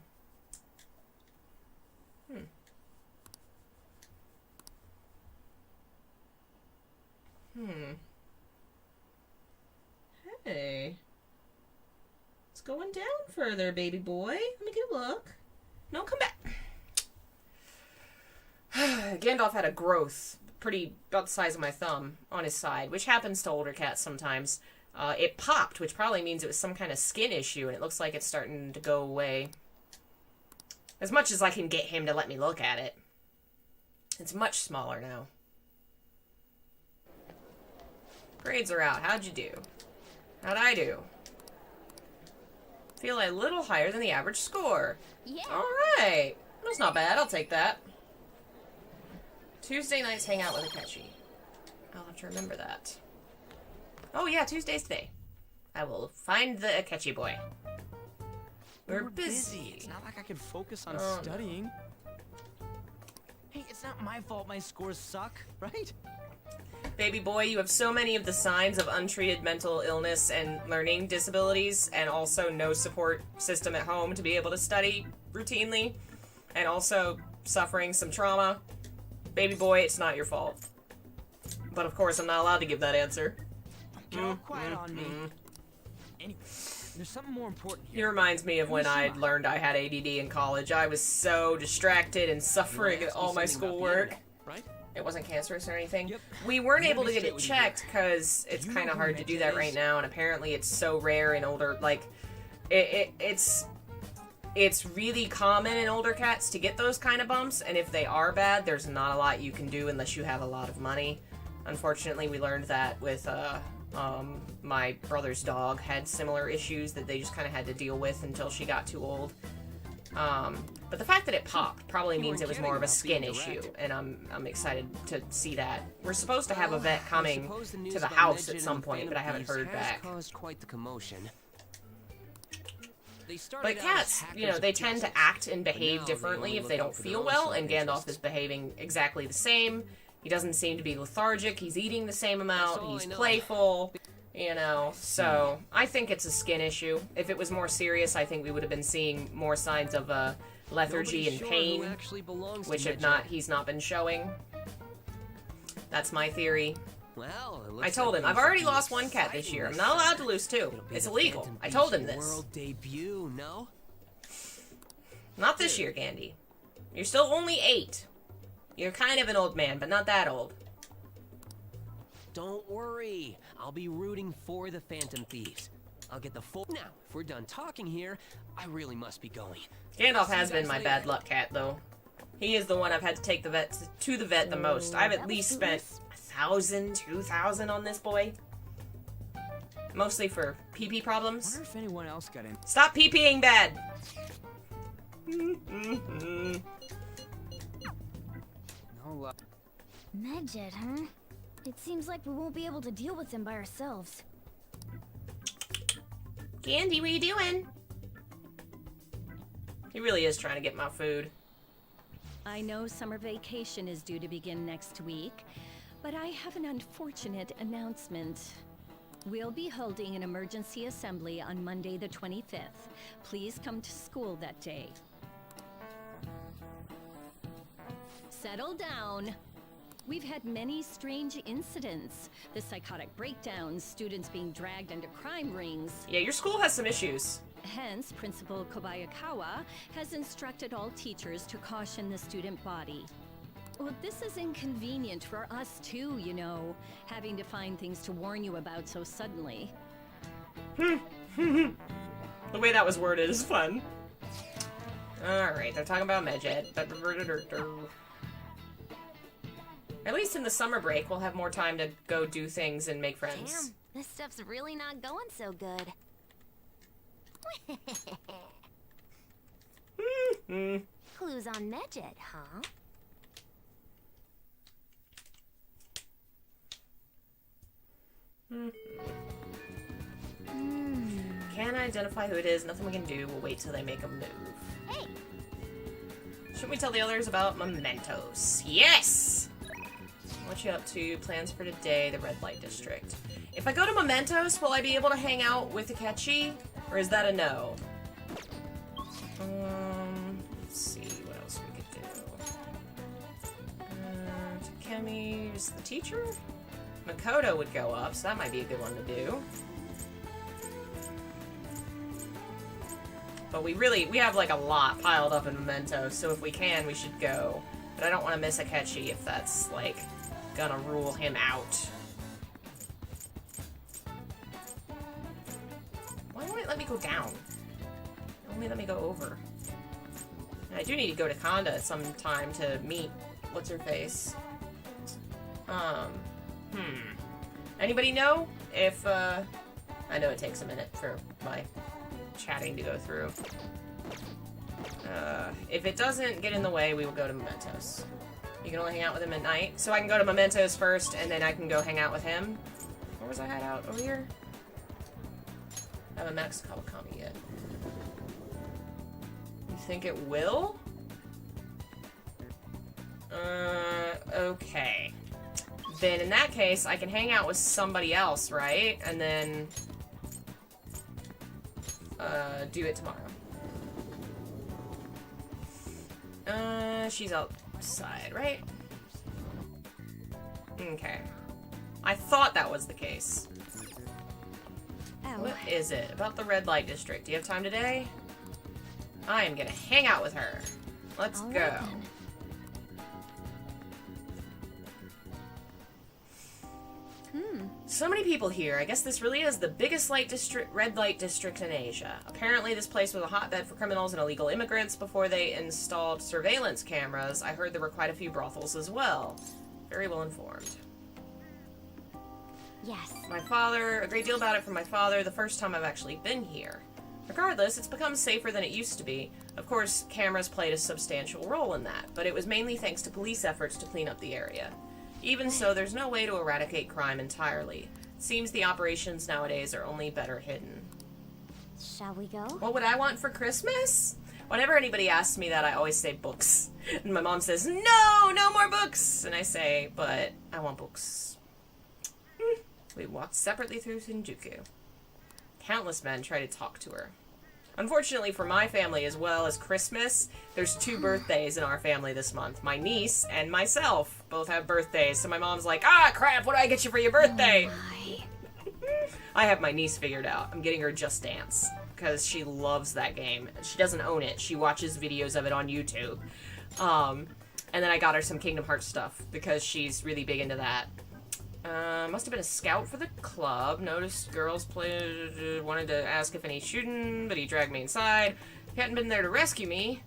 Hey. It's going down further, baby boy. Let me get a look. No, come back. Gandalf had a growth, about the size of my thumb, on his side, which happens to older cats sometimes. It popped, which probably means it was some kind of skin issue, and it looks like it's starting to go away. As much as I can get him to let me look at it. It's much smaller now. Grades are out. How'd you do? How'd I do? Feel a little higher than the average score. Yeah. Alright. That's not bad. I'll take that. Tuesday nights hang out with Akechi. I'll have to remember that. Oh yeah, Tuesday's today. I will find the Akechi boy. We're busy. It's not like I can focus on Oh, studying. Hey, it's not my fault my scores suck, right? Baby boy, you have so many of the signs of untreated mental illness and learning disabilities, and also no support system at home to be able to study routinely, and also suffering some trauma. Baby boy, it's not your fault. But of course, I'm not allowed to give that answer. Get all quiet on me. Anyway, there's something more important He here. reminds me of when I learned I had ADD in college. I was so distracted and suffering at all my schoolwork. Right? it wasn't cancerous or anything. We weren't able to get it checked because it's kind of hard to do that right now, and apparently it's so rare in older, like, it's really common in older cats to get those kind of bumps, and if they are bad, there's not a lot you can do unless you have a lot of money. Unfortunately, we learned that with, my brother's dog had similar issues that they just kind of had to deal with until she got too old. But the fact that it popped probably means it was more of a skin issue, and I'm excited to see that. We're supposed to have a vet coming to the house at some point, but I haven't heard back. Caused quite the commotion. But cats, you know, they tend to act and behave differently if they don't feel well, and Gandalf is behaving exactly the same. He doesn't seem to be lethargic, he's eating the same amount, he's playful, you know, so I think it's a skin issue. If it was more serious, I think we would have been seeing more signs of lethargy and pain, which he's not been showing. That's my theory. Well, I told him, I've already lost one cat this year. I'm not allowed to lose two. It's illegal. I told him this. World debut, no? Not this year, Gandhi. You're still only 8. You're kind of an old man, but not that old. Don't worry. I'll be rooting for the Phantom Thieves. I'll get the full... Now, if we're done talking here, I really must be going. Gandalf has been my bad luck cat, though. He is the one I've had to take the vet to the vet the most. I've at least spent 1,000, 2,000 on this boy. Mostly for pee-pee problems. I wonder if anyone else got in. Stop pee-peeing bad! Medjed, huh? It seems like we won't be able to deal with him by ourselves. Gandhi, what are you doing? He really is trying to get my food. I know summer vacation is due to begin next week, but I have an unfortunate announcement. We'll be holding an emergency assembly on Monday the 25th. Please come to school that day. Settle down. We've had many strange incidents. The psychotic breakdowns, students being dragged into crime rings. Yeah, your school has some issues. Hence, Principal Kobayakawa has instructed all teachers to caution the student body. Well, this is inconvenient for us too, you know, having to find things to warn you about so suddenly. The way that was worded is fun. Alright, they're talking about Medjed. At least in the summer break, we'll have more time to go do things and make friends. Damn, this stuff's really not going so good. Clues on Medjed, huh? Can't identify who it is. Nothing we can do. We'll wait till they make a move. Hey! Shouldn't we tell the others about mementos? Yes! What you up to? Plans for today, the red light district. If I go to mementos, will I be able to hang out with Akechi? Or is that a no? Let's see what else we could do. Takemi is the teacher? Makoto would go up, so that might be a good one to do. But we have like a lot piled up in mementos, so if we can, we should go. But I don't want to miss Akechi if that's like gonna rule him out. Why won't it let me go down? Only let me go over. And I do need to go to Kanda at some time to meet what's her face. Anybody know if I know it takes a minute for my chatting to go through. If it doesn't get in the way, we will go to mementos. You can only hang out with him at night. So I can go to mementos first, and then I can go hang out with him. Where was I head out? Over here? I haven't met Kawakami yet. You think it will? Okay. Then in that case, I can hang out with somebody else, right? And then do it tomorrow. She's outside, right? Okay. I thought that was the case. Oh. What is it? About the red light district. Do you have time today? I am gonna hang out with her. Let's go. So many people here. I guess this really is the biggest red light district in Asia. Apparently this place was a hotbed for criminals and illegal immigrants before they installed surveillance cameras. I heard there were quite a few brothels as well. Very well informed. Yes. My father, a great deal about it from my father the first time I've actually been here. Regardless, it's become safer than it used to be. Of course, cameras played a substantial role in that, but it was mainly thanks to police efforts to clean up the area. Even so, there's no way to eradicate crime entirely. It seems the operations nowadays are only better hidden. Shall we go? What would I want for Christmas? Whenever anybody asks me that, I always say books. And my mom says, no, no more books! And I say, but I want books. We walked separately through Shinjuku. Countless men try to talk to her. Unfortunately for my family, as well as Christmas, there's 2 birthdays in our family this month. My niece and myself both have birthdays, so my mom's like, ah, crap, what do I get you for your birthday? I have my niece figured out. I'm getting her Just Dance, because she loves that game. She doesn't own it. She watches videos of it on YouTube. And then I got her some Kingdom Hearts stuff, because she's really big into that. Must have been a scout for the club. Noticed girls wanted to ask if any shooting, but he dragged me inside. He hadn't been there to rescue me.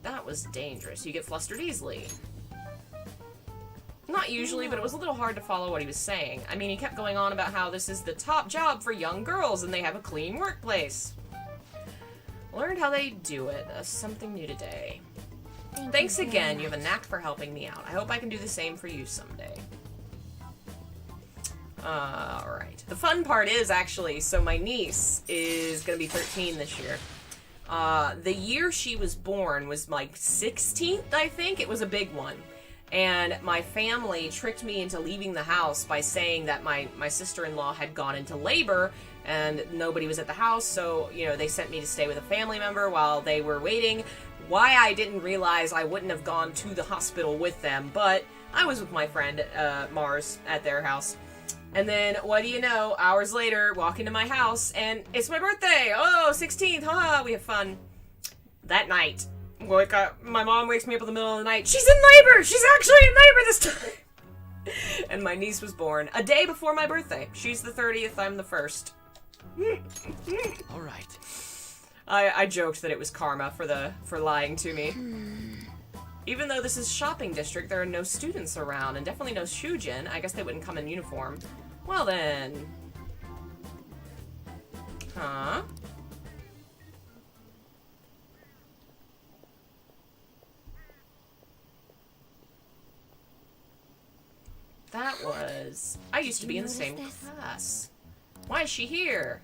That was dangerous. You get flustered easily. Not usually, but it was a little hard to follow what he was saying. I mean, he kept going on about how this is the top job for young girls and they have a clean workplace. Learned how they do it. Something new today. Thanks again. You have a knack for helping me out. I hope I can do the same for you someday. Alright. The fun part is, actually, so my niece is gonna be 13 this year. The year she was born was like 16th, I think. It was a big one. And my family tricked me into leaving the house by saying that my sister-in-law had gone into labor and nobody was at the house, so, you know, they sent me to stay with a family member while they were waiting. Why I didn't realize I wouldn't have gone to the hospital with them, but I was with my friend, Mars, at their house. And then, what do you know, hours later, walk into my house, and it's my birthday! Oh, 16th, haha, we have fun. That night, my mom wakes me up in the middle of the night. She's in labor! She's actually in labor this time! And my niece was born a day before my birthday. She's the 30th, I'm the 1st. Alright. I joked that it was karma for lying to me. Even though this is shopping district, there are no students around, and definitely no shujin. I guess they wouldn't come in uniform. Well then. Huh? That was... I used to be in the same class. Why is she here?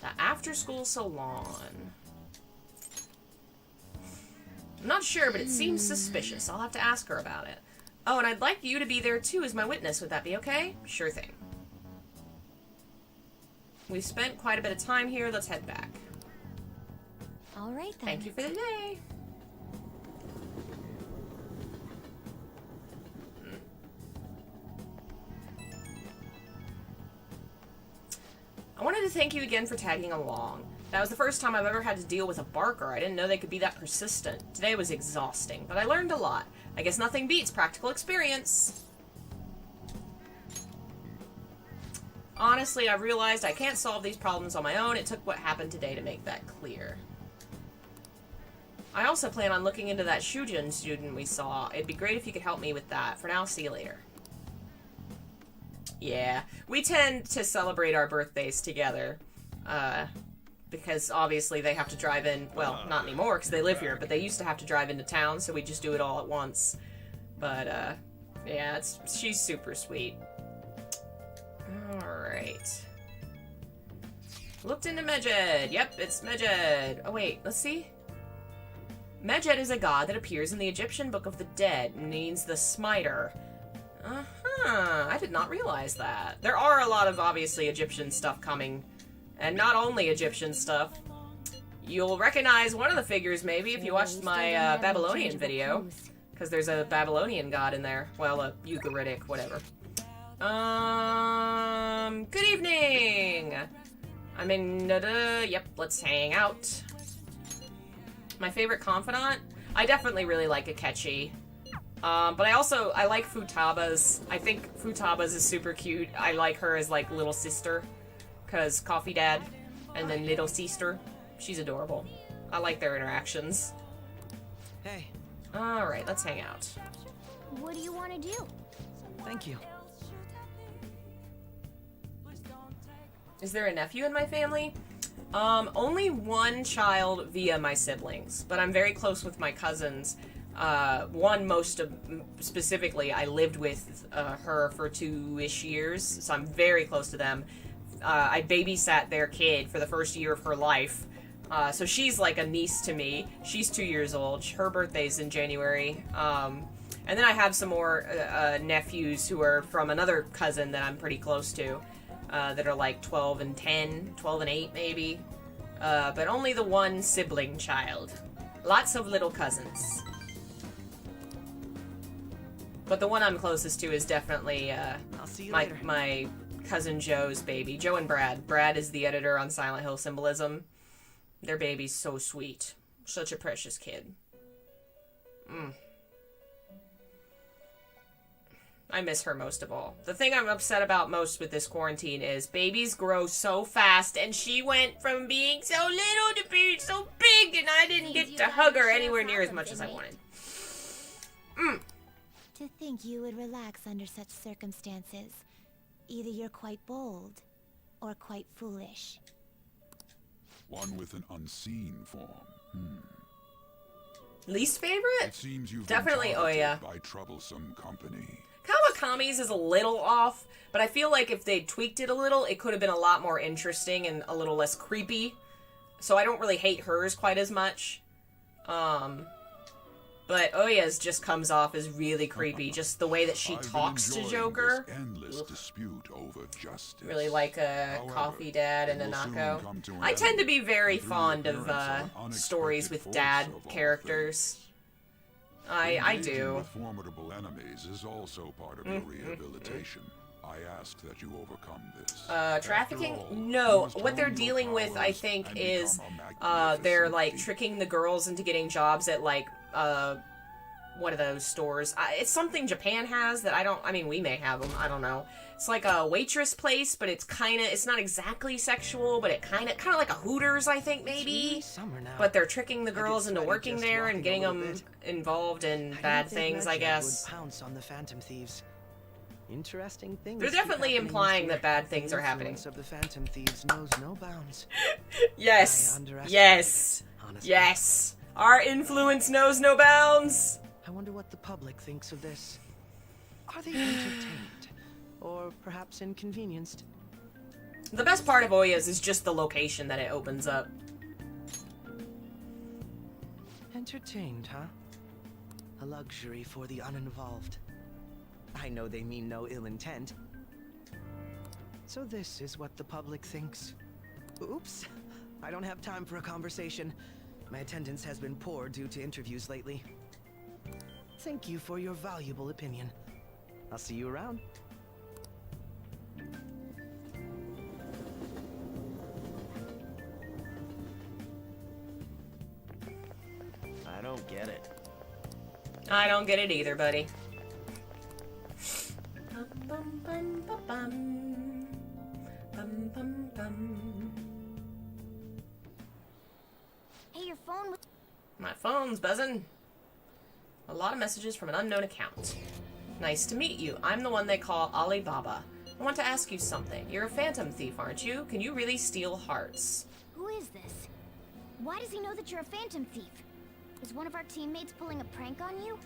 The after-school salon. I'm not sure, but it seems suspicious. I'll have to ask her about it. Oh, and I'd like you to be there too as my witness. Would that be okay? Sure thing. We've spent quite a bit of time here. Let's head back. All right then. Thank you for the day. I wanted to thank you again for tagging along. That was the first time I've ever had to deal with a barker. I didn't know they could be that persistent. Today was exhausting, but I learned a lot. I guess nothing beats practical experience. Honestly, I've realized I can't solve these problems on my own. It took what happened today to make that clear. I also plan on looking into that Shujin student we saw. It'd be great if you could help me with that. For now, see you later. Yeah, we tend to celebrate our birthdays together. Because obviously they have to drive in, well, not anymore because they live here, but they used to have to drive into town, so we just do it all at once. But, yeah, she's super sweet. Alright. Looked into Medjed. Yep, it's Medjed. Oh, wait, let's see. Medjed is a god that appears in the Egyptian Book of the Dead and means the smiter. Uh-huh, I did not realize that. There are a lot of, obviously, Egyptian stuff coming. And not only Egyptian stuff. You'll recognize one of the figures, maybe, if you watched my Babylonian video. Because there's a Babylonian god in there. Well, a Ugaritic, whatever. Good evening! I'm in, yep, let's hang out. My favorite confidant? I definitely really like Akechi. But I like Futaba's. I think Futaba's is super cute. I like her as like little sister, cause Coffee Dad, and then little sister. She's adorable. I like their interactions. Hey. All right, let's hang out. What do you want to do? Thank you. Is there a nephew in my family? Only one child via my siblings, but I'm very close with my cousins. Specifically, I lived with her for 2-ish years, so I'm very close to them. I babysat their kid for the first year of her life, so she's like a niece to me. She's 2 years old. Her birthday's in January. And then I have some more nephews who are from another cousin that I'm pretty close to, that are like 12 and 10, 12 and 8 maybe. But only the one sibling child. Lots of little cousins. But the one I'm closest to is definitely my cousin Joe's baby. Joe and Brad. Brad is the editor on Silent Hill Symbolism. Their baby's so sweet. Such a precious kid. I miss her most of all. The thing I'm upset about most with this quarantine is babies grow so fast, and she went from being so little to being so big, and I didn't get to hug her anywhere near as much as I wanted. To think you would relax under such circumstances. Either you're quite bold, or quite foolish. One with an unseen form. Least favorite? It seems you've definitely been Oya. targeted by troublesome company. Kawakami's is a little off, but I feel like if they'd tweaked it a little, it could have been a lot more interesting and a little less creepy. So I don't really hate hers quite as much. But Oya's just comes off as really creepy. Just the way that she talks to Joker. Endless dispute over justice. Really like a Coffee Dad and a Nako. I tend to be very fond of stories with dad characters. I do. With formidable enemies is also part of your rehabilitation. I ask that you overcome this. Trafficking? No. What they're dealing with, I think, is they're like tricking the girls into getting jobs at like what are those stores? It's something Japan has that we may have them. I don't know. It's like a waitress place, but it's not exactly sexual, but it kind of like a Hooters, I think, maybe. But they're tricking the girls into working there and getting them involved in bad things, I guess. Would pounce on the Phantom Thieves. Interesting things. They're definitely implying that bad things are happening. The the Phantom Thieves knows no bounds. Yes. Yes. Yes. Our influence knows no bounds. I wonder what the public thinks of this. Are they entertained? Or perhaps inconvenienced? The best part of Oya's is just the location that it opens up. Entertained, huh? A luxury for the uninvolved. I know they mean no ill intent. So this is what the public thinks. Oops. I don't have time for a conversation. My attendance has been poor due to interviews lately. Thank you for your valuable opinion. I'll see you around. I don't get it. I don't get it either, buddy. Hey, your phone was... My phone's buzzing. A lot of messages from an unknown account. Nice to meet you. I'm the one they call Alibaba. I want to ask you something. You're a phantom thief, aren't you? Can you really steal hearts? Who is this? Why does he know that you're a phantom thief? Is one of our teammates pulling a prank on you?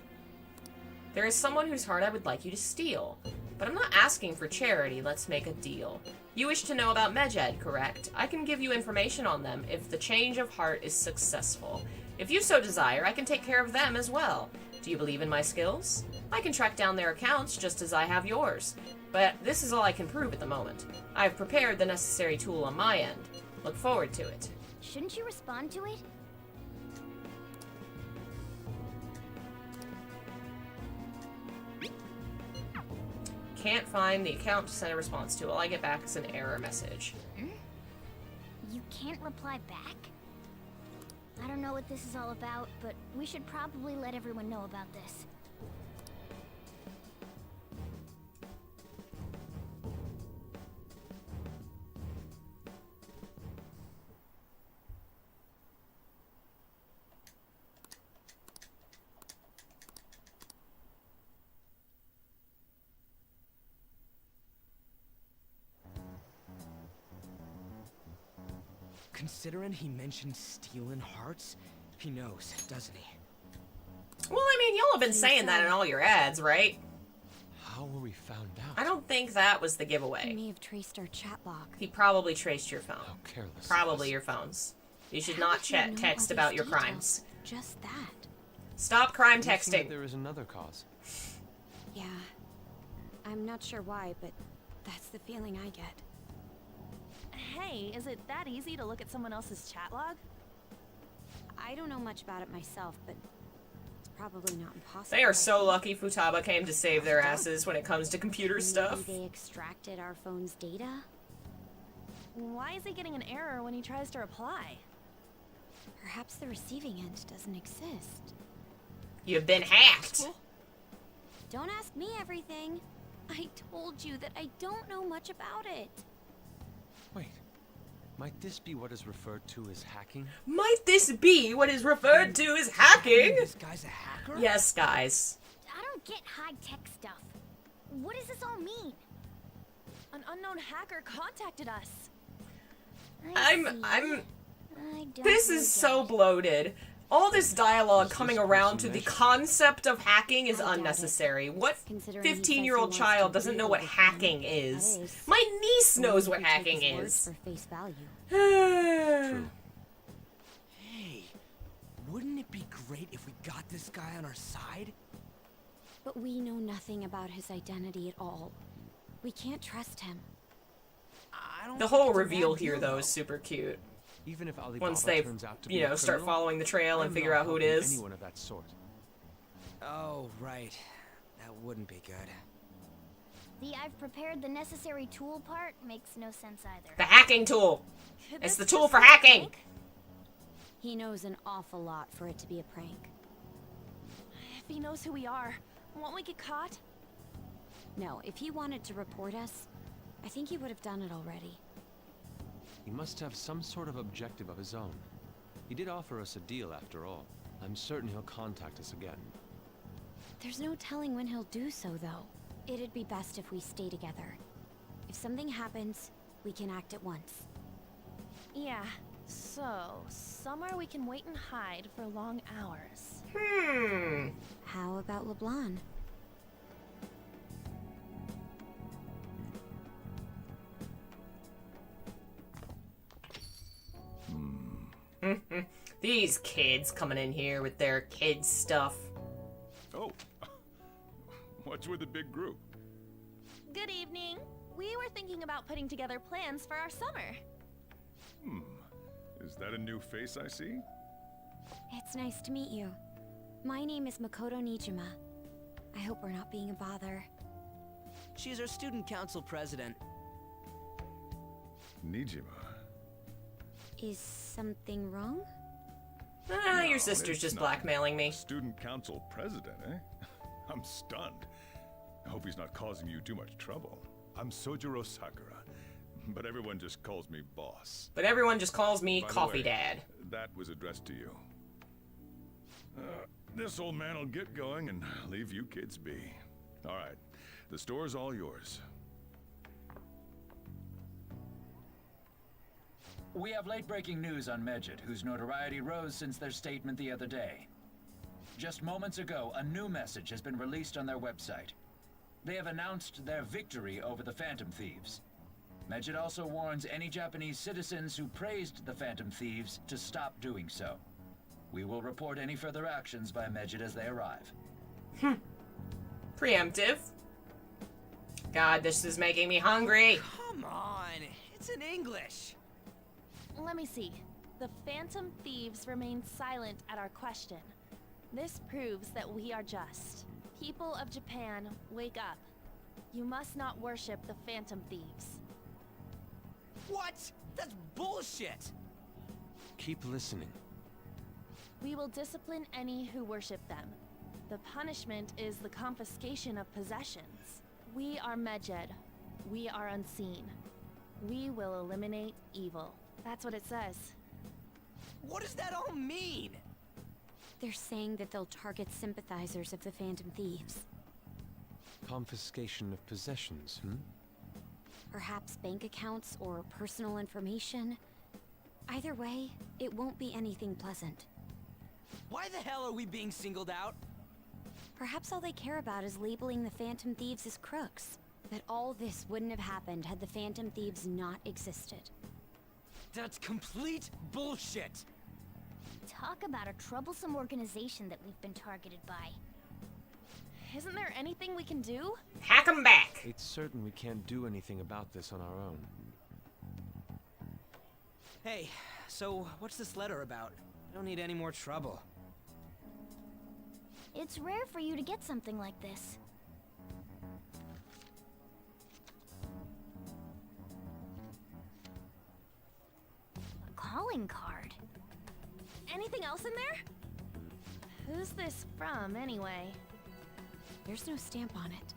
There is someone whose heart I would like you to steal. But I'm not asking for charity. Let's make a deal. You wish to know about Medjed, correct? I can give you information on them if the change of heart is successful. If you so desire, I can take care of them as well. Do you believe in my skills? I can track down their accounts just as I have yours. But this is all I can prove at the moment. I have prepared the necessary tool on my end. Look forward to it. Shouldn't you respond to it? Can't find the account to send a response to. All I get back is an error message. You can't reply back? I don't know what this is all about, but we should probably let everyone know about this. Considering he mentioned stealing hearts, he knows, doesn't he? Well, I mean, y'all have been saying that in all your ads, right? How were we found out? I don't think that was the He giveaway. may have traced our chat log. He probably traced your phone. How careless. Probably your phones. You should How not does he know text all about these your details? crimes. Just that. Stop crime Guessing that texting. there is another cause. Yeah. I'm not sure why, but that's the feeling I get. Hey, is it that easy to look at someone else's chat log? I don't know much about it myself, but it's probably not impossible. They are so lucky Futaba came to save their asses when it comes to computer Maybe stuff. they extracted our phone's data? Why is he getting an error when he tries to reply? Perhaps the receiving end doesn't exist. You've been hacked. Don't ask me everything. I told you that I don't know much about it. Wait. Might this be what is referred to as hacking? Might this be what is referred to as hacking? This guy's a hacker? Yes, guys. I don't get high-tech stuff. What does this all mean? An unknown hacker contacted us. This is so bloated. All this dialogue coming around to the concept of hacking is unnecessary. What 15-year-old child doesn't know what hacking is? My niece knows what hacking is. For face value. True. Hey, wouldn't it be great if we got this guy on our side? But we know nothing about his identity at all. We can't trust him. The whole reveal here, though, is super cute. Even if Alibaba Once they, turns out to be you know, a start criminal, following the trail and I'm figure not out who it helping is. Anyone of that sort. Oh, right. That wouldn't be good. The I've prepared the necessary tool part makes no sense either. The hacking tool. It's the tool for hacking. He knows an awful lot for it to be a prank. If he knows who we are, won't we get caught? No, if he wanted to report us, I think he would have done it already. He must have some sort of objective of his own. He did offer us a deal after all. I'm certain he'll contact us again. There's no telling when he'll do so, though. It'd be best if we stay together. If something happens, we can act at once. Yeah, so somewhere we can wait and hide for long hours. How about LeBlanc? These kids coming in here with their kids stuff. Oh, what's with the big group? Good evening. We were thinking about putting together plans for our summer. Is that a new face I see? It's nice to meet you. My name is Makoto Nijima. I hope we're not being a bother. She's our student council president. Nijima. Is something wrong? Your sister's it's just not. blackmailing me. Student council president, eh? I'm stunned. I hope he's not causing you too much trouble. I'm Sojiro Sakura, but everyone just calls me boss. But everyone just calls me By the Coffee way, Dad. That was addressed to you. This old man will get going and leave you kids be. All right, the store's all yours. We have late-breaking news on Medjed, whose notoriety rose since their statement the other day. Just moments ago, a new message has been released on their website. They have announced their victory over the Phantom Thieves. Medjed also warns any Japanese citizens who praised the Phantom Thieves to stop doing so. We will report any further actions by Medjed as they arrive. Preemptive. God, this is making me hungry. Come on, it's in English. Let me see. The Phantom Thieves remain silent at our question. This proves that we are just. People of Japan, wake up. You must not worship the Phantom Thieves. What? That's bullshit! Keep listening. We will discipline any who worship them. The punishment is the confiscation of possessions. We are Medjed. We are unseen. We will eliminate evil. That's what it says. What does that all mean? They're saying that they'll target sympathizers of the Phantom Thieves. Confiscation of possessions, Perhaps bank accounts or personal information. Either way, it won't be anything pleasant. Why the hell are we being singled out? Perhaps all they care about is labeling the Phantom Thieves as crooks. That all this wouldn't have happened had the Phantom Thieves not existed. That's complete bullshit! Talk about a troublesome organization that we've been targeted by. Isn't there anything we can do? Hack 'em back! It's certain we can't do anything about this on our own. Hey, so what's this letter about? I don't need any more trouble. It's rare for you to get something like this. A calling card. Anything else in there? Who's this from, anyway? There's no stamp on it.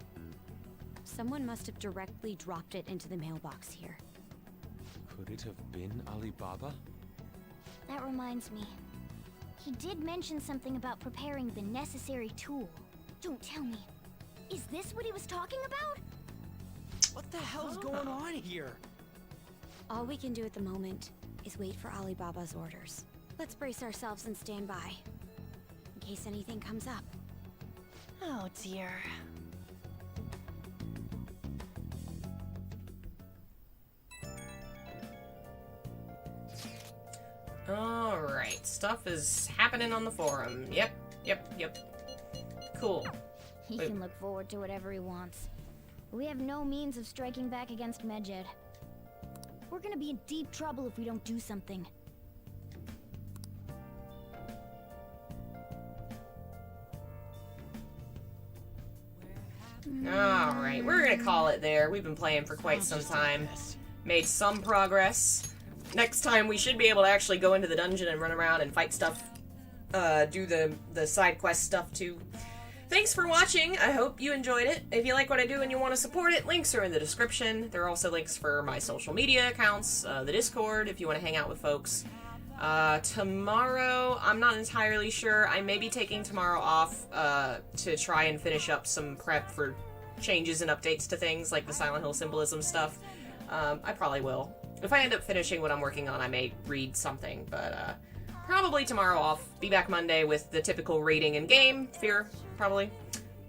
Someone must have directly dropped it into the mailbox here. Could it have been Alibaba? That reminds me. He did mention something about preparing the necessary tool. Don't tell me. Is this what he was talking about? What the hell's going on here? All we can do at the moment is wait for Alibaba's orders. Let's brace ourselves and stand by, in case anything comes up. Oh dear. Alright, stuff is happening on the forum. Yep. Cool. He can look forward to whatever he wants. We have no means of striking back against Medjed. We're gonna be in deep trouble if we don't do something. Alright, we're gonna call it there. We've been playing for quite some time. Made some progress. Next time we should be able to actually go into the dungeon and run around and fight stuff. Do the side quest stuff too. Thanks for watching. I hope you enjoyed it. If you like what I do and you want to support it, links are in the description. There are also links for my social media accounts, the Discord, if you want to hang out with folks. Tomorrow, I'm not entirely sure. I may be taking tomorrow off to try and finish up some prep for changes and updates to things like the Silent Hill symbolism stuff. I probably will. If I end up finishing what I'm working on, I may read something, but probably tomorrow off. Be back Monday with the typical rating and game. Fear, probably.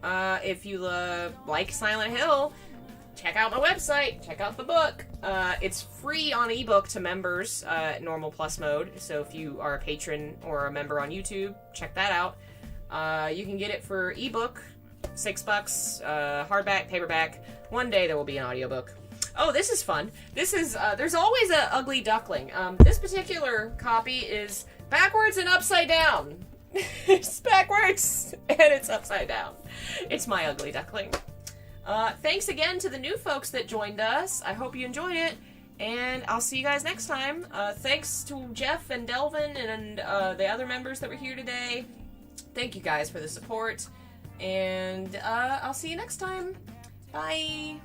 If you like Silent Hill, check out my website. Check out the book. It's free on ebook to members, normal plus mode. So if you are a patron or a member on YouTube, check that out. You can get it for ebook, $6, hardback, paperback. One day there will be an audiobook. Oh, this is fun. This is, there's always a ugly duckling. This particular copy is backwards and upside down. It's backwards and it's upside down. It's my ugly duckling. Thanks again to the new folks that joined us. I hope you enjoyed it, and I'll see you guys next time. Thanks to Jeff and Delvin and the other members that were here today. Thank you guys for the support, and I'll see you next time. Bye!